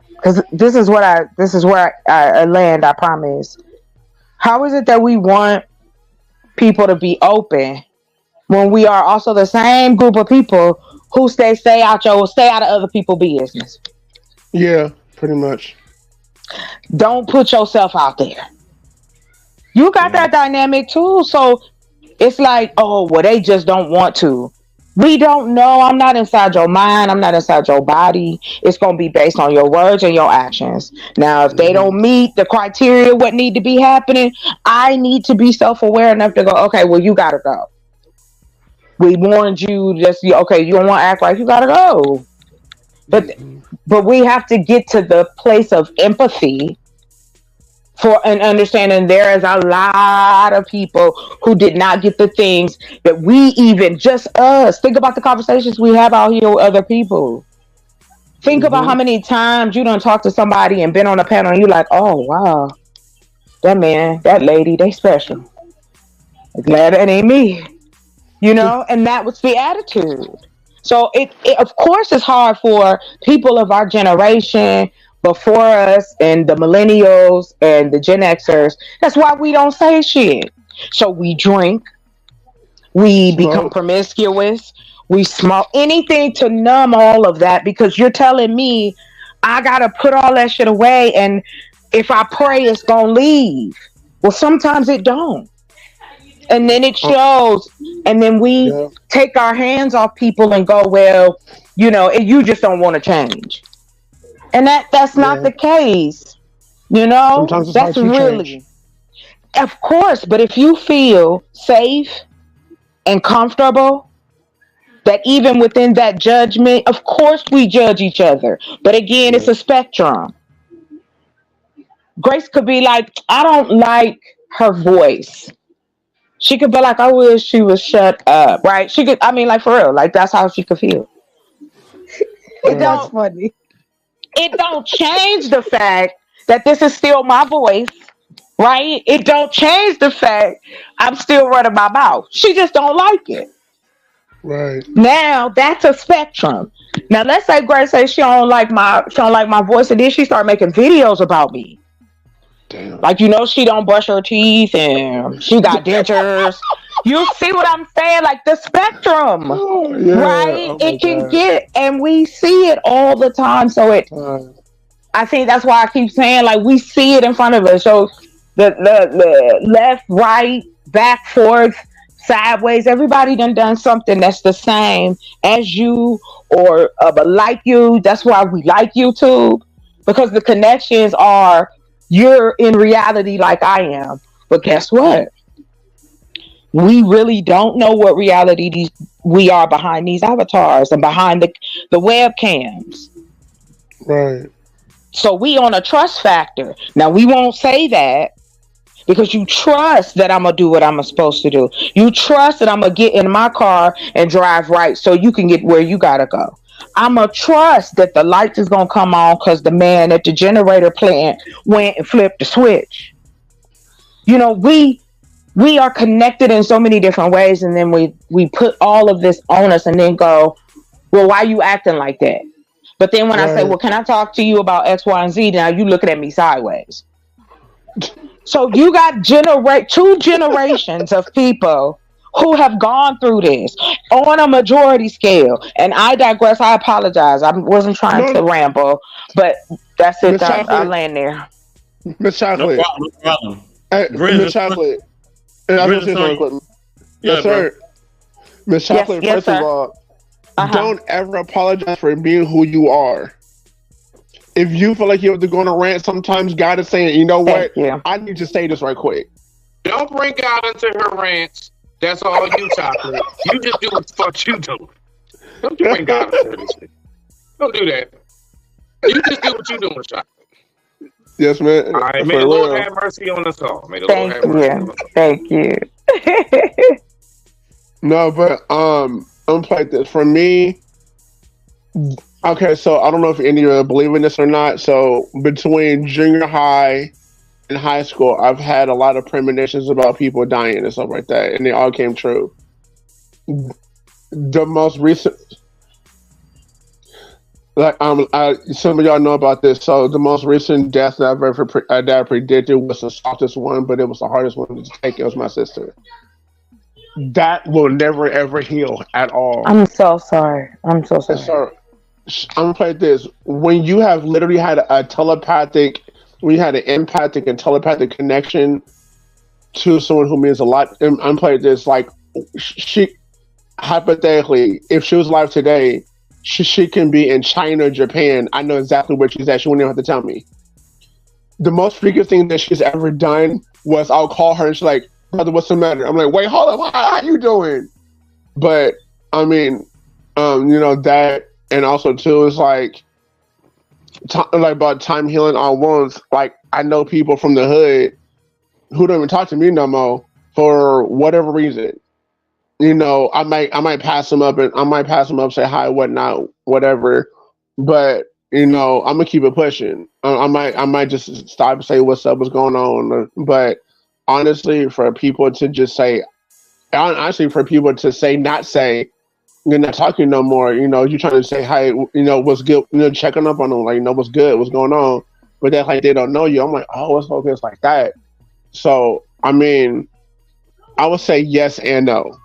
because this is where I land, I promise. How is it that we want people to be open when we are also the same group of people who stay out of other people's business? Yeah, pretty much. Don't put yourself out there. You got that dynamic too. So it's like, oh, well, they just don't want to. We don't know. I'm not inside your mind. I'm not inside your body. It's going to be based on your words and your actions. Now, if they don't meet the criteria, what need to be happening, I need to be self-aware enough to go, okay, well, you got to go. We warned you, just, okay, you don't want to act like you got to go. But we have to get to the place of empathy for an understanding there is a lot of people who did not get the things that we even, just us. Think about the conversations we have out here with other people. Think about how many times you done talked to somebody and been on a panel and you're like, oh, wow, that man, that lady, they special. I'm glad that ain't me. You know, and that was the attitude. So it of course it's hard for people of our generation before us and the millennials and the Gen Xers. That's why we don't say shit. So we drink, we become promiscuous, we smoke, anything to numb all of that, because you're telling me I gotta put all that shit away, and if I pray it's gonna leave. Well, sometimes it don't. And then it shows, and then we take our hands off people and go, well, you know, you just don't want to change. And that's not the case. You know, Sometimes it's that's hard to really, change. of course. But if you feel safe and comfortable, that even within that judgment, of course we judge each other. But again, it's a spectrum. Grace could be like, I don't like her voice. She could be like, I wish she was shut up, right? She could, I mean, like, for real, like, that's how she could feel. That's funny. It don't change the fact that this is still my voice, right? It don't change the fact I'm still running my mouth. She just don't like it. Right. Now that's a spectrum. Now let's say Grace says she don't like my voice, and then she start making videos about me. Damn. Like, you know, she don't brush her teeth and she got dentures. You see what I'm saying? Like the spectrum, right? It can get, and we see it all the time. So I think that's why I keep saying, like, we see it in front of us. So the left, right, back, forth, sideways, everybody done something that's the same as you or like you. That's why we like YouTube, because the connections are, you're in reality like I am. But guess what? We really don't know what reality we are behind these avatars and behind the webcams. Right. So we on a trust factor. Now, we won't say that because you trust that I'm going to do what I'm supposed to do. You trust that I'm going to get in my car and drive right so you can get where you got to go. I'm going to trust that the lights is going to come on because the man at the generator plant went and flipped the switch. You know, we are connected in so many different ways, and then we put all of this on us and then go, well, why are you acting like that? But then when I say, well, can I talk to you about X, Y, and Z? Now you looking at me sideways. So you got two generations of people who have gone through this on a majority scale. And I digress. I apologize. I wasn't trying to ramble, but that's it. I land there. Miss Chocolate. No problem. Miss Chocolate. And I'm gonna say something quick. Yes, sir. Miss Chocolate, yes, first sir. of all, don't ever apologize for being who you are. If you feel like you have to go on a rant, sometimes God is saying, you know what? I need to say this right quick. Don't bring God into her rants. That's all you, Chocolate. You just do what the fuck you do. Don't you bring God into this shit. Don't do that. You just do what you doing, Chocolate. Yes, man. All right, may the Lord have mercy on us all. May the Lord have mercy on us all. Thank you. No, but I'm like this. For me, okay, so I don't know if any of you believe in this or not. So between junior high and high school, I've had a lot of premonitions about people dying and stuff like that, and they all came true. The most recent, like some of y'all know about this. So the most recent death that I've ever that I predicted was the softest one, but it was the hardest one to take. It was my sister. That will never ever heal at all. I'm so sorry. I'm so sorry. So, I'm gonna play this. When you have literally had a telepathic, when you had an empathic and telepathic connection to someone who means a lot, I'm playing this like hypothetically, if she was alive today, she can be in China or Japan. I know exactly where she's at. She wouldn't even have to tell me. The most freakiest thing that she's ever done was I'll call her and she's like, brother, what's the matter? I'm like, wait, hold up, how you doing? But I mean, that, and also too is like about time healing on wounds. Like I know people from the hood who don't even talk to me no more for whatever reason. I might pass them up and say hi, whatnot, whatever. But I'm gonna keep it pushing. I might just stop and say what's up, what's going on. But honestly, for people to just say, not say, you're not talking no more. You're trying to say hi. What's good. Checking up on them, like, what's good, what's going on. But that's like they don't know you. I'm like, oh, it's okay, it's like that. So I mean, I would say yes and no.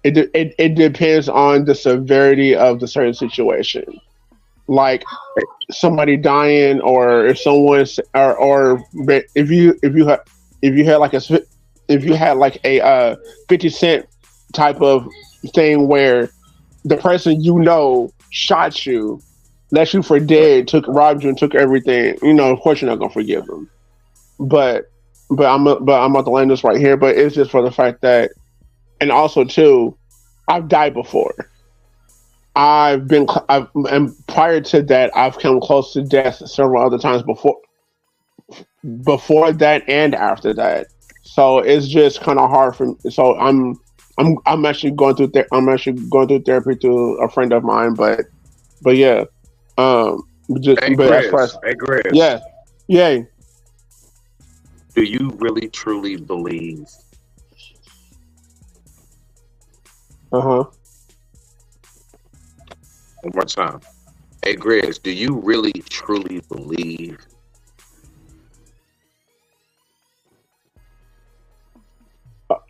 It depends on the severity of the certain situation. Like somebody dying, or if someone's, or if you had like a 50 Cent type of thing where the person shot you, left you for dead, robbed you and took everything, of course you're not gonna forgive them. But I'm about to land this right here. But it's just for the fact that, and also too, I've died before. And prior to that, I've come close to death several other times before that and after that. So it's just kind of hard for me. So I'm actually going through therapy through a friend of mine. But yeah, Chris. Yeah, yeah. Do you really truly believe? One more time. Hey, Grizz, do you really truly believe?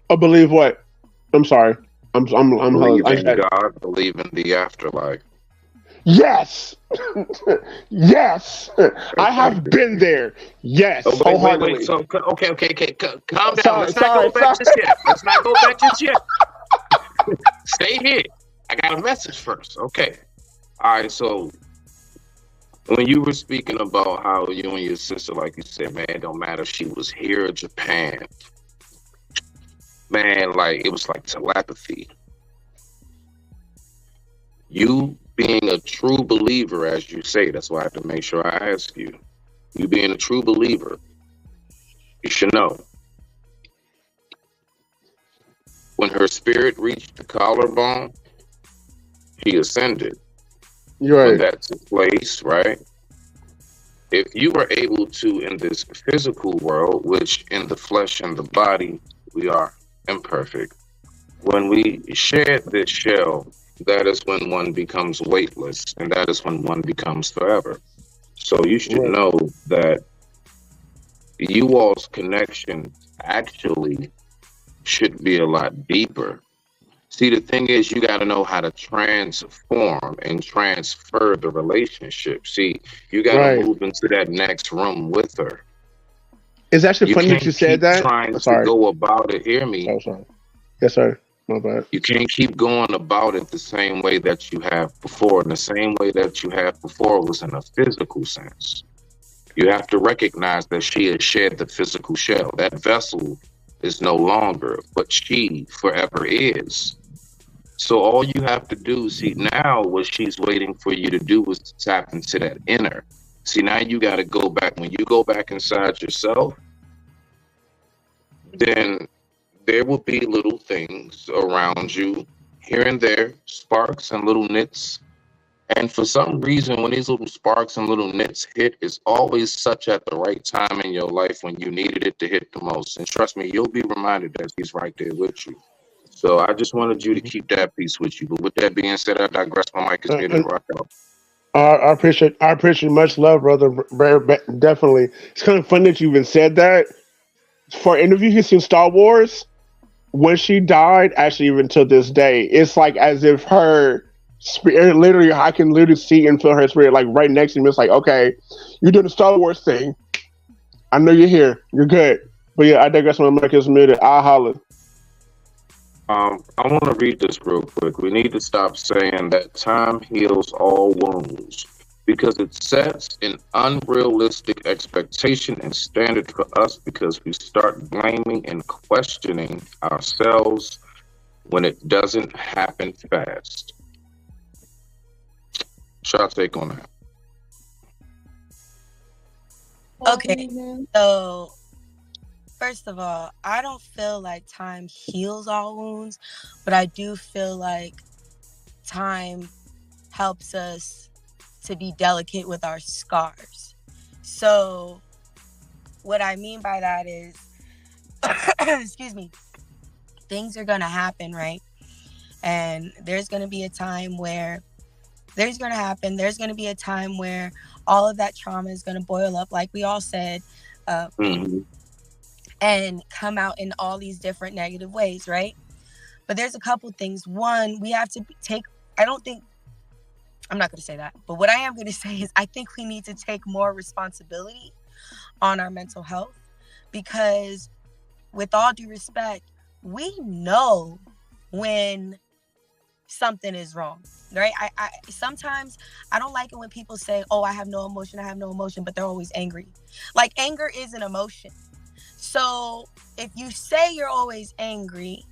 I believe what? I'm sorry. I'm believe in God, believe in the afterlife. Yes. Yes. I have been there. Yes. Oh, wait. So, okay. Calm down. Let's not go back just yet. Stay here. I got a message first. Okay. All right. So when you were speaking about how you and your sister, like you said, man, it don't matter if she was here or Japan. Man, like it was like telepathy. You being a true believer, as you say, that's why I have to make sure I ask you. You being a true believer, you should know. When her spirit reached the collarbone, he ascended. You're right. When that took place, right? If you were able to, in this physical world, which in the flesh and the body, we are imperfect. When we shed this shell, that is when one becomes weightless, and that is when one becomes forever. So you should know that you all's connection actually should be a lot deeper. See, the thing is, you got to know how to transform and transfer the relationship. See, you got to move into that next room with her. It's actually funny that you said that. Trying to go about it. Hear me? Oh, sorry. Yes, sir. My bad. You can't keep going about it the same way that you have before. And the same way that you have before was in a physical sense. You have to recognize that she has shed the physical shell. That vessel is no longer, but she forever is. So all you have to do, see, now what she's waiting for you to do is to tap into that inner. See, now you got to go back. When you go back inside yourself, then there will be little things around you here and there, sparks and little nits. And for some reason, when these little sparks and little nits hit, it's always such at the right time in your life when you needed it to hit the most. And trust me, you'll be reminded that he's right there with you. So I just wanted you to keep that piece with you. But with that being said, I digress. My mic is muted. Rock out. I appreciate much love, brother. Definitely. It's kind of funny that you even said that. For an interview he's seen Star Wars, when she died, actually even to this day, it's like as if her spirit, literally, I can literally see and feel her spirit like right next to me. It's like, okay, you're doing the Star Wars thing. I know you're here. You're good. But yeah, I digress. My mic is muted. I'll holler. I want to read this real quick. We need to stop saying that time heals all wounds because it sets an unrealistic expectation and standard for us because we start blaming and questioning ourselves when it doesn't happen fast. Shot take on that. Okay, so first of all, I don't feel like time heals all wounds, but I do feel like time helps us to be delicate with our scars. So what I mean by that is, excuse me, things are going to happen, right? And there's going to be a time where there's going to be a time where all of that trauma is going to boil up, like we all said, and come out in all these different negative ways, right? But there's a couple things. One, we have to take, I'm not going to say that, but what I am going to say is I think we need to take more responsibility on our mental health because with all due respect, we know when something is wrong, right? I sometimes I don't like it when people say, oh, I have no emotion, but they're always angry. Like anger is an emotion. So if you say you're always angry,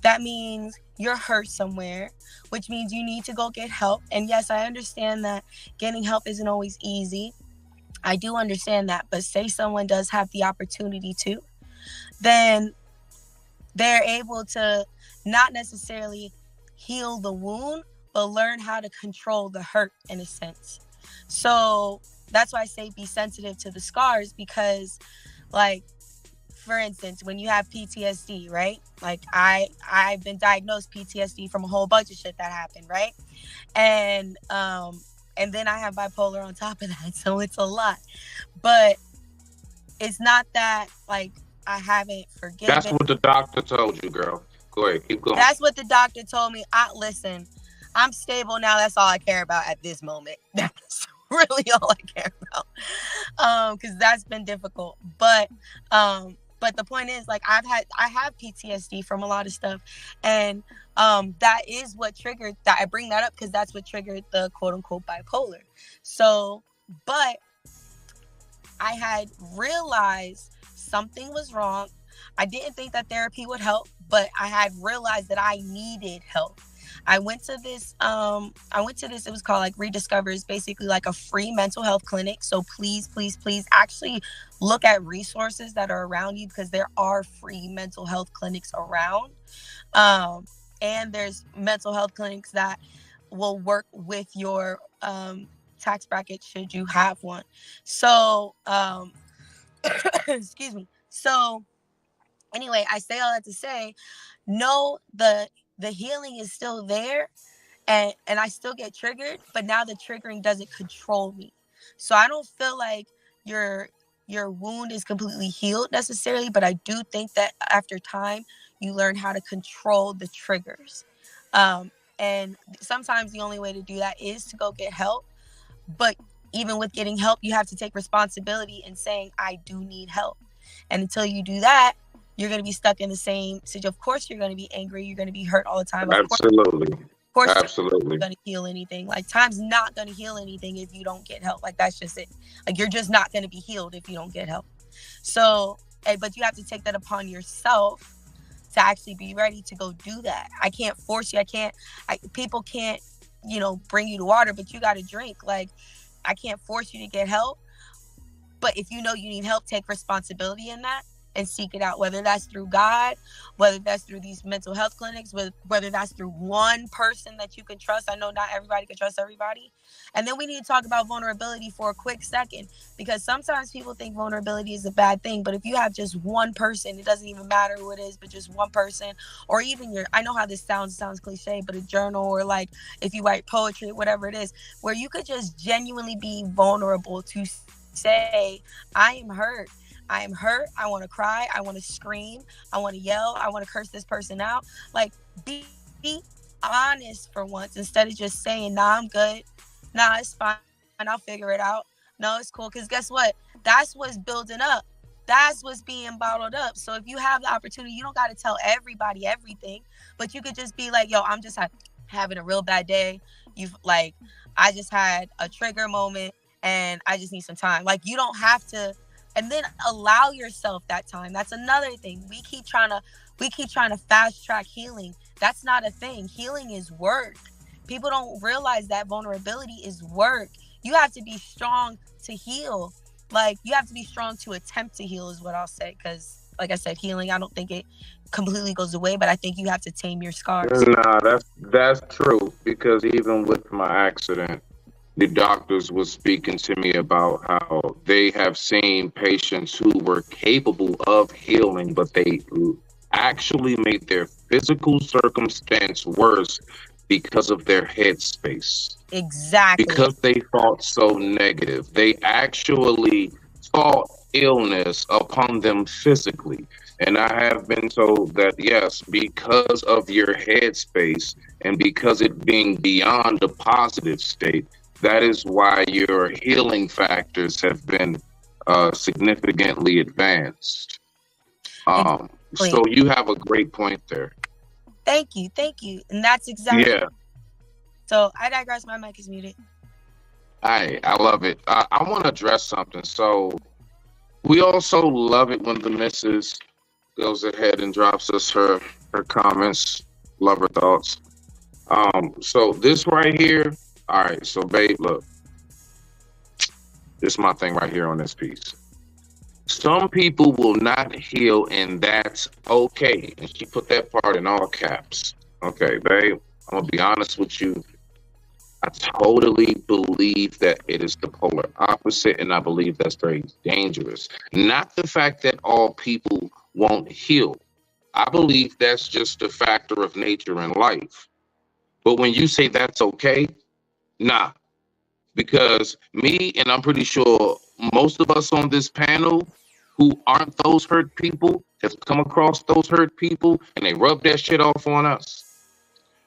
that means you're hurt somewhere, which means you need to go get help. And yes, I understand that getting help isn't always easy. I do understand that, but say someone does have the opportunity to, then they're able to not necessarily heal the wound, but learn how to control the hurt in a sense. So that's why I say be sensitive to the scars because, like, for instance, when you have PTSD, right? Like I've been diagnosed PTSD from a whole bunch of shit that happened, right? And then I have bipolar on top of that, so it's a lot. But it's not that like I haven't forgiven. That's what the doctor told you, girl. Go ahead, keep going. That's what the doctor told me. Listen, I'm stable now. That's all I care about at this moment. That's really all I care about. Because that's been difficult. But the point is, like, I have PTSD from a lot of stuff, and that is what triggered that. I bring that up because that's what triggered the quote unquote bipolar. So, but I had realized something was wrong. I didn't think that therapy would help, but I had realized that I needed help. I went to this, it was called like Rediscover. It's basically like a free mental health clinic. So please, please, please actually look at resources that are around you because there are free mental health clinics around. And there's mental health clinics that will work with your tax bracket should you have one. So, excuse me. So anyway, I say all that to say, no, the healing is still there and I still get triggered, but now the triggering doesn't control me. So I don't feel like your wound is completely healed necessarily, but I do think that after time, you learn how to control the triggers. And sometimes the only way to do that is to go get help. But even with getting help, you have to take responsibility and saying, I do need help. And until you do that, you're going to be stuck in the same situation. Of course, you're going to be angry. You're going to be hurt all the time. Absolutely. Of course, absolutely. You're not going to heal anything. Like, time's not going to heal anything if you don't get help. Like, that's just it. Like, you're just not going to be healed if you don't get help. So, but you have to take that upon yourself to actually be ready to go do that. I can't force you. People can't, bring you to water, but you got to drink. Like, I can't force you to get help. But if you know you need help, take responsibility in that and seek it out, whether that's through God, whether that's through these mental health clinics, whether that's through one person that you can trust. I know not everybody can trust everybody. And then we need to talk about vulnerability for a quick second, because sometimes people think vulnerability is a bad thing, but if you have just one person, it doesn't even matter who it is, but just one person, or even I know how this sounds cliche, but a journal, or like if you write poetry, whatever it is, where you could just genuinely be vulnerable to say, I am hurt. I want to cry. I want to scream. I want to yell. I want to curse this person out. Like, be honest for once instead of just saying, nah, I'm good. Nah, it's fine. I'll figure it out. No, it's cool. Because guess what? That's what's building up. That's what's being bottled up. So if you have the opportunity, you don't got to tell everybody everything, but you could just be like, yo, I'm just having a real bad day. I just had a trigger moment and I just need some time. Like, you don't have to, and then allow yourself that time. That's another thing. We keep trying to fast track healing. That's not a thing. Healing is work. People don't realize that vulnerability is work. You have to be strong to heal. Like, you have to be strong to attempt to heal is what I'll say. Because, like I said, healing, I don't think it completely goes away, but I think you have to tame your scars. Nah, that's true. Because even with my accident, the doctors were speaking to me about how they have seen patients who were capable of healing, but they actually made their physical circumstance worse because of their headspace. Exactly. Because they thought so negative. They actually thought illness upon them physically. And I have been told that, yes, because of your headspace and because it being beyond a positive state, that is why your healing factors have been significantly advanced. So you have a great point there. Thank you. And that's exactly. Yeah. So I digress. My mic is muted. I love it. I want to address something. So we also love it when the missus goes ahead and drops us her comments, love her thoughts. So this right here. All right. So babe, look, this is my thing right here on this piece. Some people will not heal, and that's okay. And she put that part in all caps. Okay, babe, I'm gonna be honest with you. I totally believe that it is the polar opposite, and I believe that's very dangerous. Not the fact that all people won't heal. I believe that's just a factor of nature in life. But when you say that's okay, nah. Because me, and I'm pretty sure most of us on this panel who aren't those hurt people have come across those hurt people and they rub that shit off on us.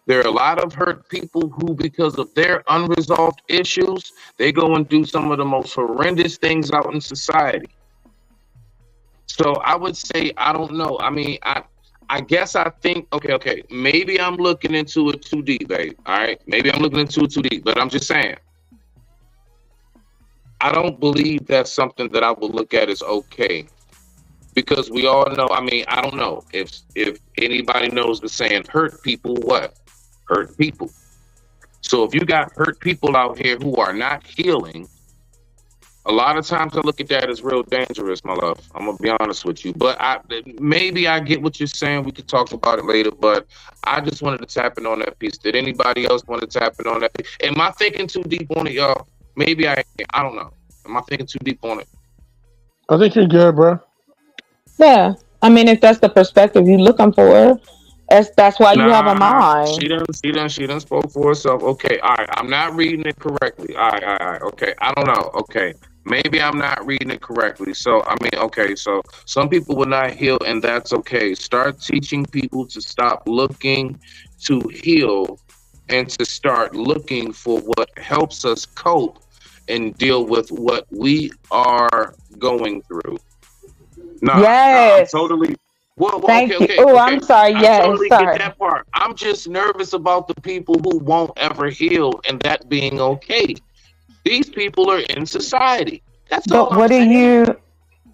There are a lot of hurt people who, because of their unresolved issues, they go and do some of the most horrendous things out in society. So I would say, I don't know. I mean, I guess I think, okay, maybe I'm looking into it too deep, babe. All right, maybe I'm looking into it too deep, but I'm just saying, I don't believe that's something that I would look at as okay, because we all know. I mean, I don't know if anybody knows the saying, "Hurt people what? Hurt people." So if you got hurt people out here who are not healing, a lot of times I look at that as real dangerous, my love. I'm gonna be honest with you, but maybe I get what you're saying. We could talk about it later, but I just wanted to tap in on that piece. Did anybody else want to tap in on that piece? Am I thinking too deep on it, y'all? Maybe I don't know. Am I thinking too deep on it? I think you're good, bro. Yeah. I mean, if that's the perspective you're looking for, that's why you have a mind. She done spoke for herself. Okay, all right. I'm not reading it correctly. All right. Okay, I don't know. Okay, maybe I'm not reading it correctly. So, I mean, okay, so some people will not heal, and that's okay. Start teaching people to stop looking to heal and to start looking for what helps us cope and deal with what we are going through. Yes. I'm totally. Well, Thank you. okay. Oh, I'm sorry. Yes, I totally sorry. get that part. I'm just nervous about the people who won't ever heal, and that being okay. These people are in society. That's all. But what I'm do saying. you?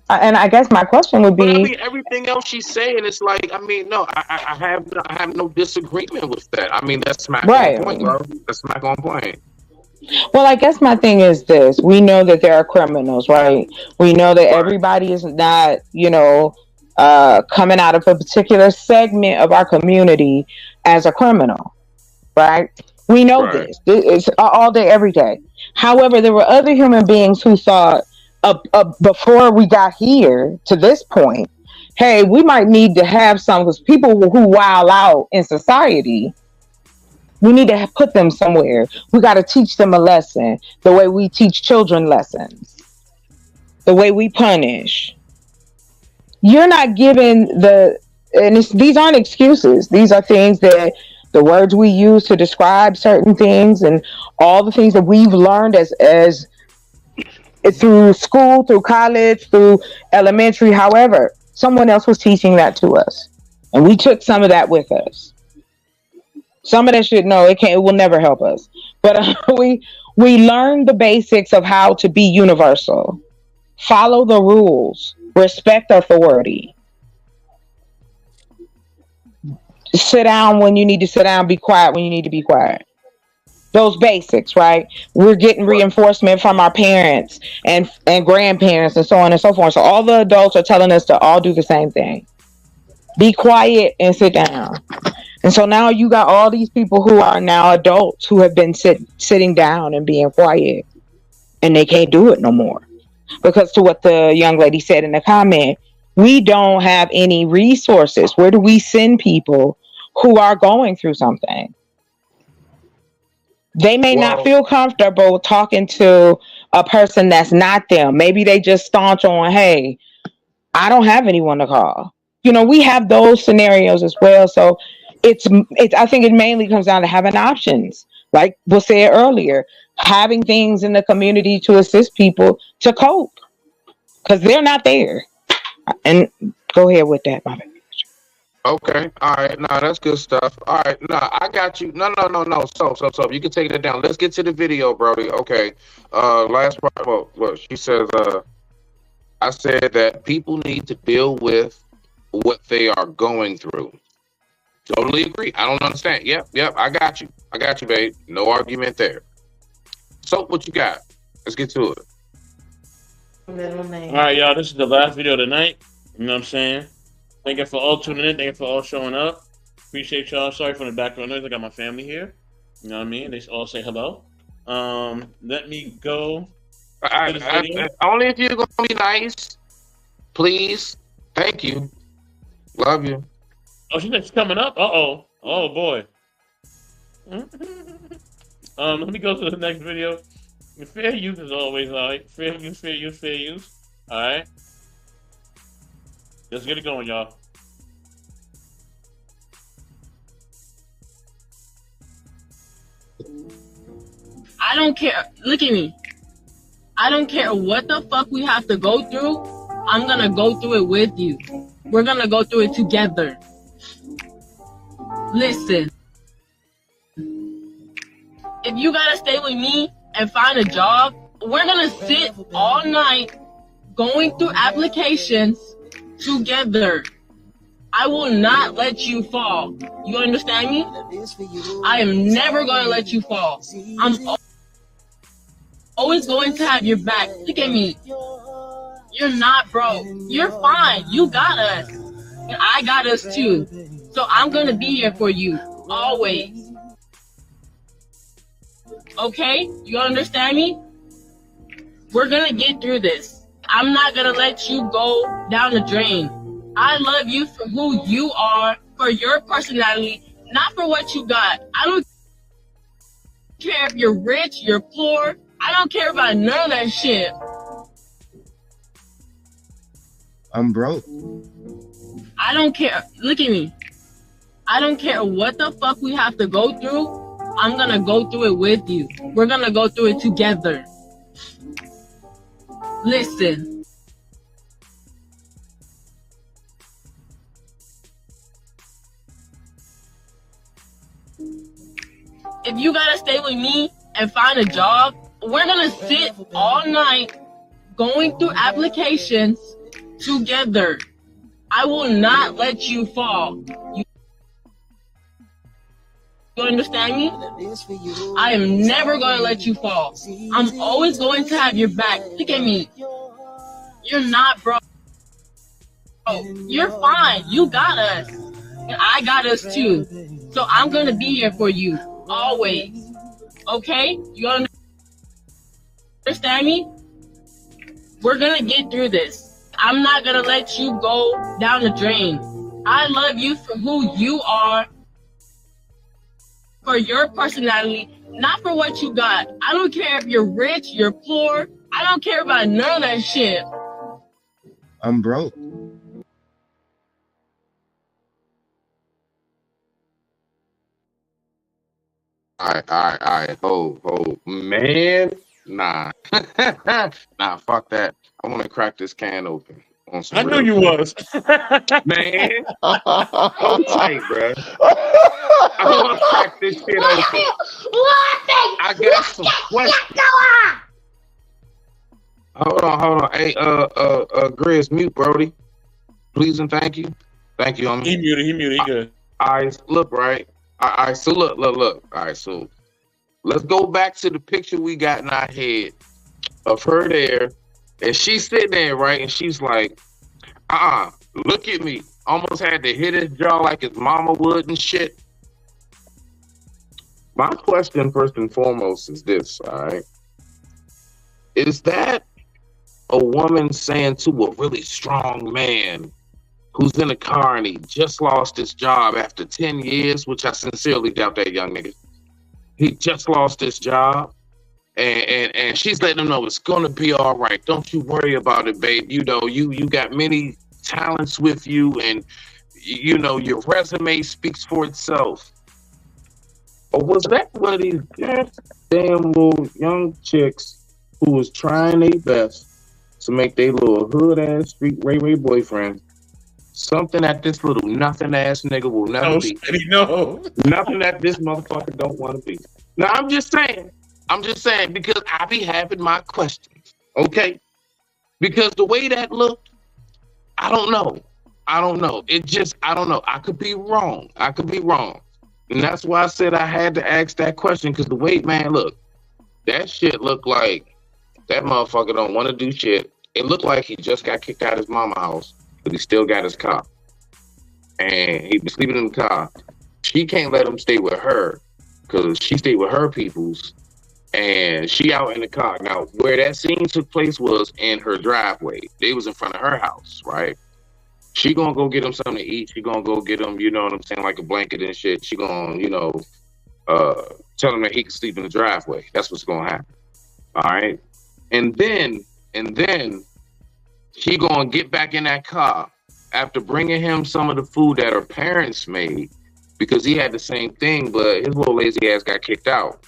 And I guess my question would But I be, mean, everything else she's saying is like, I mean, no, I have no disagreement with that. I mean, that's smack Right. on point, bro. That's smack on point. well, I guess my thing is this: we know that there are criminals, right? We know that everybody is not, coming out of a particular segment of our community as a criminal, right? We know this. It's all day, every day. However, there were other human beings who thought, before we got here to this point, hey, we might need to have some, because people who wild out in society, we need to put them somewhere. We got to teach them a lesson, the way we teach children lessons, the way we punish. You're not given these aren't excuses. These are things that the words we use to describe certain things and all the things that we've learned as It's through school, through college, through elementary, however. Someone else was teaching that to us. And we took some of that with us. Some of that shit, no, it will never help us. But we learned the basics of how to be universal. Follow the rules. Respect authority. Sit down when you need to sit down. Be quiet when you need to be quiet. Those basics, right? We're getting reinforcement from our parents and grandparents and so on and so forth. So all the adults are telling us to all do the same thing. Be quiet and sit down. And so now you got all these people who are now adults who have been sitting down and being quiet, and they can't do it no more. Because to what the young lady said in the comment, we don't have any resources. Where do we send people who are going through something? They may not feel comfortable talking to a person that's not them. Maybe they just staunch on, hey, I don't have anyone to call. You know, we have those scenarios as well. So it's I think it mainly comes down to having options. Like was said earlier, having things in the community to assist people to cope. Because they're not there. And go ahead with that, my baby. Okay, all right, no, that's good stuff. All right, no, I got you. No. So, you can take that down. Let's get to the video, Brody. Okay, last part. Well, she says, I said that people need to deal with what they are going through. Totally agree. I don't understand. Yep, I got you, babe. No argument there. So, what you got? Let's get to it. Middle name. All right, y'all. This is the last video tonight. You know what I'm saying? Thank you for all tuning in. Thank you for all showing up. Appreciate y'all. Sorry for the background noise. I got my family here. You know what I mean? They all say hello. Let me go. Only if you're gonna be nice, please. Thank you. Love you. Oh, she's coming up. Oh boy. Let me go to the next video. Fair use is always alright. Fair use. Alright. Let's get it going, y'all. I don't care. Look at me. I don't care what the fuck we have to go through. I'm gonna go through it with you. We're gonna go through it together. Listen. If you gotta stay with me and find a job, we're gonna sit all night going through applications together. I will not let you fall. You understand me? I am never going to let you fall. I'm always going to have your back. Look at me. You're not broke. You're fine. You got us. And I got us too. So I'm going to be here for you. Always. Okay? You understand me? We're going to get through this. I'm not going to let you go down the drain. I love you for who you are, for your personality, not for what you got. I don't care if you're rich, you're poor. I don't care about none of that shit. I'm broke. I don't care. Look at me. I don't care what the fuck we have to go through. I'm going to go through it with you. We're going to go through it together. Listen. If you gotta stay with me and find a job, we're gonna sit all night going through applications together. I will not let you fall. You understand me? I am never going to let you fall. I'm always going to have your back. Look at me. You're not broke. You're fine. You got us. And I got us too. So I'm going to be here for you. Always. Okay? You understand me? We're going to get through this. I'm not going to let you go down the drain. I love you for who you are, for your personality, not for what you got. I don't care if you're rich, you're poor. I don't care about none of that shit. I'm broke. All right. Hold. Man, Nah. Nah, fuck that. I want to crack this can open. On some I knew real you shit. was. Man. Hold tight, bro. I want to crack this shit open. I got some questions. Hold on. Hey, Grizz, mute, Brody. Please and thank you. Thank you. He muted. He good. All right, look, right. All right, so look. All right, so let's go back to the picture we got in our head of her there, and she's sitting there, right, and she's like, look at me. Almost had to hit his jaw like his mama would and shit. My question, first and foremost, is this, all right? Is that a woman saying to a really strong man who's in a car and he just lost his job after 10 years, which I sincerely doubt that young nigga. He just lost his job, and she's letting him know it's gonna be all right. Don't you worry about it, babe. You know, you got many talents with you, and you know your resume speaks for itself. Or was that one of these damn little young chicks who was trying their best to make their little hood ass street Ray boyfriend something that this little nothing ass nigga will never be? No. Nothing that this motherfucker don't want to be. Now I'm just saying because I be having my questions, okay? Because the way that looked, I don't know. It just, I don't know. I could be wrong. And that's why I said I had to ask that question, because the way, man, look, that shit looked like that motherfucker don't want to do shit. It looked like he just got kicked out of his mama's house, but he still got his car. And he was sleeping in the car. She can't let him stay with her because she stayed with her peoples, and she out in the car. Now, where that scene took place was in her driveway. They was in front of her house, right? She gonna go get him something to eat. She gonna go get him, you know what I'm saying, like a blanket and shit. She gonna, you know, tell him that he can sleep in the driveway. That's what's gonna happen. All right. And then she gonna get back in that car after bringing him some of the food that her parents made, because he had the same thing, but his little lazy ass got kicked out.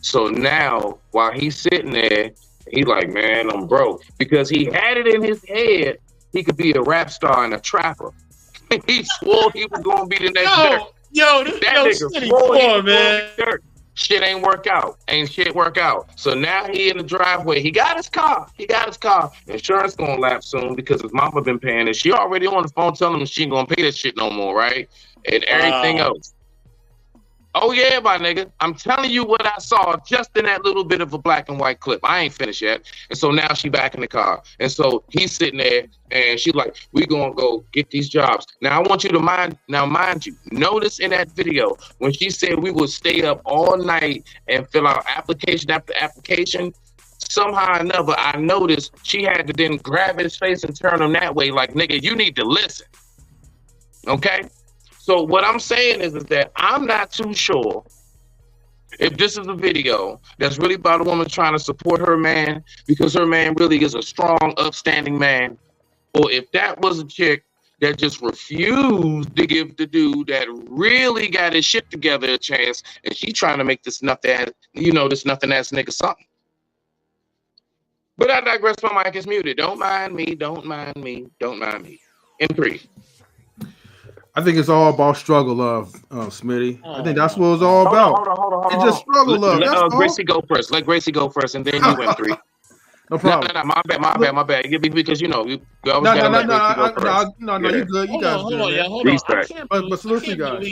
So now, while he's sitting there, he like, man, I'm broke, because he had it in his head he could be a rap star and a trapper. He swore he was gonna be the next Dirk. Nigga swore he was man. Dirk. Shit ain't work out. So now he in the driveway. He got his car. Insurance gonna lapse soon because his mama been paying it. She already on the phone telling him she ain't gonna pay that shit no more, right? And everything else. Oh yeah, my nigga. I'm telling you what I saw just in that little bit of a black and white clip. I ain't finished yet. And so now she back in the car. And so he's sitting there and she's like, we gonna go get these jobs. Now I want you to mind you, notice in that video when she said we would stay up all night and fill out application after application, somehow or another I noticed she had to then grab his face and turn him that way like, nigga, you need to listen. Okay? So what I'm saying is that I'm not too sure if this is a video that's really about a woman trying to support her man because her man really is a strong, upstanding man, or if that was a chick that just refused to give the dude that really got his shit together a chance, and she trying to make this nothing ass nigga something. But I digress. My mic is muted. Don't mind me. M3. I think it's all about struggle love, Smitty. I think that's what it's all about. Hold on. It's just struggle love. Let Gracie go first. And then you went 3. No problem. No, my bad. Because you know, you always No, you good. You guys good. Hold on. But salute you guys.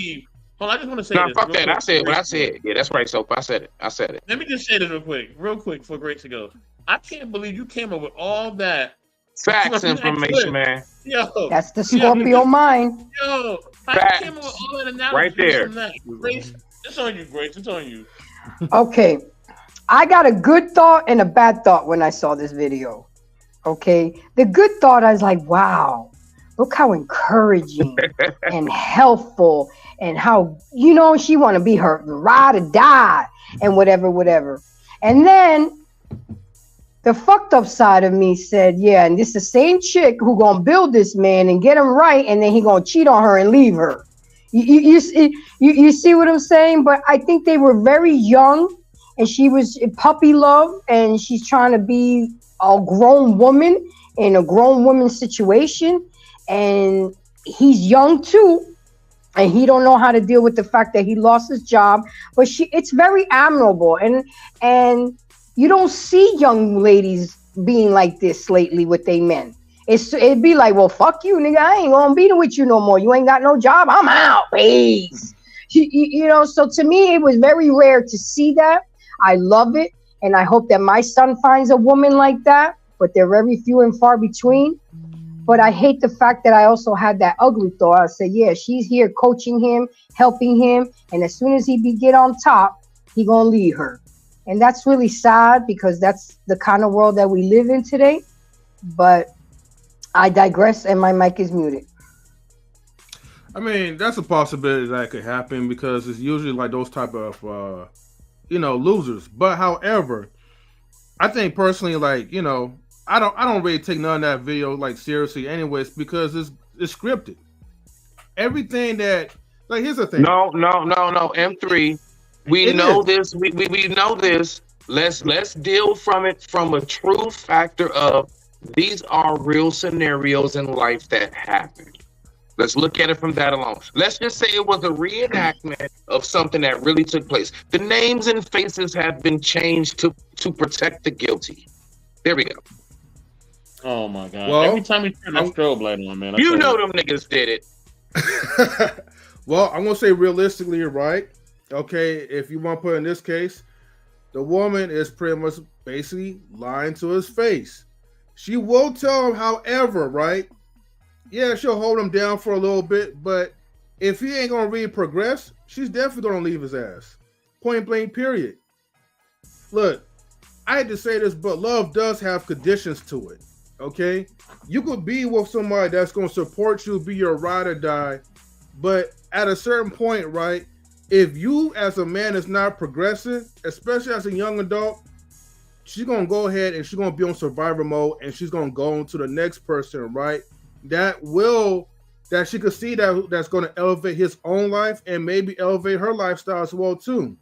Hold on, I just want to say this. Fuck that. I said what I said. Yeah, that's right, Soap. I said it. Let me just say this real quick before Gracie goes. I can't believe you came up with all that facts information, man. Yo, that's the Scorpio mind. Yo, facts. I came up with all that analysis right there. Grace, it's on you, Grace. It's on you. Okay, I got a good thought and a bad thought when I saw this video. Okay, the good thought, I was like, wow, look how encouraging and helpful, and how, you know, she want to be her ride or die and whatever. And then the fucked up side of me said, yeah, and this is the same chick who gonna build this man and get him right, and then he gonna cheat on her and leave her. You see what I'm saying? But I think they were very young and she was puppy love, and she's trying to be a grown woman in a grown woman situation, and he's young too, and he don't know how to deal with the fact that he lost his job. But it's very admirable, and you don't see young ladies being like this lately with they men. It'd be like, well, fuck you, nigga. I ain't gonna be with you no more. You ain't got no job. I'm out. Peace. You know, so to me, it was very rare to see that. I love it. And I hope that my son finds a woman like that, but they're very few and far between. But I hate the fact that I also had that ugly thought. I said, yeah, she's here coaching him, helping him. And as soon as he get on top, he gonna leave her. And that's really sad because that's the kind of world that we live in today. But I digress, and my mic is muted. I mean, that's a possibility that could happen because it's usually like those type of, losers. But however, I think personally, like, I don't really take none of that video like seriously, anyways, because it's scripted. Everything that, like, here's the thing. No, M3. We know this. We know this. Let's deal from it from a true factor of these are real scenarios in life that happened. Let's look at it from that alone. Let's just say it was a reenactment of something that really took place. The names and faces have been changed to protect the guilty. There we go. Oh my God. Well, every time you turn that strobe light on, man. You know them niggas did it. Well, I'm going to say realistically, you're right. Okay, if you want to put in this case, the woman is pretty much basically lying to his face. She will tell him, however, right? Yeah, she'll hold him down for a little bit, but if he ain't gonna really progress, she's definitely gonna leave his ass. Point blank, period. Look, I hate to say this, but love does have conditions to it. Okay? You could be with somebody that's gonna support you, be your ride or die, but at a certain point, right? If you as a man is not progressing, especially as a young adult, she's gonna go ahead and she's gonna be on survivor mode, and she's gonna go on to the next person, right? That she could see that's gonna elevate his own life and maybe elevate her lifestyle as well too.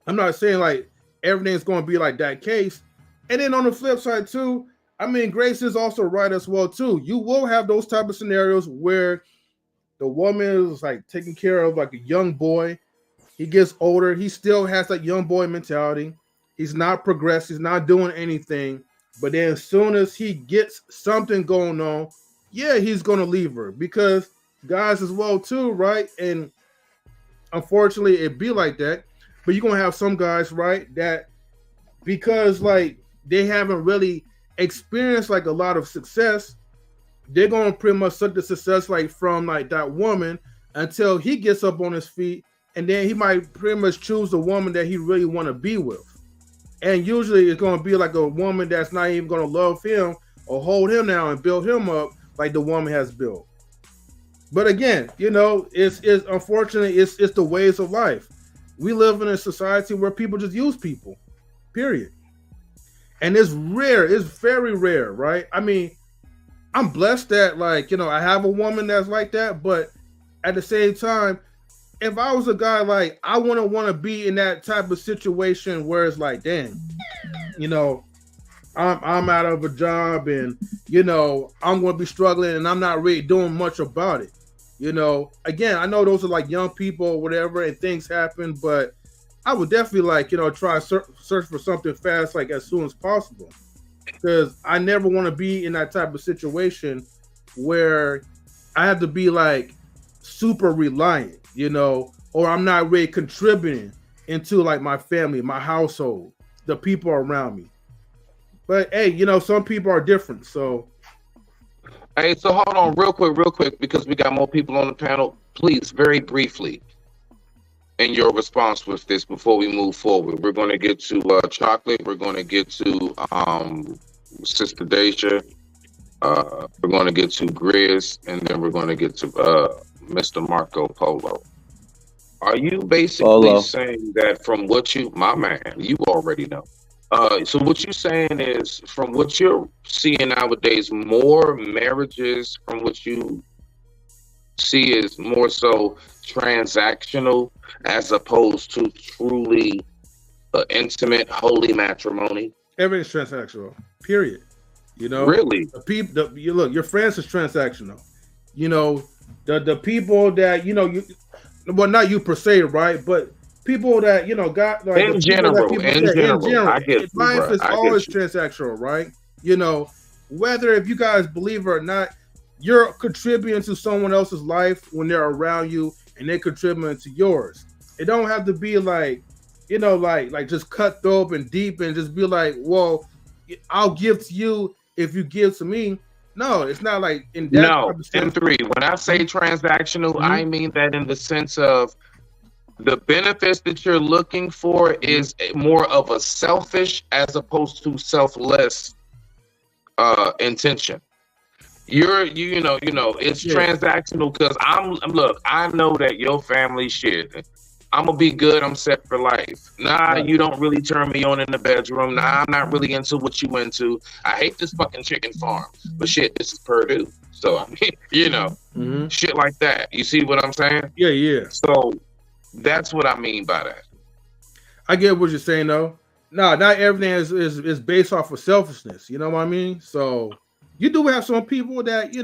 I'm not saying like everything's gonna be like that case. And then on the flip side too, I mean, Grace is also right as well too. You will have those type of scenarios where the woman is like taking care of like a young boy. He gets older. He still has that young boy mentality. He's not progressed. He's not doing anything. But then as soon as he gets something going on, yeah, he's going to leave her because guys as well too, right? And unfortunately, it be like that. But you're going to have some guys, right, that because like they haven't really experienced like a lot of success, they're going to pretty much suck the success like from like that woman until he gets up on his feet. And then he might pretty much choose the woman that he really want to be with. And usually it's going to be like a woman that's not even going to love him or hold him down and build him up like the woman has built. But again, it's unfortunately, it's the ways of life. We live in a society where people just use people, period. And it's rare. It's very rare, right? I mean, I'm blessed that like, I have a woman that's like that. But at the same time, if I was a guy, like, I wouldn't want to be in that type of situation where it's like, dang, I'm out of a job and, I'm going to be struggling and I'm not really doing much about it. Again, I know those are like young people or whatever and things happen, but I would definitely like, try to search for something fast, like as soon as possible. Because I never want to be in that type of situation where I have to be like super reliant. Or I'm not really contributing into like my family, my household, the people around me. But hey, some people are different. So, hey, so hold on real quick, because we got more people on the panel. Please, very briefly, in your response with this before we move forward. We're going to get to Chocolate. We're going to get to Sister Deja. We're going to get to Grizz, and then we're going to get to Mr. Marco Polo. Are you basically saying that from what you already know? So what you're saying is from what you're seeing nowadays, more marriages from what you see is more so transactional as opposed to truly an intimate, holy matrimony. Everything's transactional. Period. You know, Really? the people. You look, your friends is transactional. You know, the people that well, not you per se, right? But people that got like In general, I get you, life bro. is I get always you. transactional, right? You know, whether if you guys believe it or not, you're contributing to someone else's life when they're around you, and they're contributing to yours. It don't have to be like, like just cutthroat and deep and just be like, well, I'll give to you if you give to me. No, it's not like in that No, type of sense. M3. When I say transactional, I mean that in the sense of the benefits that you're looking for is more of a selfish as opposed to selfless intention. It's transactional because I know that your family shit. I'm gonna be good. I'm set for life. Nah, you don't really turn me on in the bedroom. Nah, I'm not really into what you into. I hate this fucking chicken farm, but shit, this is Purdue. So I mean, shit like that. You see what I'm saying? Yeah. So that's what I mean by that. I get what you're saying though. No, not everything is based off of selfishness. You know what I mean? So you do have some people that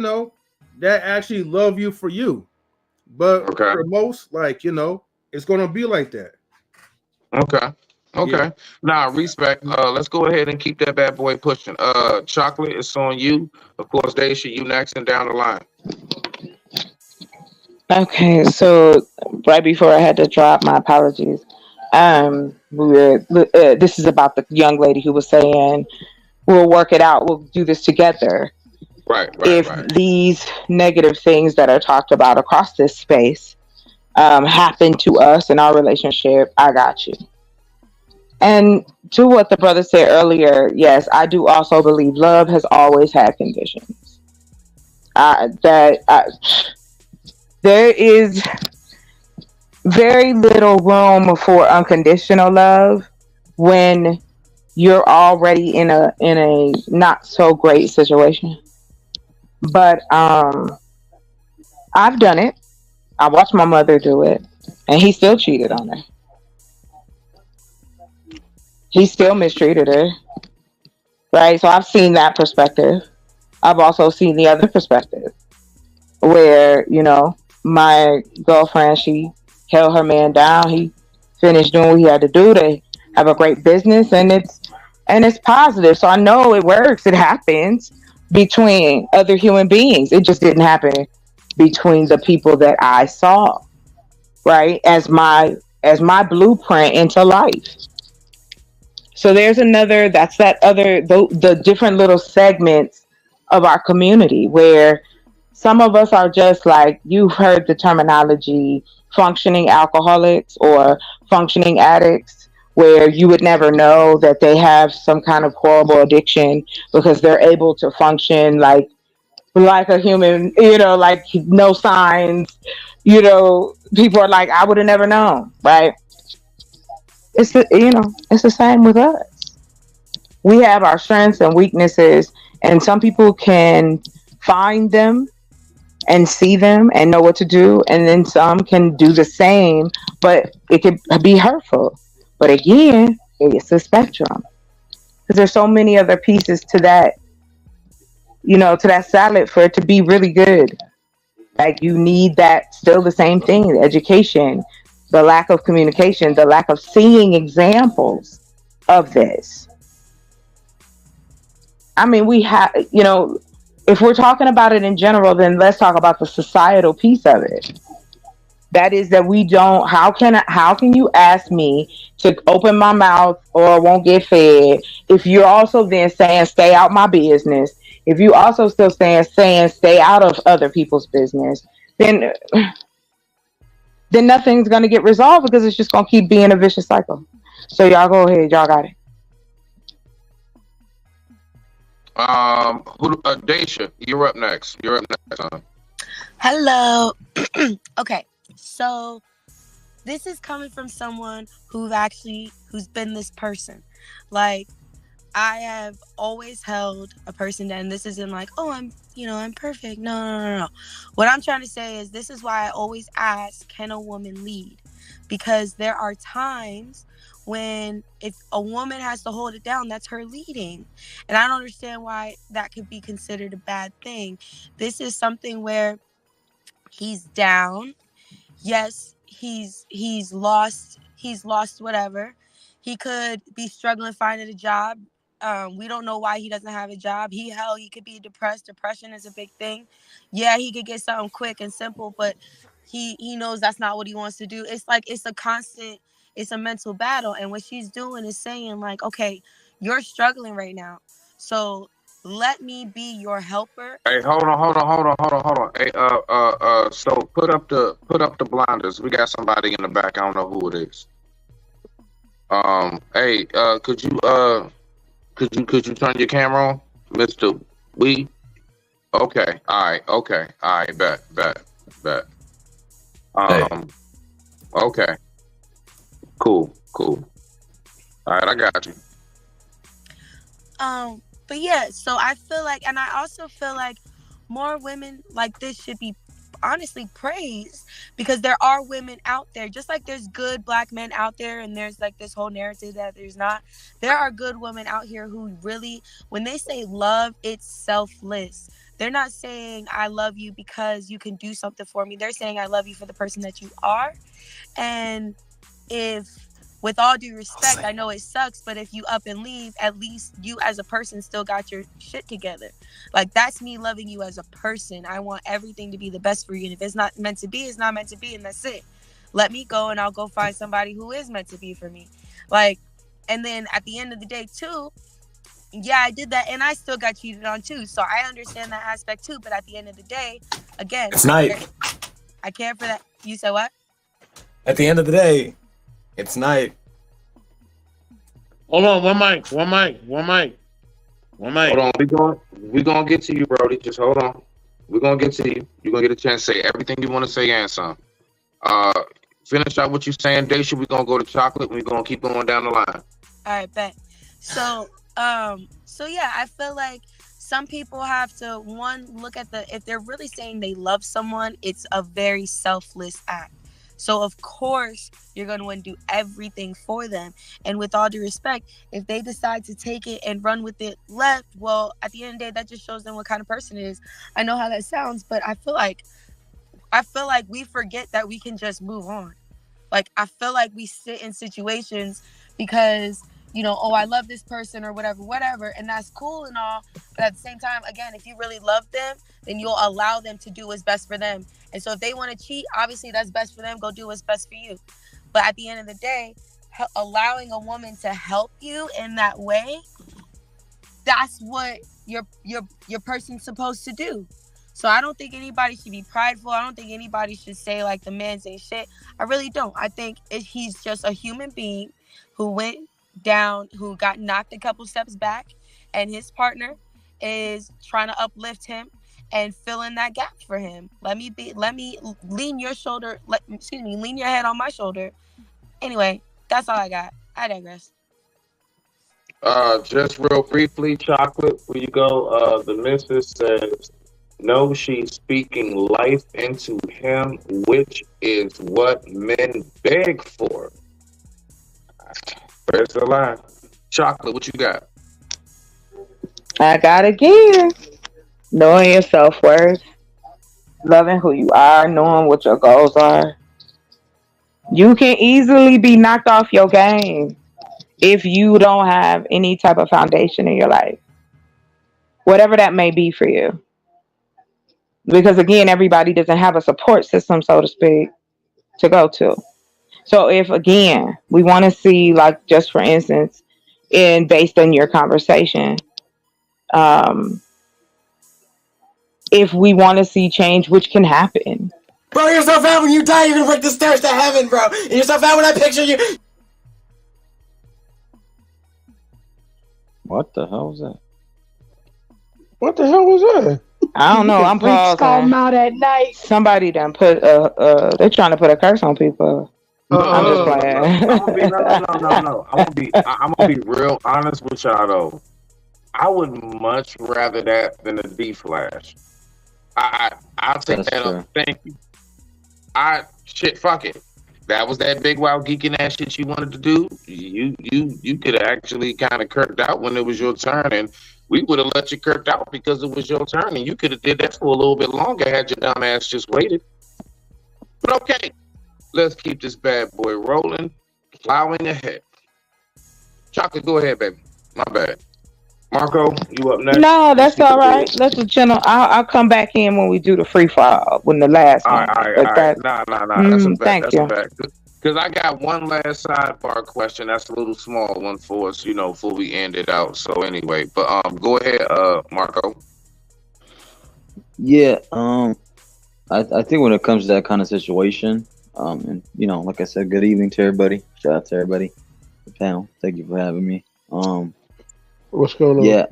that actually love you for you, but for most, it's gonna be like that. Okay. Yeah. Now, respect. Let's go ahead and keep that bad boy pushing. Chocolate, it's on you. Of course, Daisha, you next and down the line. Okay, so right before I had to drop, my apologies. This is about the young lady who was saying, "We'll work it out. We'll do this together." Right. If these negative things that are talked about across this space happen to us in our relationship, I got you. And to what the brother said earlier, yes, I do also believe love has always had conditions. There is very little room for unconditional love when you're already in a not so great situation. But I've done it. I watched my mother do it, and he still cheated on her. He still mistreated her, right? So I've seen that perspective. I've also seen the other perspective where, my girlfriend, she held her man down. He finished doing what he had to do. They have a great business, and it's positive. So I know it works. It happens between other human beings. It just didn't happen between the people that I saw, right? As my blueprint into life. So there's the different little segments of our community where some of us are just like, you've heard the terminology, functioning alcoholics or functioning addicts, where you would never know that they have some kind of horrible addiction because they're able to function like a human, like no signs, people are like, I would have never known, right? It's the same with us. We have our strengths and weaknesses, and some people can find them and see them and know what to do, and then some can do the same, but it could be hurtful. But again, it's a spectrum because there's so many other pieces to that, to that salad for it to be really good. Like, you need that, still the same thing, the education, the lack of communication, the lack of seeing examples of this. I mean, we have, if we're talking about it in general, then let's talk about the societal piece of it. That is that we don't, how can you ask me to open my mouth or won't get fed if you're also then saying stay out my business, if you also still saying stay out of other people's business, then nothing's going to get resolved because it's just going to keep being a vicious cycle. So y'all go ahead, y'all got it. Daisha, you're up next. Hello. Okay, so this is coming from someone who's been this person. Like, I have always held a person down. This isn't like, oh, I'm perfect. No. What I'm trying to say is, this is why I always ask, can a woman lead? Because there are times when if a woman has to hold it down, that's her leading. And I don't understand why that could be considered a bad thing. This is something where he's down. Yes, he's lost whatever. He could be struggling finding a job. We don't know why he doesn't have a job. He could be depressed. Depression is a big thing. Yeah, he could get something quick and simple, but he knows that's not what he wants to do. It's like it's a mental battle. And what she's doing is saying like, okay, you're struggling right now, so let me be your helper. Hey, hold on. Hey, so put up the blinders. We got somebody in the back. I don't know who it is. Hey, could you turn your camera on, Mr. Wee? Okay, all right, bet. Okay, cool. All right, I got you. But yeah, so I feel like, and I also feel like more women like this should be honestly praised, because there are women out there, just like there's good black men out there, and there's like this whole narrative that there's not. There are good women out here who really, when they say love, it's selfless. They're not saying I love you because you can do something for me. They're saying I love you for the person that you are. And if, with all due respect, I know it sucks, but if you up and leave, at least you as a person still got your shit together. Like, that's me loving you as a person. I want everything to be the best for you. And if it's not meant to be, it's not meant to be, and that's it. Let me go and I'll go find somebody who is meant to be for me. Like, and then at the end of the day too, yeah, I did that and I still got cheated on too. So I understand that aspect too. But at the end of the day, again, It's night. I care for that. You said what? At the end of the day, it's night. Hold on, one mic. Hold on, we gonna get to you, Brody. Just hold on. We're gonna get to you. You're gonna get a chance to say everything you want to say and some. Finish out what you're saying, Daisha. We're gonna go to chocolate. We're gonna keep going down the line. All right, bet. So yeah, I feel like some people have to, one, look at if they're really saying they love someone, it's a very selfless act. So of course you're going to want to do everything for them. And with all due respect, if they decide to take it and run with it left, well, at the end of the day, that just shows them what kind of person it is. I know how that sounds, but I feel like we forget that we can just move on. Like, I feel like we sit in situations because, you know, oh, I love this person or whatever, and that's cool and all. But at the same time, again, if you really love them, then you'll allow them to do what's best for them. And so if they want to cheat, obviously that's best for them. Go do what's best for you. But at the end of the day, allowing a woman to help you in that way, that's what your person's supposed to do. So I don't think anybody should be prideful. I don't think anybody should say like the man's ain't shit. I really don't. I think he's just a human being who went down, who got knocked a couple steps back, and his partner is trying to uplift him and fill in that gap for him. Let me lean your shoulder, lean your head on my shoulder. Anyway, that's all I got. I digress. Just real briefly, chocolate, where you go, the missus says no, she's speaking life into him, which is what men beg for. Where's the line? Chocolate, what you got? I got again. Knowing your self-worth, loving who you are, knowing what your goals are. You can easily be knocked off your game if you don't have any type of foundation in your life, whatever that may be for you. Because again, everybody doesn't have a support system, so to speak, to go to. So if, again, we want to see, like, just for instance, based on your conversation, if we want to see change, which can happen. Bro, you're so fat when you die, you're gonna break the stairs to heaven, bro. And you're so fat when I picture you. What the hell was that? What the hell was that? I don't know. I'm Freaks call them out at night. Somebody done put they're trying to put a curse on people. I'm just playing. No. I'm gonna be real honest with y'all though. I would much rather that than a D flash. I'll take that up. Thank you. Fuck it. that was that big wild geeking ass shit you wanted to do, you could have actually kind of kirked out when it was your turn, and we would have let you kirked out because it was your turn, and you could have did that for a little bit longer had your dumb ass just waited. But okay, let's keep this bad boy rolling, plowing ahead. Chocolate, go ahead, baby. My bad. Marco, you up next? No, that's all right. Let's just channel. I'll come back in when we do the free fall when the last All one. right. Nah. That's a fact. Thank That's you. a fact. Because I got one last sidebar question. That's a little small one for us, before we end it out. So anyway, but go ahead, Marco. Yeah, I think when it comes to that kind of situation, and like I said, good evening to everybody. Shout out to everybody, the panel. Thank you for having me. What's going on? Yeah,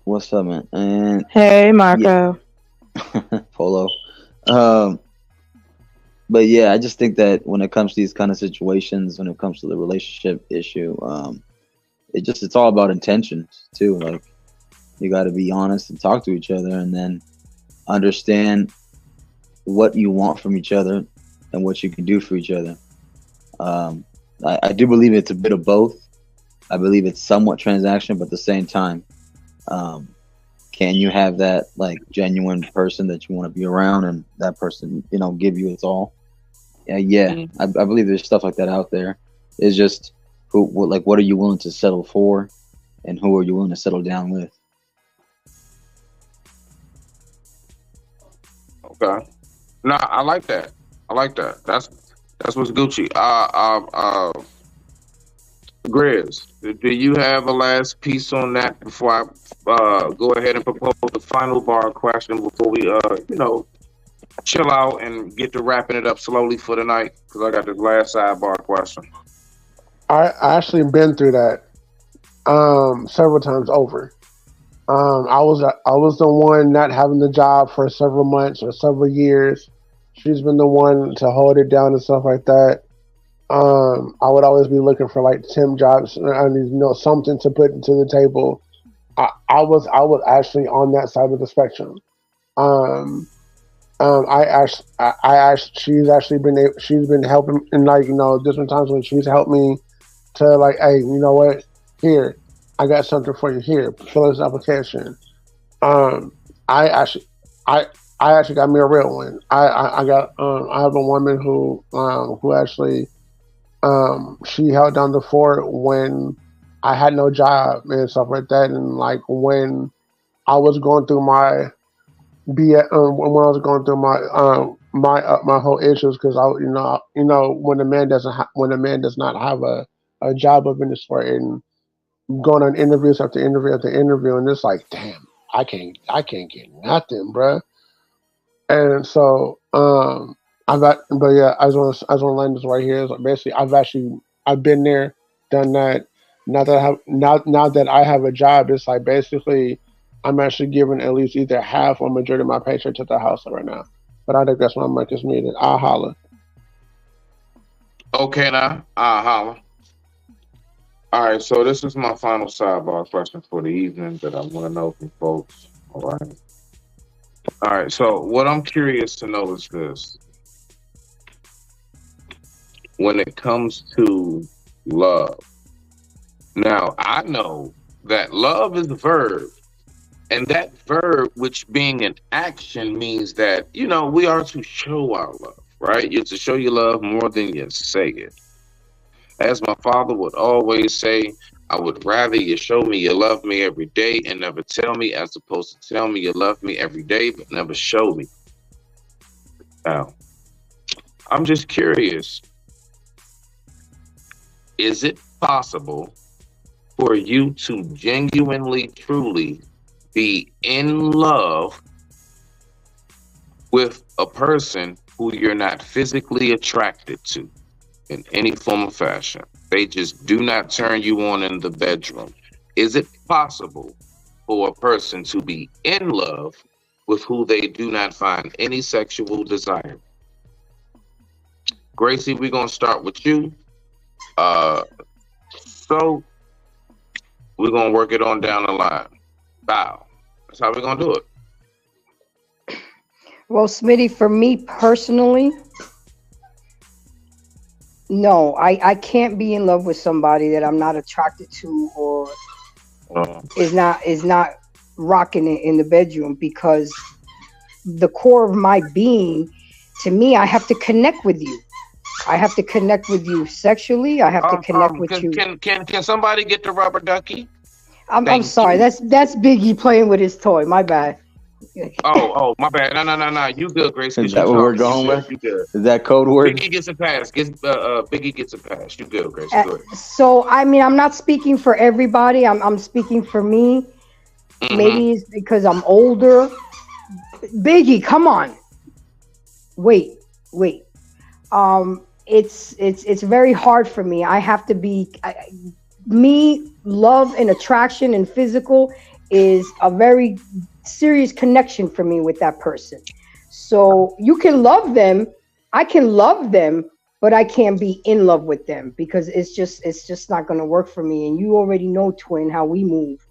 what's up, man? And Hey, Marco. Polo. But yeah, I just think that when it comes to these kind of situations, when it comes to the relationship issue, it's all about intentions too. Like, you got to be honest and talk to each other, and then understand what you want from each other and what you can do for each other. I do believe it's a bit of both. I believe it's somewhat transaction, but at the same time, can you have that like genuine person that you want to be around, and that person, give you its all? Yeah. I believe there's stuff like that out there. It's just what are you willing to settle for, and who are you willing to settle down with? Okay. Nah, I like that. That's what's Gucci. Grizz, do you have a last piece on that before I go ahead and propose the final bar question before we chill out and get to wrapping it up slowly for the night? Because I got this last sidebar question. I actually been through that several times over. I was the one not having the job for several months or several years. She's been the one to hold it down and stuff like that. I would always be looking for like temp jobs and something to put into the table. I was actually on that side of the spectrum. She's been helping in different times when she's helped me to like, hey, you know what? Here, I got something for you. Here, fill this application. I actually got me a real one. I have a woman who actually she held down the fort when I had no job and stuff like that, and like when I was going through my when I was going through my whole issues, because when a man does not have a job of any sort and going on interviews after interview after interview, and it's like, damn, I can't get nothing, bruh. And so I just want to land this right here. So basically, I've been there, done that. Now that I have a job, it's like basically I'm actually giving at least either half or majority of my paycheck to the house right now. But I think that's my mic is muted. I'll holler. Okay, now I'll holler. All right, so this is my final sidebar question for the evening that I want to know from folks. All right. So what I'm curious to know is this: when it comes to love, now I know that love is a verb, and that verb, which being an action, means that we are to show our love, right? You're to show your love more than you say it. As my father would always say, I would rather you show me you love me every day and never tell me, as opposed to tell me you love me every day but never show me. Now, I'm just curious, is it possible for you to genuinely, truly be in love with a person who you're not physically attracted to in any form or fashion? They just do not turn you on in the bedroom. Is it possible for a person to be in love with who they do not find any sexual desire? Gracie, we're going to start with you. So we're going to work it on down the line. Bow. That's how we're going to do it. Well, Smitty, for me personally, No, I can't be in love with somebody that I'm not attracted to or is not rocking it in the bedroom, because the core of my being, to me, I have to connect with you. I have to connect with you sexually. I have to connect with you. Can somebody get the rubber ducky? I'm Thank sorry. you. That's Biggie playing with his toy. My bad. Oh, my bad. No. You good, Grace? Is Get that you what we're talking. going with? You good. Is that code word? Biggie gets a pass. Biggie gets a pass. You good, Grace? Uh, Good. So I mean, I'm not speaking for everybody. I'm speaking for me. Maybe it's because I'm older. Biggie, come on. Wait. It's very hard for me. I have to be me. Love and attraction and physical is a very serious connection for me with that person. So you can love them, I can love them, but I can't be in love with them, because it's just not going to work for me. And you already know, twin, how we move.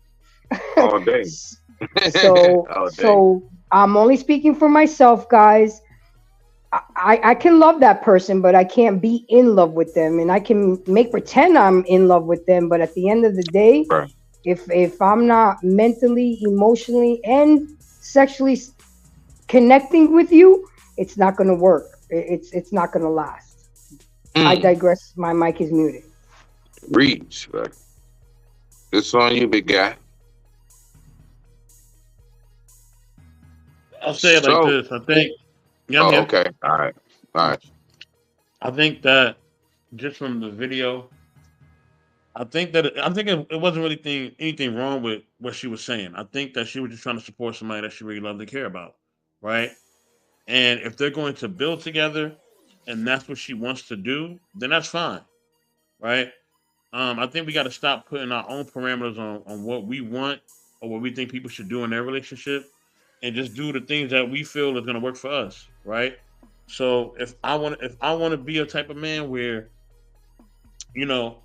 All day. So All day. so I'm only speaking for myself, guys. I can love that person, but I can't be in love with them. And I can make pretend I'm in love with them, but at the end of the day, Right. if I'm not mentally, emotionally, and sexually connecting with you, it's not going to work. It's not going to last. I digress. My mic is muted. Reach. Right. It's on you, big guy. I'll say it like So- this. I think. Yeah, I'm here. Okay. All right. I think that just from the video, I think it wasn't really anything wrong with what she was saying. I think that she was just trying to support somebody that she really loved and care about, right? And if they're going to build together, and that's what she wants to do, then that's fine, right? I think we got to stop putting our own parameters on what we want or what we think people should do in their relationship, and just do the things that we feel is going to work for us, right? So if I want to be a type of man where, you know,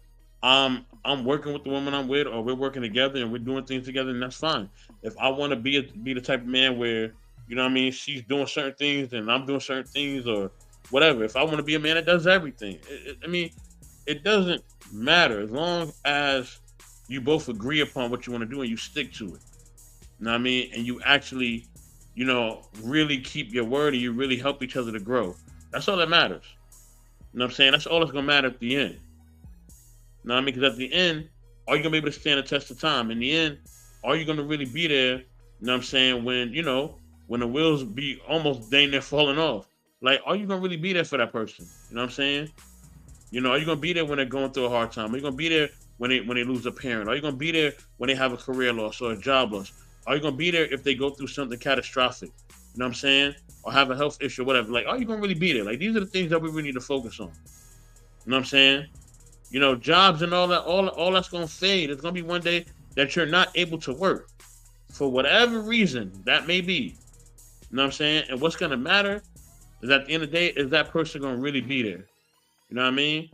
I'm working with the woman I'm with, or we're working together and we're doing things together, and that's fine. If I want to be the type of man where, you know what I mean, she's doing certain things and I'm doing certain things, or whatever. If I want to be a man that does everything, it doesn't matter as long as you both agree upon what you want to do and you stick to it. You know what I mean? And you actually, you know, really keep your word, and you really help each other to grow. That's all that matters. You know what I'm saying? That's all that's gonna matter at the end. You know what I mean? Because at the end, are you gonna be able to stand the test of time? In the end, are you gonna really be there? You know what I'm saying? When the wheels be almost dang near falling off, like, are you gonna really be there for that person? You know what I'm saying? You know, are you gonna be there when they're going through a hard time? Are you gonna be there when they lose a parent? Are you gonna be there when they have a career loss or a job loss? Are you gonna be there if they go through something catastrophic? You know what I'm saying? Or have a health issue or whatever. Like, are you gonna really be there? Like, these are the things that we really need to focus on. You know what I'm saying? You know, jobs and all that, all that's gonna fade. It's gonna be one day that you're not able to work for whatever reason that may be. You know what I'm saying? And what's gonna matter is, at the end of the day, is that person gonna really be there? You know what I mean?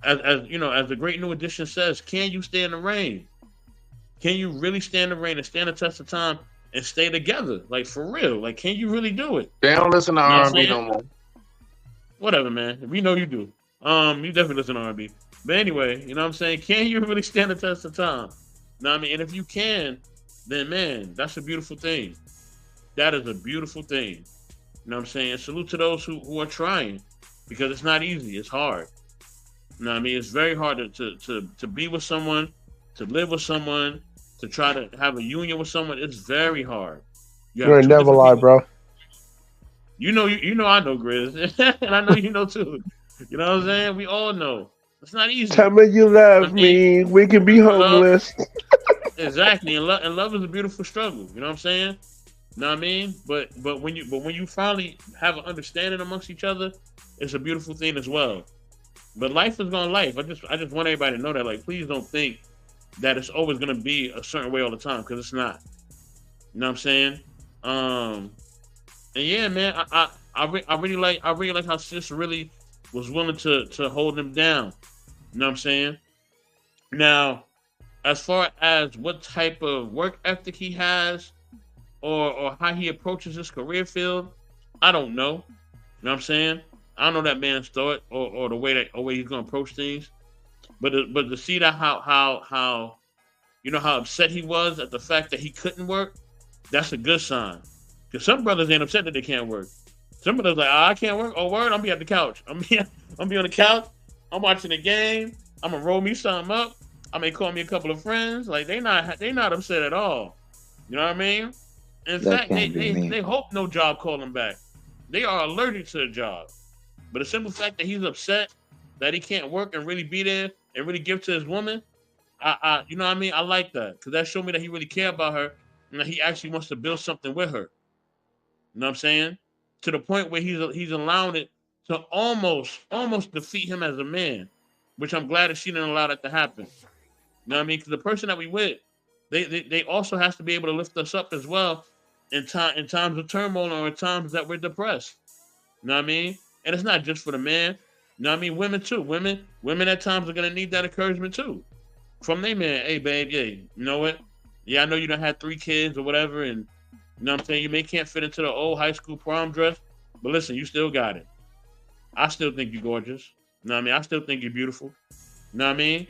As the great New Edition says, can you stay in the rain? Can you really stand the rain and stand the test of time and stay together? Like, for real. Like, can you really do it? They don't listen to You know what I'm R&B saying? no more. Whatever, man. We know you do. You definitely listen to R&B. But anyway, you know what I'm saying? Can you really stand the test of time? You know what I mean? And if you can, then, man, that's a beautiful thing. That is a beautiful thing. You know what I'm saying? Salute to those who are trying, because it's not easy. It's hard. You know what I mean? It's very hard to be with someone, to live with someone, to try to have a union with someone. It's very hard. You You have ain't two never different lie, people. bro. You know, I know, Grizz, and I know you know too. You know what I'm saying? We all know it's not easy. Tell me you love me. We can be homeless. Exactly, and love is a beautiful struggle. You know what I'm saying? You know what I mean? But when you finally have an understanding amongst each other, it's a beautiful thing as well. But life is gonna life. I just want everybody to know that. Like, please don't think that it's always gonna be a certain way all the time, because it's not. You know what I'm saying? And yeah, man, I really like how sis really was willing to hold him down. You know what I'm saying? Now, as far as what type of work ethic he has, or how he approaches his career field, I don't know. You know what I'm saying? I don't know that man's thought or the way he's gonna approach things. But to see that how you know how upset he was at the fact that he couldn't work, that's a good sign. Because some brothers ain't upset that they can't work. Some brothers like, I can't work. Oh, word, I'm be at the couch. I'm be on the couch. I'm watching the game. I'm gonna roll me something up. I may call me a couple of friends. Like they not upset at all. You know what I mean? In fact, they hope no job call them back. They are allergic to the job. But the simple fact that he's upset that he can't work and really be there and really give to his woman, I you know what I mean? I like that because that showed me that he really cares about her and that he actually wants to build something with her. You know what I'm saying? To the point where he's allowing it to almost defeat him as a man, which I'm glad that she didn't allow that to happen. You know what I mean? Because the person that we with, they also has to be able to lift us up as well in times of turmoil or in times that we're depressed. You know what I mean? And it's not just for the man. You know what I mean? Women too. Women at times are gonna need that encouragement too. From their man, hey babe, yeah, you know what? Yeah, I know you done had 3 kids or whatever, and you know what I'm saying? You can't fit into the old high school prom dress, but listen, you still got it. I still think you're gorgeous. You know what I mean? I still think you're beautiful. You know what I mean?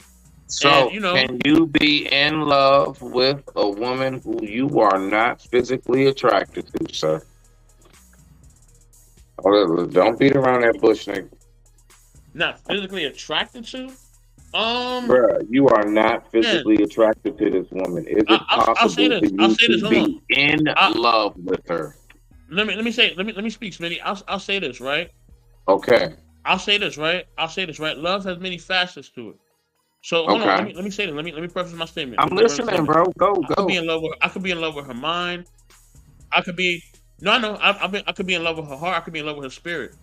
So, and, you know, can you be in love with a woman who you are not physically attracted to, sir? Oh, don't beat around that bush, nigga. Not physically attracted to? Bruh, you are not physically attracted to this woman. Is it possible I'll say this. to be in love with her? Let me speak, Smitty. I'll say this, right? Okay. I'll say this, right? Love has many facets to it. So hold on, let me say this. Let me preface my statement. I'm listening, bro. Go. I could be in love with her mind. I could be I could be in love with her heart. I could be in love with her spirit.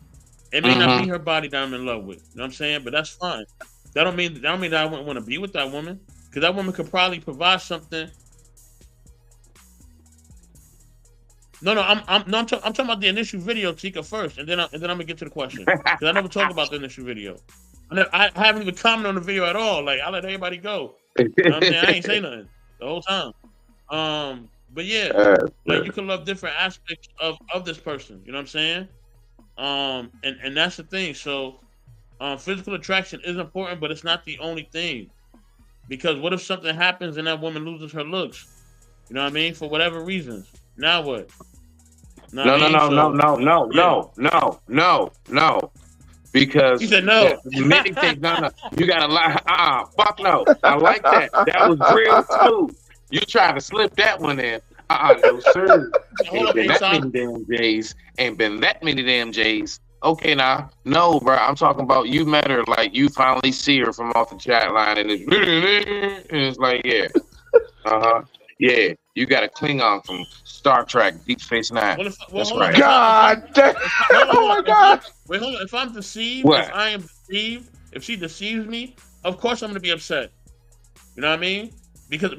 It may not be her body that I'm in love with. You know what I'm saying? But that's fine. That don't mean that I wouldn't want to be with that woman, because that woman could probably provide something. No, I'm talking about the initial video, Tika, first, and then I'm gonna get to the question, because I never talked about the initial video. I haven't even commented on the video at all. Like, I let everybody go. You know what I'm saying? I ain't say nothing the whole time. But yeah, like you can love different aspects of this person. You know what I'm saying? And that's the thing. So, physical attraction is important, but it's not the only thing. Because what if something happens and that woman loses her looks? You know what I mean? For whatever reasons. Now what? No. Because he said no. Many things. No. You gotta lie. Fuck no. I like that. That was real too. You try to slip that one in. No sir. Ain't been that many damn J's. Ain't been that many damn J's. Okay, now, no, bro. I'm talking about you met her, like you finally see her from off the chat line, and it's like, yeah, yeah. You got a Klingon from Star Trek, Deep Space Nine. That's right. God damn! Oh my God! Wait, hold on. If I'm deceived, if I am deceived, if she deceives me, of course I'm gonna be upset. You know what I mean? Because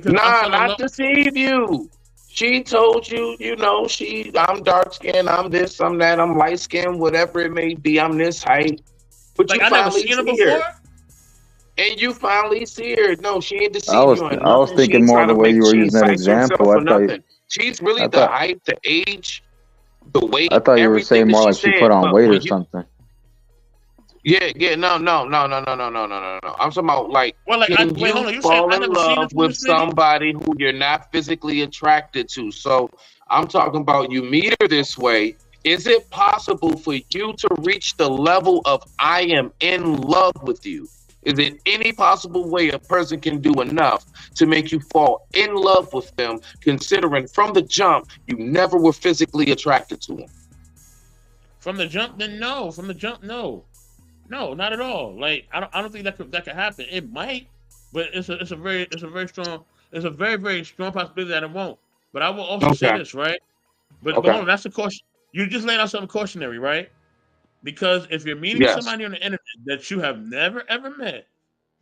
nah, not deceive you. She told you, you know, I'm dark skinned, I'm this, I'm that, I'm light skinned, whatever it may be, I'm this height. But like, you I never seen her before? And you finally see her. No, she ain't deceived you. I was thinking more of the way you were using that example. I thought she's really the height, the age, the weight. I thought you were saying more like she put on weight or something. Yeah, no. I'm talking about like, can you fall in love with somebody who you're not physically attracted to? So I'm talking about you meet her this way. Is it possible for you to reach the level of I am in love with you? Is it any possible way a person can do enough to make you fall in love with them, considering from the jump you never were physically attracted to them? From the jump, then no. From the jump, no. No, not at all. Like I don't think that could happen. It might, but it's a very strong possibility that it won't. But I will also say this, right? But hold on, that's the caution. You just laid out something cautionary, right? Because if you're meeting somebody on the internet that you have never ever met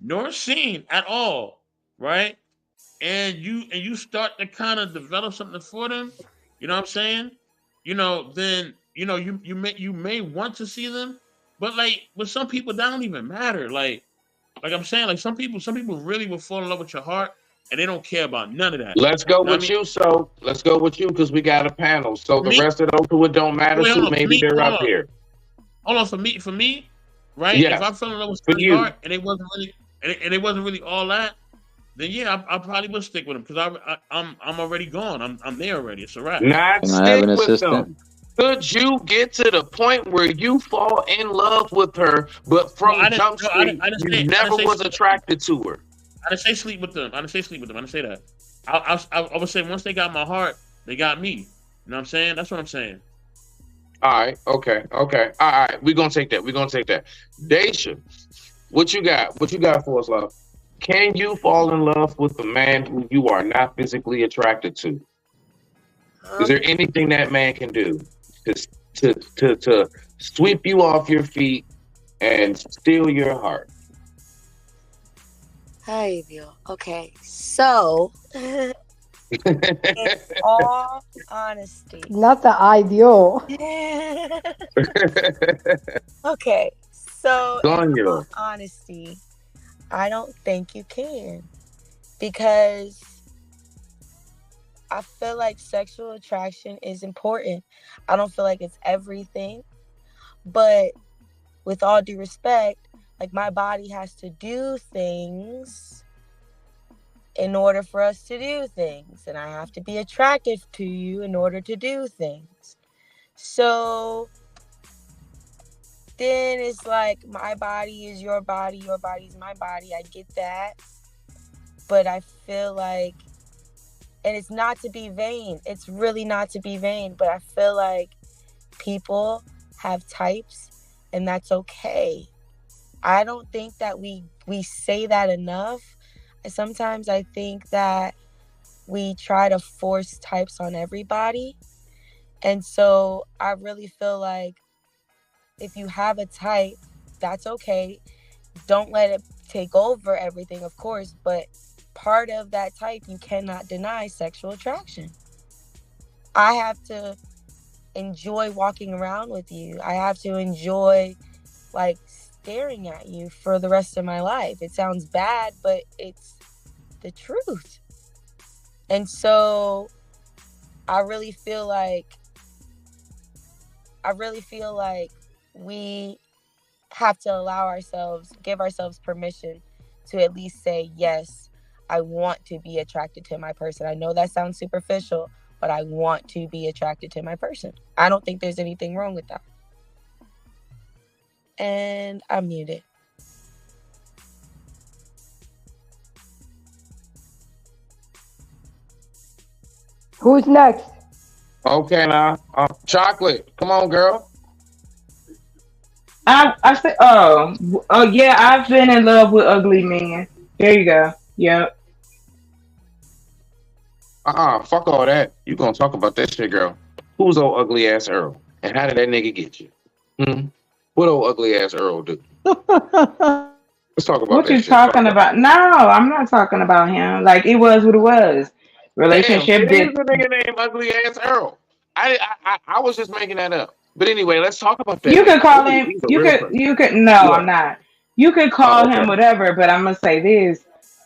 nor seen at all, right? And you start to kind of develop something for them, you know what I'm saying? You know, then you know you may want to see them. But like with some people, that don't even matter. Like I'm saying, like some people really will fall in love with your heart, and they don't care about none of that. Let's go with you. So let's go with you because we got a panel. So the rest of those who it don't matter to, maybe they're up here. hold on, for me, right? Yes, If I fell in love with for Sonny you. Hart and it wasn't really, and it wasn't really all that, then yeah, I probably would stick with him because I'm already gone. I'm there already. It's a wrap. Not Can I have stick an with assistant? them. Could you get to the point where you fall in love with her, but No, from I didn't. Jump No, Street, I didn't you say. I never didn't say was sleep. attracted to her? I didn't say sleep with them. I didn't say sleep with them. I didn't say that. I would say once they got my heart, they got me. You know what I'm saying? That's what I'm saying. All right, okay. All right, we're gonna take that. Daisha, what you got? What you got for us, love? Can you fall in love with a man who you are not physically attracted to? Is there anything that man can do to sweep you off your feet and steal your heart? Hi, Bill. Okay, so in all honesty, Not the ideal. okay, so in Sonya. all honesty, I don't think you can because I feel like sexual attraction is important. I don't feel like it's everything, but with all due respect, like my body has to do things in order for us to do things, and I have to be attractive to you in order to do things. So then it's like my body is your body is my body. I get that, but I feel like, and it's not to be vain, it's really not to be vain, but I feel like people have types and that's okay. I don't think that we say that enough. Sometimes I think that we try to force types on everybody. And so I really feel like if you have a type, that's okay. Don't let it take over everything, of course, but part of that type, you cannot deny sexual attraction. I have to enjoy walking around with you. I have to enjoy like staring at you for the rest of my life. It sounds bad, but it's the truth. And so I really feel like we have to give ourselves permission to at least say, yes, I want to be attracted to my person. I know that sounds superficial, but I want to be attracted to my person. I don't think there's anything wrong with that. And I'm muted. Who's next? Okay, now, Chocolate, come on, girl. I said, yeah, I've been in love with ugly men. There you go. Yep. Fuck all that. You gonna talk about that shit, girl? Who's old ugly ass Earl? And how did that nigga get you? What old ugly ass Earl do? Let's talk about What that you shit. talking about? No, I'm not talking about him. Like it was what it was. Relationship Damn, it is did. a nigga named ugly ass Earl. I was just making that up. But anyway, let's talk about that. You could nigga. call He's him. a You real could. person. You could. No, I'm What? not. You could call him Okay. whatever. But I'm gonna say this.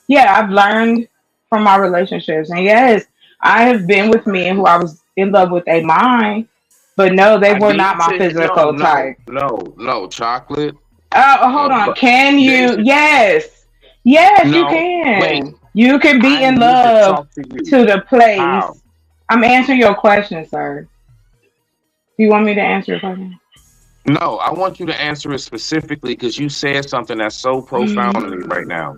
Yeah, I've learned from my relationships, and yes, I have been with men who I was in love with a mind, but no, they I were need not my to physical type. no, Chocolate. Hold on. But Can you? Daisy, Yes, yes, you no, wait. can. You can be I in need to love talk to you. to the place. How? I'm answering your question, sir. Do you want me to answer your question? No, I want you to answer it specifically because you said something that's so profound to me right now.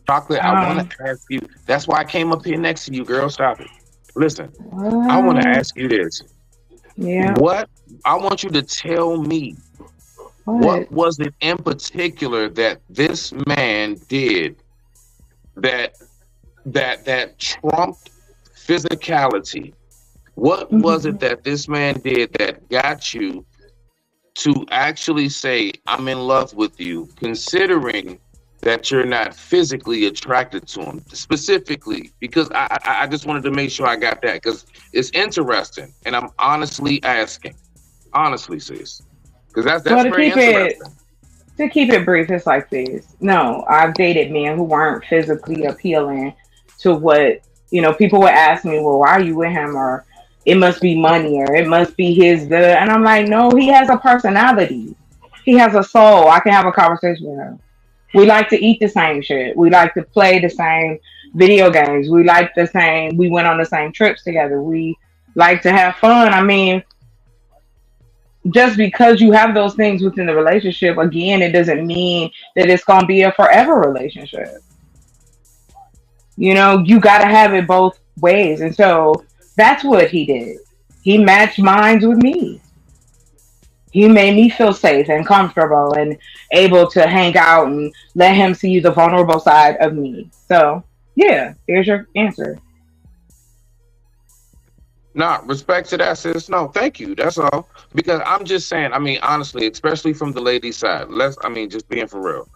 Chocolate, I want to ask you. That's why I came up here next to you, girl. Stop it. Listen, I want to ask you this. Yeah. What? I want you to tell me what was it in particular that this man did that trumped physicality? What was it that this man did that got you to actually say, I'm in love with you, considering that you're not physically attracted to him? Specifically, because I just wanted to make sure I got that, because it's interesting, and I'm honestly asking. Honestly, sis. Because that's Well, very interesting. to keep it brief, it's like this. No, I've dated men who weren't physically appealing to what, people would ask me, well, why are you with him? Or it must be money, or it must be and I'm like, no, he has a personality. he has a soul. I can have a conversation with him. We like to eat the same shit. We like to play the same video games. We like the same. We went on the same trips together. We like to have fun. I mean, just because you have those things within the relationship, again, it doesn't mean that it's going to be a forever relationship. You know, you got to have it both ways. And so that's what he did. He matched minds with me. He made me feel safe and comfortable and able to hang out and let him see the vulnerable side of me. So, yeah, here's your answer. Nah, respect to that, sis. No, thank you. That's all. Because I'm just saying, I mean, honestly, especially from the lady side, just being for real.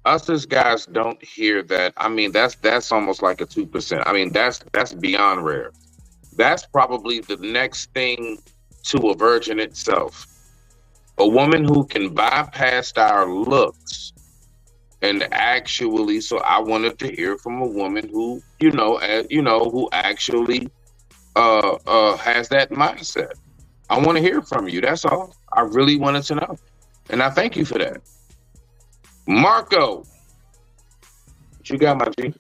Us as guys don't hear that. I mean, that's almost like a 2%. I mean, that's beyond rare. That's probably the next thing to a virgin itself. A woman who can bypass our looks and actually, so I wanted to hear from a woman who, who actually has that mindset. I want to hear from you. That's all. I really wanted to know. And I thank you for that. Marco, what you got, my G?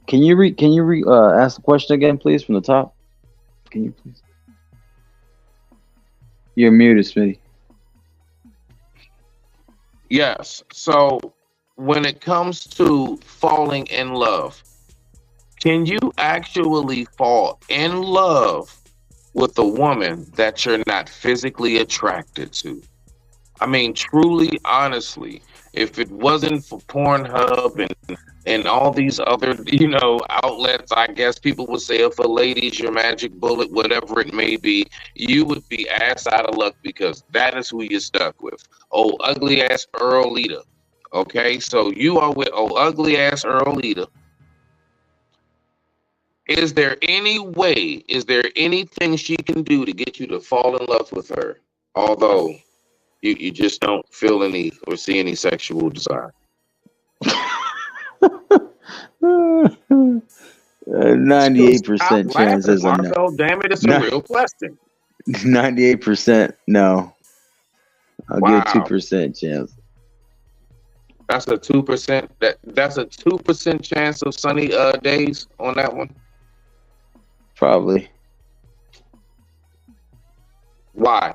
Can you ask the question again, please, from the top? Can you please? You're muted, Smitty. Yes. So when it comes to falling in love, can you actually fall in love with a woman that you're not physically attracted to? I mean, truly, honestly, if it wasn't for Pornhub and all these other, outlets, I guess people would say, for ladies, your magic bullet, whatever it may be, you would be ass out of luck because that is who you're stuck with. Oh, ugly ass Earl Lita. Okay, so you are with ugly ass Earl Lita. Is there anything she can do to get you to fall in love with her? Although you just don't feel any or see any sexual desire. 98% chance is a no. Damn it, it's a real question. 98% no. I'll give 2% chance. That's a 2%. That's a 2% chance of sunny days on that one. Probably. Why?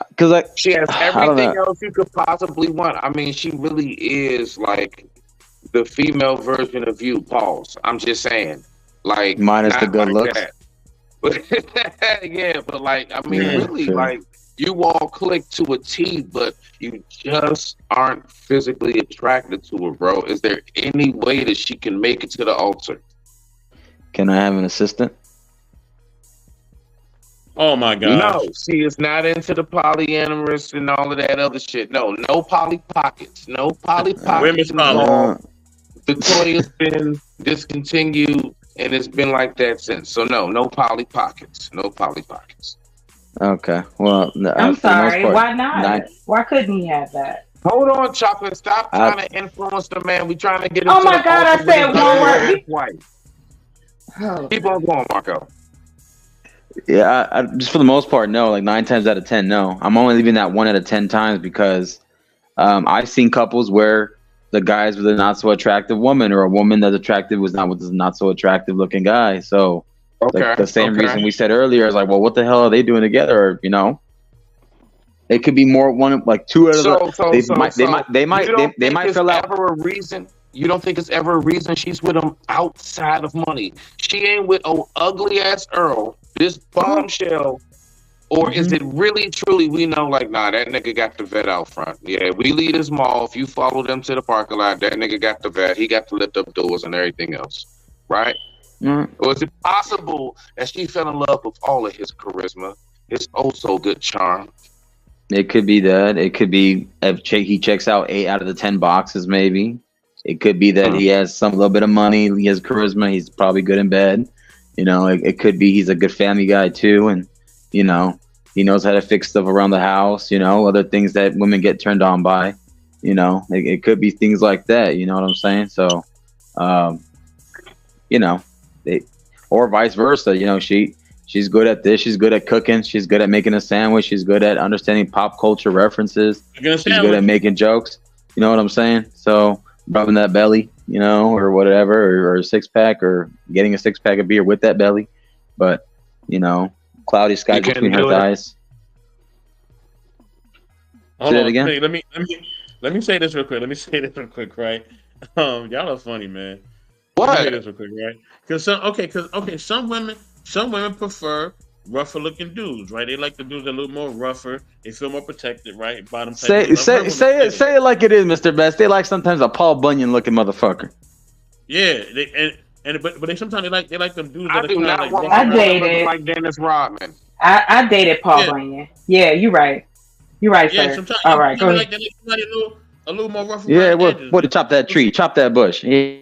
Because she has everything else you could possibly want. I mean, she really is like the female version of you, Pauls. I'm just saying, like minus the good looks. Yeah, but like, I mean, really, true. Like you all click to a T, but you just aren't physically attracted to her, bro. Is there any way that she can make it to the altar? Can I have an assistant? Oh my God! No, she is not into the polyamorous and all of that other shit. No Polly Pockets. No Polly Pockets. Victoria's been discontinued, and it's been like that since. So no Polly Pockets. No Polly Pockets. Okay. Well, I'm sorry. Why not? Why couldn't he have that? Hold on, Chocolate. Stop trying to influence the man. We trying to get him. Oh my God! I said one word. Keep on going, Marco. Yeah, I just for the most part, no. Like 9 times out of 10, no. I'm only leaving that 1 out of 10 times because I've seen couples where the guy's with a not so attractive woman, or a woman that's attractive was not with a not so attractive looking guy. So like, the same reason we said earlier is like, well, what the hell are they doing together? Or, it could be more one, like 2 out of they might fill out. Ever a reason? You don't think it's ever a reason she's with him outside of money? She ain't with ugly ass Earl, this bombshell, or is it really truly we know like, nah, that nigga got the vet out front. Yeah, we leave this mall. If you follow them to the parking lot, that nigga got the vet. He got to lift up doors and everything else, right? Or is it possible that she fell in love with all of his charisma, his oh so good charm? It could be that. It could be if he checks out 8 out of the 10 boxes, maybe. It could be that he has some little bit of money. He has charisma. He's probably good in bed. It could be he's a good family guy too, and he knows how to fix stuff around the house. Other things that women get turned on by. It could be things like that. You know what I'm saying? So, or vice versa. She She's good at this. She's good at cooking. She's good at making a sandwich. She's good at understanding pop culture references. She's good at making jokes. You know what I'm saying? So rubbing that belly, you know, or whatever, or a six pack, or getting a 6-pack of beer with that belly. But you know, cloudy sky You can between her do it. thighs. Hold Say that on, again? hey, let me say this real quick. Let me say this real quick, right? Y'all are funny, man. Let me say this real quick, right? Because some women prefer rougher looking dudes, right? They like the dudes that are a little more rougher. They feel more protected, right? Bottom type. Say it like it is, Mr. Best. They like sometimes a Paul Bunyan looking motherfucker. Yeah, but they sometimes they like them dudes I that are do kind of not like want I my rougher. woman looking dated. like Dennis Rodman. I dated Paul Bunyan. Yeah, you're right. You're right, Yeah, sir. sometimes All right, go they ahead. like somebody a little more rough Yeah, around the what edges. to chop that tree, chop that bush. Yeah.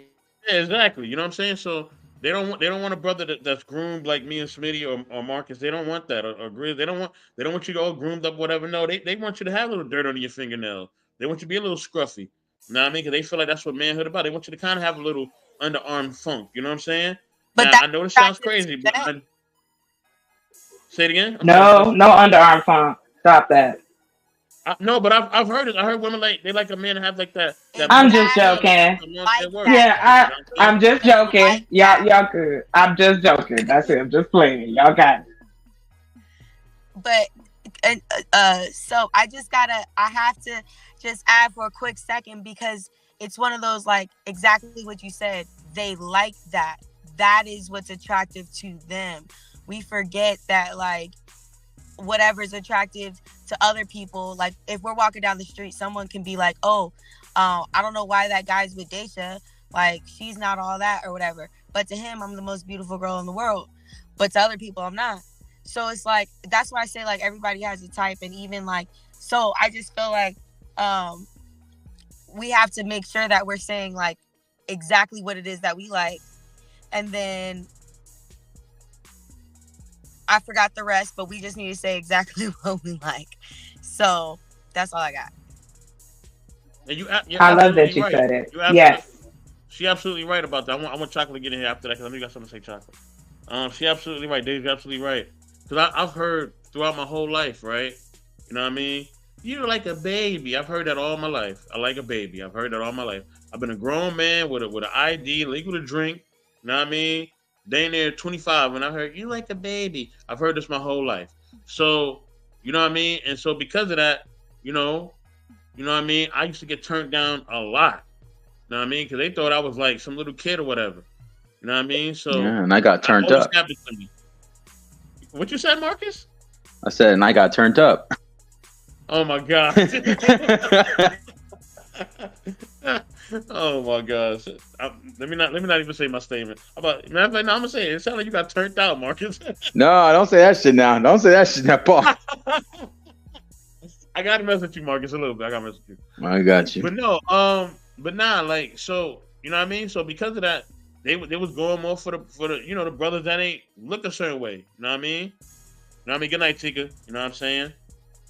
Yeah, exactly. You know what I'm saying? So they don't want a brother that's groomed like me and Smitty or Marcus. They don't want that or Grizz. They don't want you to all groomed up, whatever. No, they want you to have a little dirt under your fingernail. They want you to be a little scruffy. You know what I mean? Because they feel like that's what manhood about. They want you to kind of have a little underarm funk. You know what I'm saying? But Now that's I know this sounds attractive crazy, to but them. say it again. I'm No, sorry, sis. no underarm funk. Stop that. No, but I've heard it. I heard women they like a man to have like that I'm bush just tail joking. at work. Yeah, I'm just joking. Y'all good. I'm just joking. That's it. I'm just playing. Y'all got it. But so I have to just add for a quick second because it's one of those, like, exactly what you said. They like that. That is what's attractive to them. We forget that, like, whatever's attractive to other people, like if we're walking down the street, someone can be like, oh, I don't know why that guy's with Daisha, like she's not all that or whatever, but to him I'm the most beautiful girl in the world, but to other people I'm not. So it's like, that's why I say, like, everybody has a type. And even like, so I just feel like we have to make sure that we're saying like exactly what it is that we like. And then I forgot the rest, but we just need to say exactly what we like. So that's all I got. And you're I love that absolutely you right. said it. You're Yes. She absolutely right about that. I want Chocolate to get in here after that because I know you got something to say, Chocolate. She absolutely right. Dave, you're absolutely right. Because I've heard throughout my whole life, right? You know what I mean? You're like a baby. I've heard that all my life. I like a baby. I've heard that all my life. I've been a grown man with an ID, legal to drink. You know what I mean? Dang near 25, and I heard you like a baby. I've heard this my whole life. So, you know what I mean? And so because of that, you know what I mean? I used to get turned down a lot. You know what I mean? Because they thought I was like some little kid or whatever. You know what I mean? So Yeah, and I got turned always up. happened to me. What you said, Marcus? I said, and I got turned up. Oh my god. Oh my gosh. Let me not even say my statement. I'm gonna say it. It sounds like you got turned out, Marcus. No, don't say that shit now. Don't say that shit now, Paul. I gotta mess with you, Marcus, a little bit. I gotta mess with you. I got you. But no, but nah, like, so you know what I mean? So because of that, they was going more for the you know, the brothers that ain't look a certain way. You know what I mean? You know what I mean? Good night, Tika. You know what I'm saying?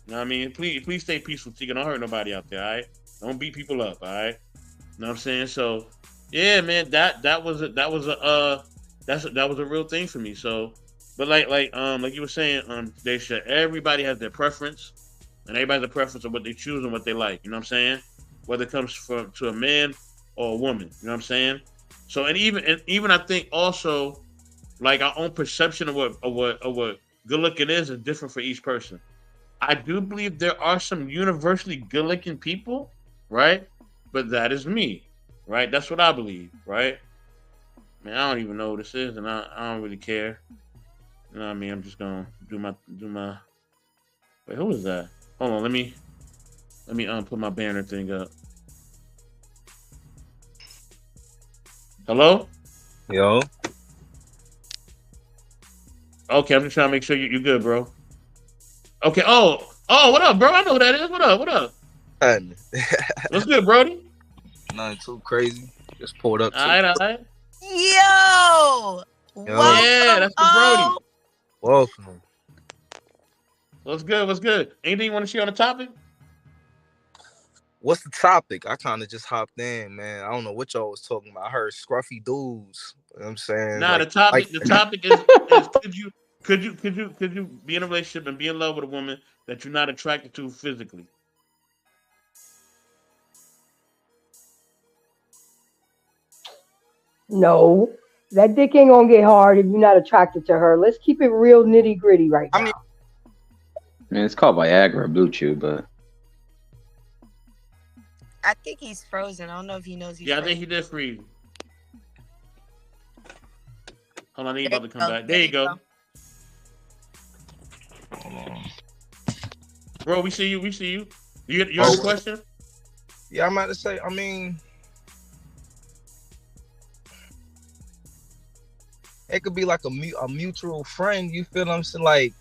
You know what I mean? Please stay peaceful, Tika. Don't hurt nobody out there, all right? Don't beat people up, all right? You know what I'm saying? So yeah, man, that was a real thing for me. So, but like you were saying, Daisha, everybody has their preference, and everybody has a preference of what they choose and what they like. You know what I'm saying? Whether it comes to a man or a woman. You know what I'm saying? So and even I think also, like, our own perception of what good looking is different for each person. I do believe there are some universally good looking people, right? But that is me, right? That's what I believe, right? Man, I don't even know what this is, and I don't really care. You know what I mean? I'm just gonna do my. Wait, who is that? Hold on, let me put my banner thing up. Hello? Yo. Okay, I'm just trying to make sure you're good, bro. Okay. Oh, what up, bro? I know who that is. What up? What's good, Brody? Nothing too crazy. Just pulled up. All right. Yo! Yeah, that's the Brody. Welcome. What's good? Anything you want to share on the topic? What's the topic? I kind of just hopped in, man. I don't know what y'all was talking about. I heard scruffy dudes. You know what I'm saying? Nah, like, the topic is Could you be in a relationship and be in love with a woman that you're not attracted to physically? No, that dick ain't gonna get hard if you're not attracted to her. Let's keep it real nitty gritty right now. Man, it's called Viagra, Blue Chew, but I think he's frozen. I don't know if he knows he's Yeah, I frozen. think he did freeze. Hold on, he's about to come back. There you go. Bro, we see you. We see you. You have a question? Yeah, I'm about to say. I mean, it could be like a mutual friend. You feel what I'm saying? Like,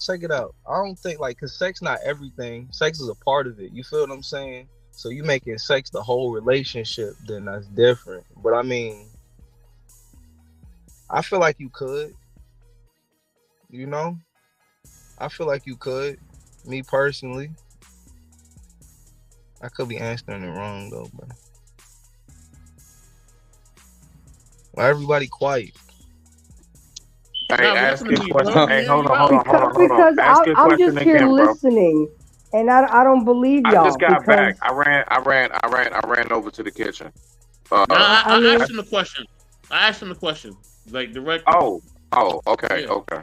check it out. I don't think like, cause sex not everything. Sex is a part of it. You feel what I'm saying? So you making sex the whole relationship, then that's different. But I mean, I feel like you could. You know, I feel like you could. Me personally, I could be answering it wrong though, but why everybody quiet? Hey, ask your question. Hey, hold on. Because Ask your I'm question just here again, bro. listening, and I don't believe y'all. I just got because back. I ran over to the kitchen. I asked him the question. I asked him the question, like directly. Oh, okay, Yeah. okay.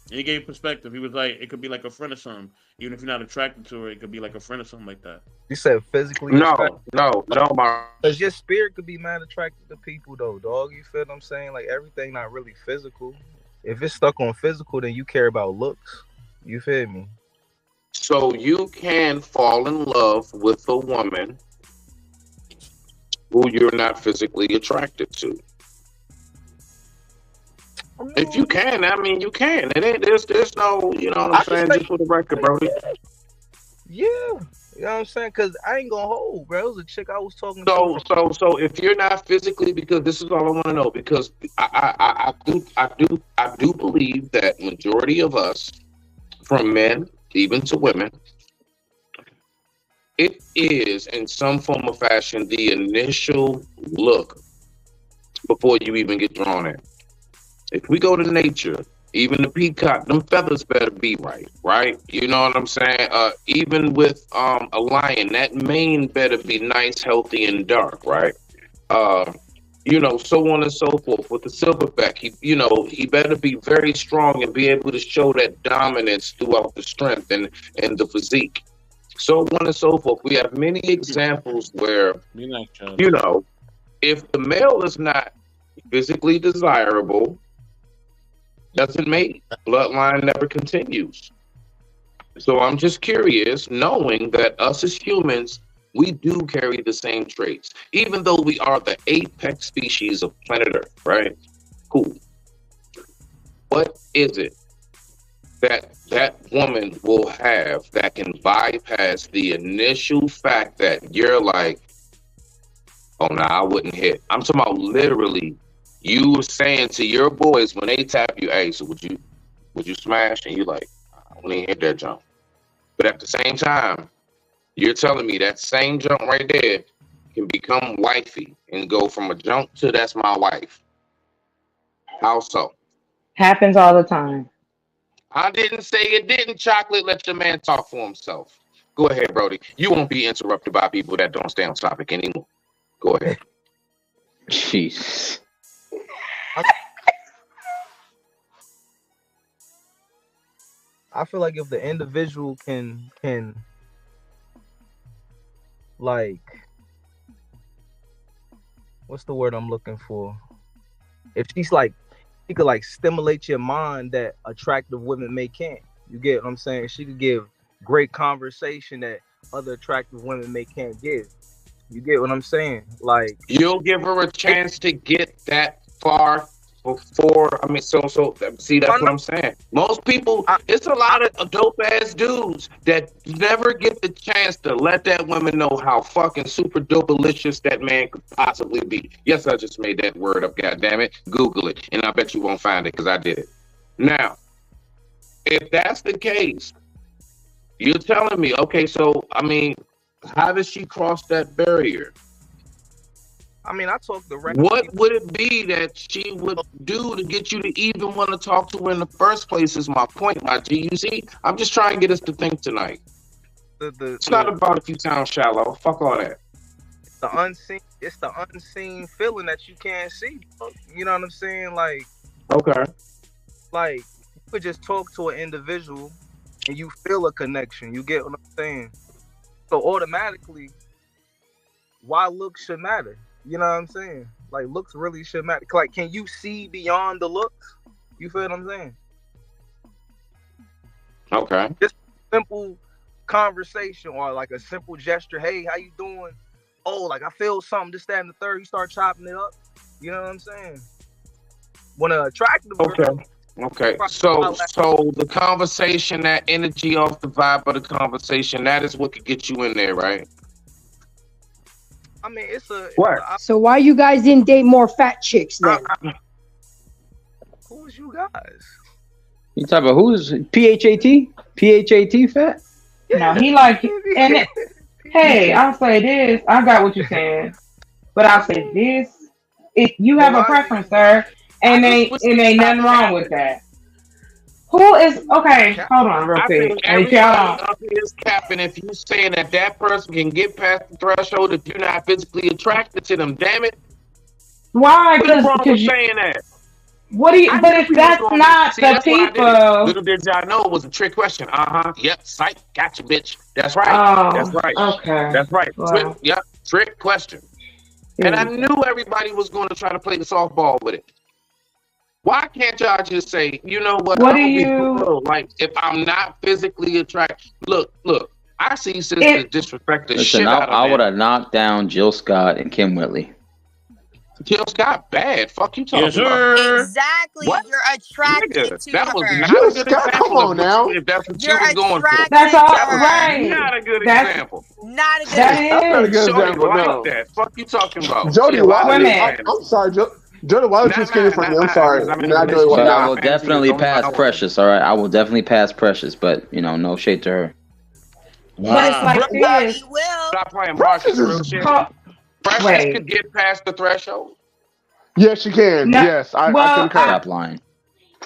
He gave perspective. He was like, it could be like a friend or something. Even if you're not attracted to her, it could be like a friend or something like that. You said physically? No, my. Cause your spirit could be mad attracted to people though, dog. You feel what I'm saying? Like everything not really physical. If it's stuck on physical, then you care about looks. You feel me? So you can fall in love with a woman who you're not physically attracted to. If you can, I mean, you can. It ain't there's no, you know what I'm saying, just for the record, Brody. Yeah. You know what I'm saying? Cause I ain't gonna hold, bro. It was a chick I was talking to. So if you're not physically, because this is all I want to know, because I do believe that majority of us, from men even to women, it is in some form or fashion the initial look before you even get drawn in. If we go to nature, even the peacock, them feathers better be right? You know what I'm saying? Even with a lion, that mane better be nice, healthy, and dark, right? You know, so on and so forth. With the silverback, he better be very strong and be able to show that dominance throughout the strength and the physique. So on and so forth. We have many examples where, you know, if the male is not physically desirable, doesn't mate, bloodline never continues. So I'm just curious, knowing that us as humans, we do carry the same traits, even though we are the apex species of planet Earth, right? Cool. What is it that woman will have that can bypass the initial fact that you're like, oh, no, I wouldn't hit? I'm talking about literally you were saying to your boys when they tap you, hey, so would you smash? And you like, I wouldn't even hit that jump. But at the same time, you're telling me that same jump right there can become wifey and go from a jump to that's my wife. How so? Happens all the time. I didn't say it didn't. Chocolate, let your man talk for himself. Go ahead, Brody. You won't be interrupted by people that don't stay on topic anymore. Go ahead. Jeez. I feel like if the individual can like, what's the word I'm looking for? If she's like, she could like stimulate your mind that attractive women may can't. You get what I'm saying? She could give great conversation that other attractive women may can't give. You get what I'm saying? Like, you'll give her a chance to get that far before. I mean, so see, that's what I'm saying. Most people, it's a lot of dope ass dudes that never get the chance to let that woman know how fucking super dope delicious that man could possibly be. Yes, I just made that word up. God damn it, Google it, and I bet you won't find it because I did it. Now, if that's the case, you're telling me, okay, so I mean, how does she cross that barrier? I mean, I talk to What would it be that she would do to get you to even want to talk to her in the first place? Is my point, my G. You see, I'm just trying to get us to think tonight. It's not about if you sound shallow. Fuck all that. the unseen. It's the unseen feeling that you can't see. Bro. You know what I'm saying? Like Okay. you could just talk to an individual and you feel a connection. You get what I'm saying? So automatically, why looks should matter? You know what I'm saying? Like looks really should matter. Like, can you see beyond the looks? You feel what I'm saying? Okay. Just simple conversation or like a simple gesture. Hey, how you doing? Oh, like I feel something. This, that, and the third. You start chopping it up. You know what I'm saying? When an attractive girl, Okay. So the conversation, that energy off the vibe of the conversation, that is what could get you in there, right? I mean, it's a. What? So why you guys didn't date more fat chicks then? Who's you guys? You talk about who's PHAT? PHAT fat? No, he like and hey, I'll say this. I got what you're saying, but I'll say this: if you have a preference, sir, and ain't nothing wrong with that. Who is okay? Hold on, real I quick. think Hey, everybody y'all. up here is capping if you saying that person can get past the threshold if you're not physically attracted to them. Damn it! Why? What's wrong with you, saying that? what do you? I But knew if we was that's gonna not see, the that's why I did it. people. Little did y'all know it was a trick question. Yep. Psych. Gotcha, bitch. That's right. Oh, That's right. okay. That's right. Wow. Trick. Yep. Trick question. And I knew everybody was going to try to play the softball with it. Why can't y'all just say, you know what? What I'm do gonna be you- real. Like, if I'm not physically attracted, look. I see sisters disrespect the shit Listen, out I of would men. have knocked down Jill Scott and Kim Whitley. Jill Scott bad. Fuck you talking Yes, about? sir. Exactly. What? You're attracted Nigga, to that was her. not Jill a good Scott, example come of on what now. if that's what You're you was going for. attracted That's all to her. right. Not a good That's- example. Not a good That example. That's not a good Shorty example, like no. that. Fuck you talking about? Jody Yeah, why Wilder. Women. I'm sorry, Jody Wilder too skinny for me. I'm sorry. I'm in a Not Jody relationship. But Wilder. I will Fantasy is definitely only pass my Precious. All right, I will definitely pass Precious, but no shade to her. But it's like Well, this. he will. Stop playing Marcus. Real shit. Call- Precious Wait. could get past the threshold. Yes, she can. No, Yes, I well, concur. Stop lying.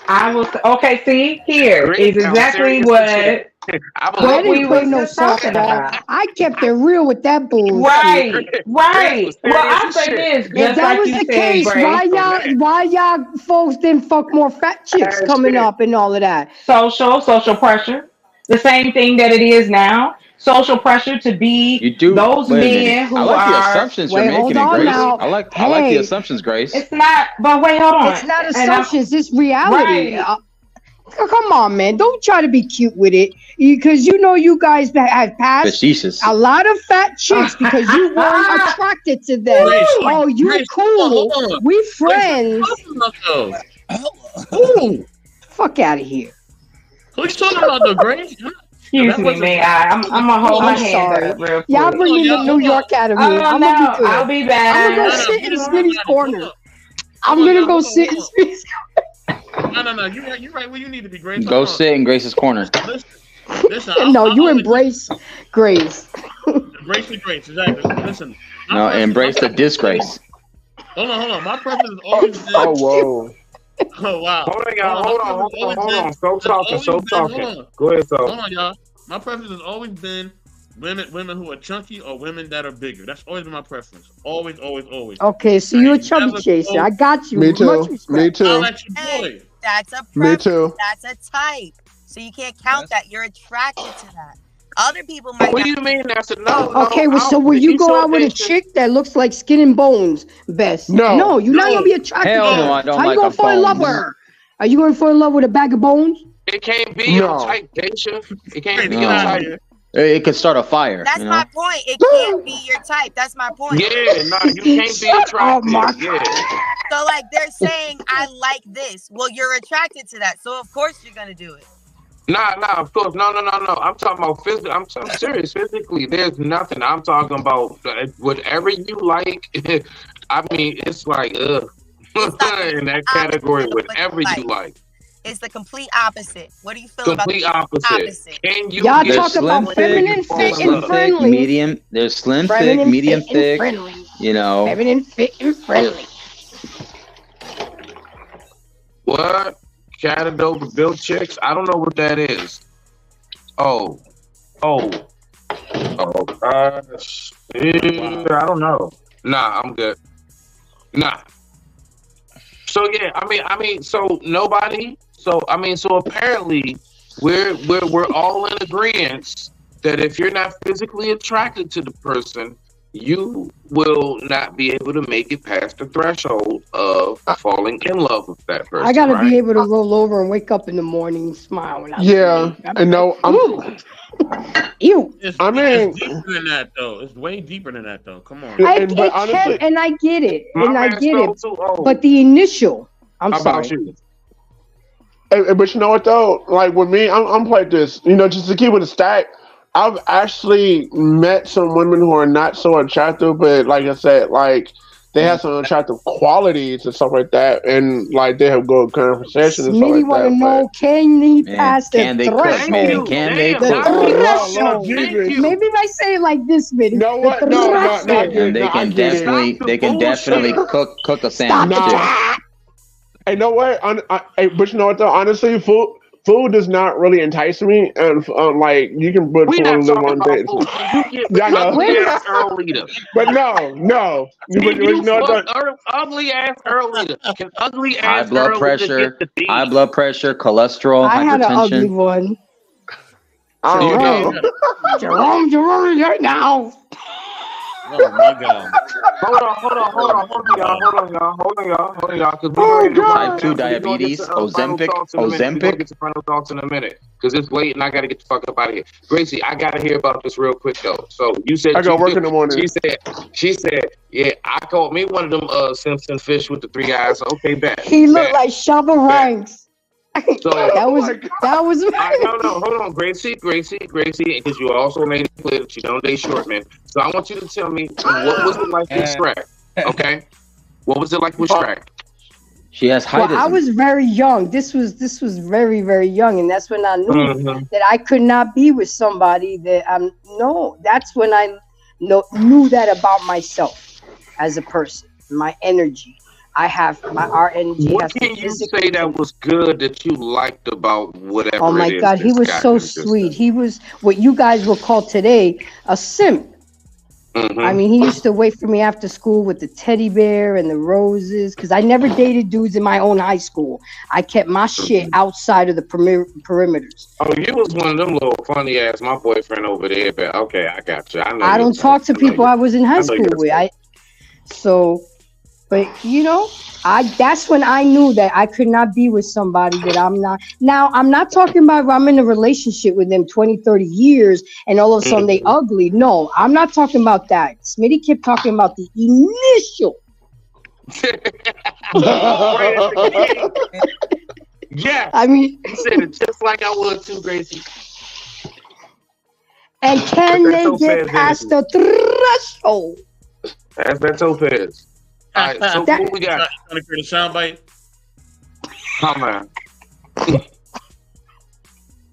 I will. Okay, see here Great, is I'm exactly serious what as shit. I I believe what we didn't was play no just talking softball. about. I kept it real with that bullshit. Right, right. was Well, serious I as say shit. this If just that like was you the said, case, why Grace. y'all folks didn't fuck more fat chicks Bad coming shit. up and all of that? Social pressure. The same thing that it is now. Social pressure to be You do. those Wait a men minute. who I like the are. assumptions you're Wait, hold making, on Grace. now. I like the Hey, assumptions, Grace. It's not. But wait, hold on. it's not And I'm- assumptions, it's reality. Right. Come on, man. Don't try to be cute with it. Because you guys have passed Facetious. a lot of fat chicks because you weren't attracted to them. Grace, Oh, you're Grace, cool. hold on. We friends. Who? Fuck out of here. Who you talking about, though, Grace? Excuse me, man. I'm gonna hold my I'm hand sorry. up real quick. Y'all bring in the New York out of me. Oh I'm no, gonna be good. I'll be I'm back. gonna go sit in Smitty's corner. I'm gonna go sit in Smitty's No. You're right where you need to be, Grace. Go sit in Grace's corner. Listen, No, you embrace Grace. Embrace the grace, exactly. Listen. No, embrace the disgrace. Hold on. My preference is always been. Oh, whoa. Oh, wow. Hold on, y'all. Hold on. Stop talking. Hold Go ahead, Hold so. on, y'all. My preference has always been women who are chunky or women that are bigger. That's always been my preference. Always. Okay, so you're a chubby chaser. I got you. Me Much too. respect. Me too. I'll let you boy. That's a Me preference. too. That's a type. So you can't count that. You're attracted to that. Other people might What not. do you mean? That's a no. Okay, well, so will you go out with a chick that looks like skin and bones best? No. you're not gonna be attracted Hell to her. no, I don't How like you gonna a fall in love with bones. her? Are you gonna fall in love with a bag of bones? It can't be your No. type, Daisha. It can't be No. your type. It could start a fire. That's you know? my point. It can't be your type. That's my point. Yeah, no, you can't be attracted. Yeah. So like they're saying, I like this. Well, you're attracted to that. So of course you're gonna do it. Nah, of course. No. I'm talking about physically. I'm serious. Physically, there's nothing. I'm talking about whatever you like. I mean, it's like, in that category, whatever you like. It's the complete opposite. What do you feel Complete about the opposite. Can you Y'all get talk slim about thick, feminine, there's fit, slim and thick, friendly. medium. There's slim thick, Feminine, medium fit, and thick. friendly. You know, Feminine, fit, and friendly. What? Catadoba built chicks? I don't know what that is. Oh, gosh. I don't know. Nah, I'm good. Nah. So yeah, I mean, so nobody. So apparently, we're all in agreement that if you're not physically attracted to the person, you will not be able to make it past the threshold of falling in love with that person. I gotta right? be able to roll over and wake up in the morning and smile when I Yeah, and no, Ew. It's deeper than that, though. It's way deeper than that, though. Come on. I get it, but the initial. I'm How sorry. about you? But you know what though? Like with me, I'm like this. You know, just to keep it a stack. I've actually met some women who are not so attractive, but like I said, like they have some attractive qualities and stuff like that, and like they have good conversation and stuff Smitty like want to that. know, can he Man, pass the can they cook, threshold? man? Can they The cook? threshold. Jesus. Maybe if I say it like this, Smitty. No, what? The No, threshold. And they can definitely cook a sandwich too. Hey, know what? But you know what though? Honestly, food does not really entice me, and like you can put We food not on the talking one about thing. food. You Yeah, I get know. ugly ass Earl Leader. But no. But you know what? though? Ugly ass Earl Leader. Can ugly High ass blood Earl pressure, Leader get the high blood pressure, cholesterol, I had an ugly hypertension. one. I don't know. Jerome, right now. Oh my God. Hold on, y'all. Because Oh, we're going to Type 2 diabetes, Ozempic, We're going to Ozempic. get to final thoughts in a minute because it's late and I got to get the fuck up out of here. Gracie, I got to hear about this real quick though. So you said I got work in the morning. She said, yeah, I caught me one of them Simpson fish with the 3 eyes. Okay, bet. He looked like Shabba Ranks. So that was no, hold on, Gracie, because you also made it clear that you don't date short men. So I want you to tell me what was it like with Shrek? Okay, what was it like with Shrek? She has Well, height. I was very young. This was very, very young, and that's when I knew that I could not be with somebody that I'm. No, that's when I knew that about myself as a person, my energy. Our energy. What can you say that was good that you liked about whatever? Oh my it is God, he that's was got so you just- sweet. He was what you guys will call today a simp. I mean, he used to wait for me after school with the teddy bear and the roses because I never dated dudes in my own high school. I kept my shit outside of the perimeters. Oh, you was one of them little funny ass, my boyfriend over there, but okay, I got you. I know. I don't talk to people I was in high I know school you're with. But you know, that's when I knew that I could not be with somebody that I'm not. Now, I'm not talking about if I'm in a relationship with them 20, 30 years and all of a sudden they ugly. No, I'm not gging about that. Smitty kept talking about the initial. Yeah. I mean, you said it just like I would too, Gracie. And can That's they so get fair, past the threshold? That's Topaz. All right, so what we got? Trying to create a soundbite. Come on.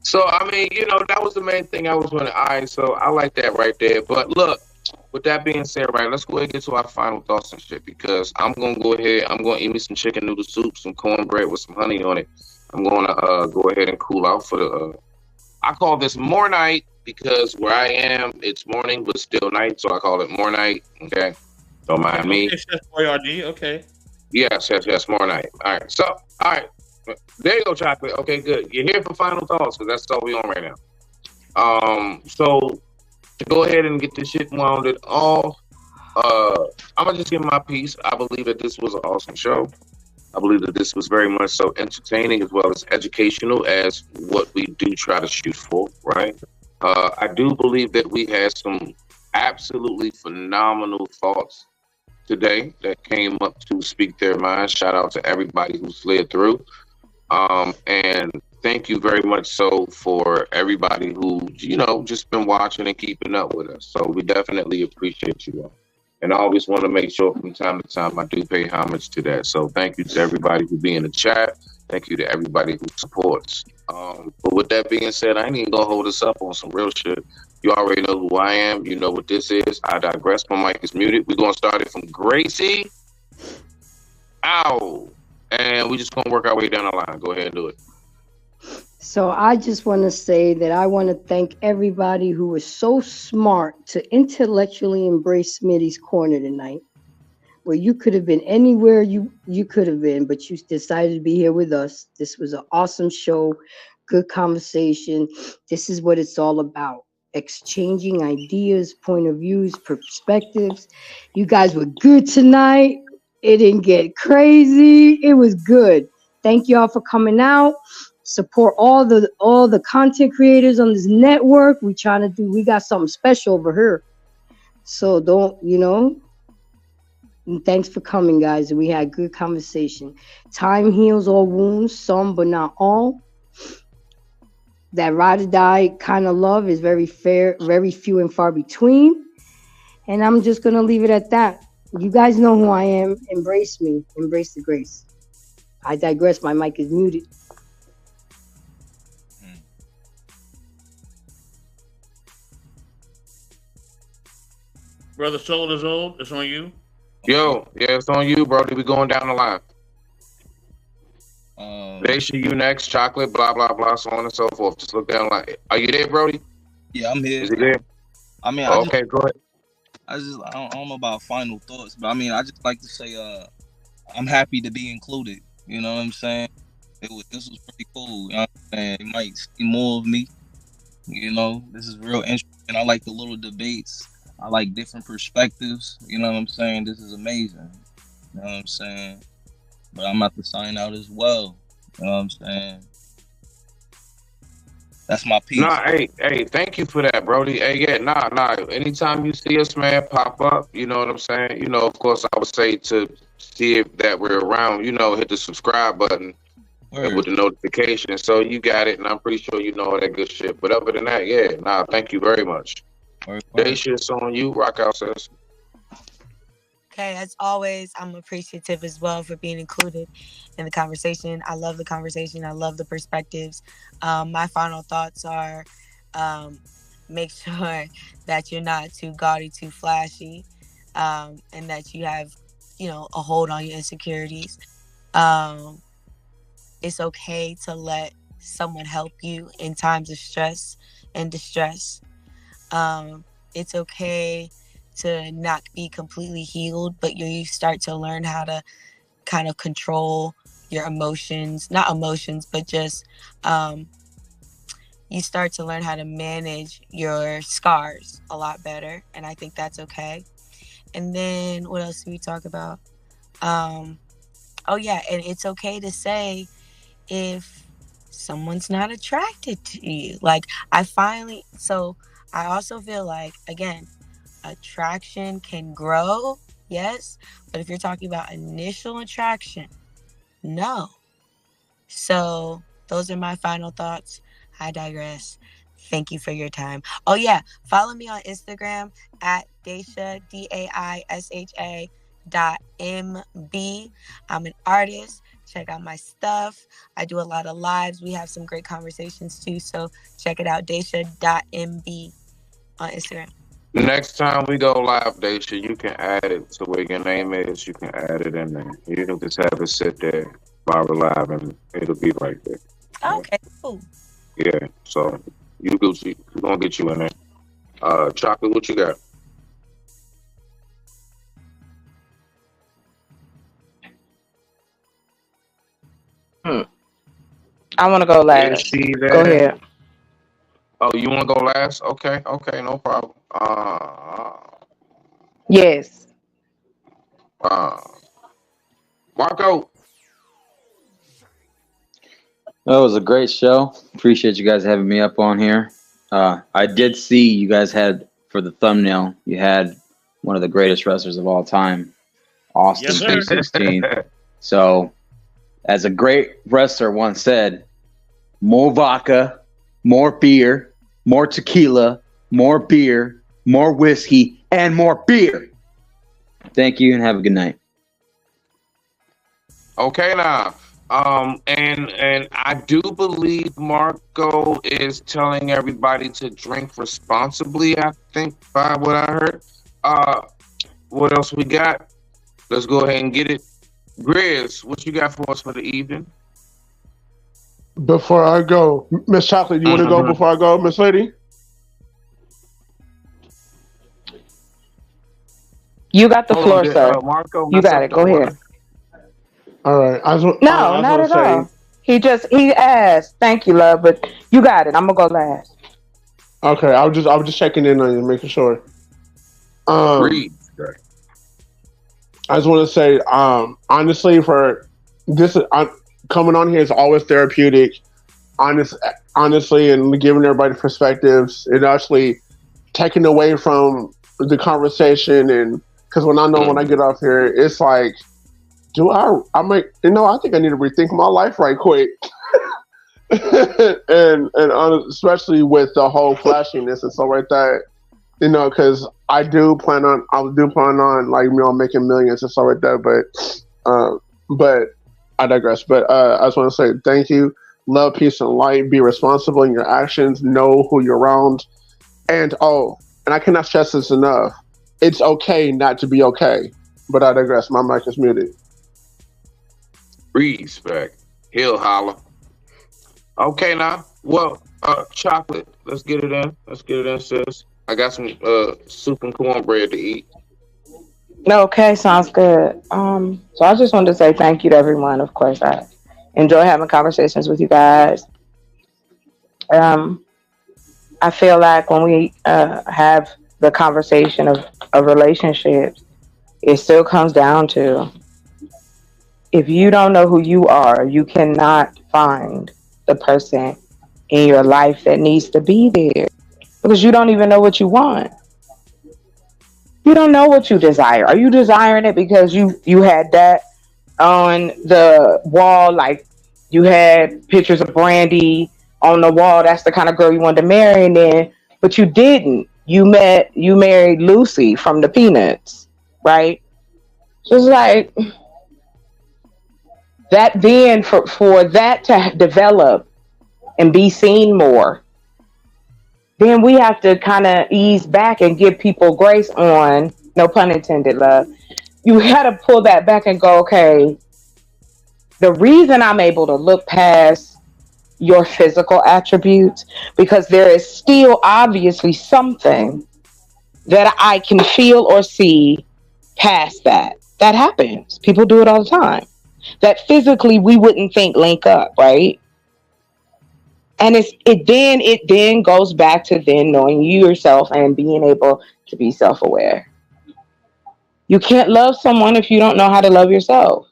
So I mean, you know, that was the main thing I was going to. All right, so I like that right there. But look, with that being said, right, let's go ahead and get to our final thoughts and shit because I'm gonna go ahead. I'm gonna eat me some chicken noodle soup, some cornbread with some honey on it. I'm gonna go ahead and cool out for the. I call this more night because where I am, it's morning but still night, so I call it more night. Okay, don't mind me. Okay, Chef Boyardee, okay. Yes, more night. All right, so all right, there you go, chocolate. Okay, good. You're here for final thoughts because that's all we on right now. So to go ahead and get this shit wounded off, I'm gonna just give my piece. I believe that this was an awesome show. I believe that this was very much so entertaining as well as educational as what we do try to shoot for, right? I do believe that we had some absolutely phenomenal thoughts today that came up to speak their minds. Shout out to everybody who slid through. And thank you very much so for everybody who, you know, just been watching and keeping up with us. So we definitely appreciate you all. And I always want to make sure from time to time I do pay homage to that. So thank you to everybody who be in the chat. Thank you to everybody who supports. But with that being said, I ain't even gonna hold us up on some real shit. You already know who I am. You know what this is. I digress. My mic is muted. We're gonna start it from Gracie. Ow. And we just gonna work our way down the line. Go ahead and do it. So I just want to say that I want to thank everybody who was so smart to intellectually embrace Smitty's corner tonight, where you could have been anywhere you could have been, but you decided to be here with us. This was an awesome show, good conversation. This is what it's all about. Exchanging ideas, point of views, perspectives. You guys were good tonight. It didn't get crazy. It was good. Thank y'all for coming out. Support all the content creators on this network. We got something special over here. So don't, and thanks for coming, guys. We had good conversation. Time heals all wounds, some but not all. That ride or die kind of love is very few and far between. And I'm just gonna leave it at that. You guys know who I am. Embrace me. Embrace the grace. I digress. My mic is muted. Brother Soul is old. It's on you. Yo, yeah, it's on you, bro. We going down the line. Daisha, you next. Chocolate, blah blah blah, so on and so forth. Just look down the line. Are you there, Brody? Yeah, I'm here. Is he there? I mean, okay, go ahead. I don't know about final thoughts, but I mean, I just like to say, I'm happy to be included. You know what I'm saying? This was pretty cool. You know what I'm saying? You might see more of me. This is real interesting. I like the little debates. I like different perspectives. You know what I'm saying? This is amazing. You know what I'm saying? But I'm about to sign out as well. You know what I'm saying? That's my piece. Nah, hey, thank you for that, Brody. Hey, yeah, nah. Anytime you see us, man, pop up, you know what I'm saying? Of course, I would say to see if that we're around, hit the subscribe button with the notification. So you got it, and I'm pretty sure you know all that good shit. But other than that, yeah, thank you very much. Daisha, it's on you. Rock out, sis. Okay, as always, I'm appreciative as well for being included in the conversation. I love the conversation. I love the perspectives. My final thoughts are make sure that you're not too gaudy, too flashy, and that you have, a hold on your insecurities. It's okay to let someone help you in times of stress and distress. It's okay to not be completely healed, but you start to learn how to kind of control your emotions, not emotions, but just you start to learn how to manage your scars a lot better. And I think that's okay. And then what else do we talk about? Oh yeah, and it's okay to say if someone's not attracted to you. Like I also feel like, again, attraction can grow, yes, but if you're talking about initial attraction, no. So those are my final thoughts. I digress. Thank you for your time. Oh yeah, follow me on Instagram at Daisha, DAISHA.MB. I'm an artist. Check out my stuff. I do a lot of lives. We have some great conversations too, so check it out, Daisha.MB on Instagram. Next time we go live, Daisha, you can add it to where your name is. You can add it in there. You can just have it sit there while we're live, and it'll be right there. Okay, cool. Yeah, so we're gonna get you in there. Chocolate, what you got? I want to go last. Go ahead. Oh, you want to go last? Okay, no problem. Yes. Marco. That was a great show. Appreciate you guys having me up on here. I did see you guys had, for the thumbnail, you had one of the greatest wrestlers of all time, Austin 316. So, as a great wrestler once said, more vodka, more beer, more tequila, more beer, more whiskey, and more beer. Thank you and have a good night. Okay, now, And I do believe Marco is telling everybody to drink responsibly. I think by what I heard. What else we got? Let's go ahead and get it. Grizz, what you got for us for the evening? Before I go, Miss Chocolate, you want to go before I go, Miss Lady? You got the Hold floor, on, sir. Marco, You got it. Go ahead. All right. No, not at all. He asked. Thank you, love, but you got it. I'm gonna go last. Okay, I was just checking in on you, making sure. Read. I just want to say, honestly, for this, coming on here is always therapeutic. Honestly, and giving everybody perspectives, and actually taking away from the conversation. And because when I get off here, it's like, I think I need to rethink my life right quick. and especially with the whole flashiness and stuff like that, because I do plan on like making millions and stuff like that. But I digress. But I just want to say thank you. Love, peace, and light. Be responsible in your actions. Know who you're around. And I cannot stress this enough. It's okay not to be okay. But I digress. My mic is muted. Respect. He'll holler. Okay, now. Well, chocolate. Let's get it in. Sis. I got some soup and cornbread to eat. Okay, sounds good. So I just wanted to say thank you to everyone. Of course, I enjoy having conversations with you guys. I feel like when we have the conversation of relationships, it still comes down to, if you don't know who you are, you cannot find the person in your life that needs to be there, because you don't even know what you want. You don't know what you desire. Are you desiring it because you had that on the wall, like you had pictures of Brandy on the wall? That's the kind of girl you wanted to marry, and then, but you didn't. You married Lucy from the Peanuts, right? So it's like that. Then for that to develop and be seen more, then we have to kind of ease back and give people grace on, no pun intended, love. You got to pull that back and go, okay, the reason I'm able to look past your physical attributes, because there is still obviously something that I can feel or see past that. That happens. People do it all the time. That physically we wouldn't think link up, right? And it then goes back to then knowing you yourself and being able to be self-aware. You can't love someone if you don't know how to love yourself,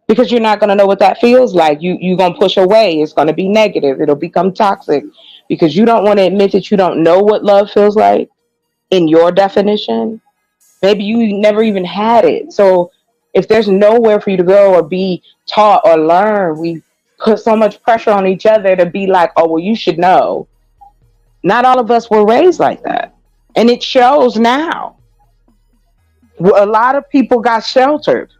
because you're not going to know what that feels like. You're going to push away. It's going to be negative. It'll become toxic because you don't want to admit that you don't know what love feels like in your definition. Maybe you never even had it. So if there's nowhere for you to go or be taught or learn, we put so much pressure on each other to be like, oh, well, you should know. Not all of us were raised like that. And it shows now. A lot of people got sheltered.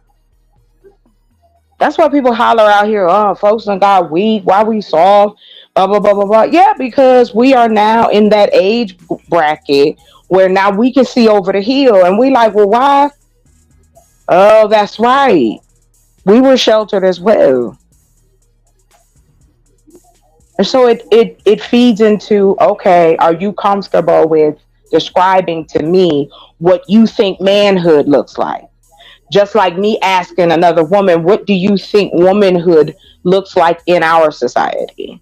That's why people holler out here, oh, folks done got weak. Why we soft? Blah, blah, blah, blah, blah. Yeah, because we are now in that age bracket where now we can see over the hill. And we like, well, why? Oh, that's right. We were sheltered as well. And so it feeds into, okay, are you comfortable with describing to me what you think manhood looks like? Just like me asking another woman, what do you think womanhood looks like in our society?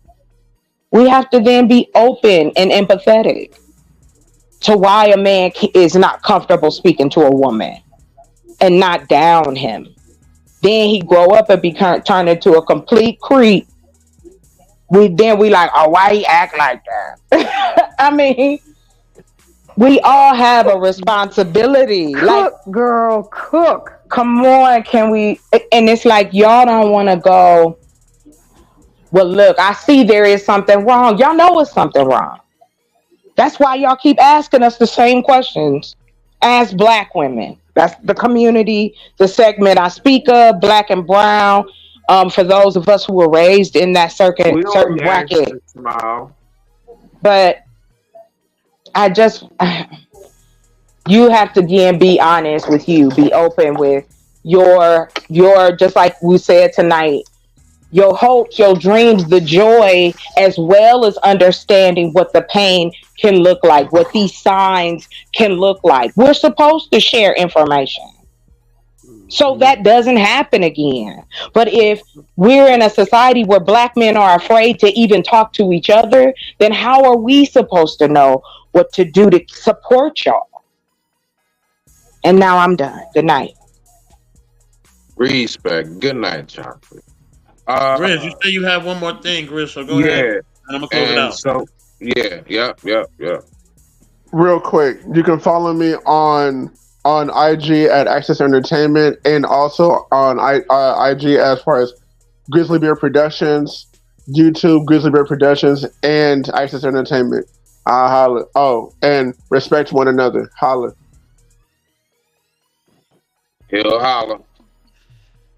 We have to then be open and empathetic to why a man is not comfortable speaking to a woman and not down him. Then he grow up and turn into a complete creep. We like, oh, why he act like that? I mean, we all have a responsibility. Cook, like, girl, cook. Come on, can we? And it's like, y'all don't want to go, well, look, I see there is something wrong. Y'all know it's something wrong. That's why y'all keep asking us the same questions as Black women. That's the community, the segment I speak of, Black and brown. For those of us who were raised in that certain We certain don't bracket. answer, Smile. But I just, you have to again be honest with you, be open with your just like we said tonight, your hopes, your dreams, the joy, as well as understanding what the pain can look like, what these signs can look like. We're supposed to share information so that doesn't happen again. But if we're in a society where black men are afraid to even talk to each other, then how are we supposed to know what to do to support y'all? And now I'm done. Good night. Respect. Good night, John. Grizz, you say you have one more thing, Grizz, so go ahead. And I'm going to close it out. So, yeah. Real quick, you can follow me on IG at Access Entertainment and also on IG as far as Grizzly Bear Productions, YouTube Grizzly Bear Productions, and Access Entertainment. Holla. Oh, and respect one another. Holla. He'll holla.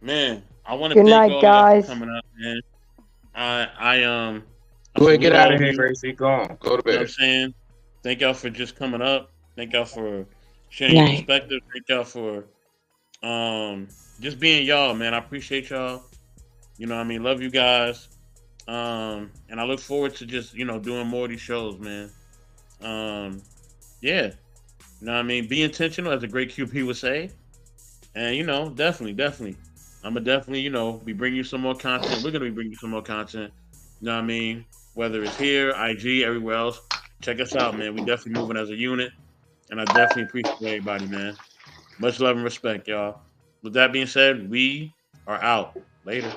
Man, I want to Good thank night, all guys. y'all for coming up, man. Go ahead, get out of all here, you. Gracie. Go on. Go to You know what bed. I'm saying? Thank y'all for just coming up. Thank y'all for sharing your Night. perspective. Thank y'all for just being y'all, man. I appreciate y'all. You know what I mean? Love you guys. And I look forward to just, doing more of these shows, man. Yeah. You know what I mean? Be intentional, as a great QP would say. And, definitely. I'm going to definitely, be bringing you some more content. We're going to be bringing you some more content. You know what I mean? Whether it's here, IG, everywhere else. Check us out, man. We definitely moving as a unit. And I definitely appreciate everybody, man. Much love and respect, y'all. With that being said, we are out. Later.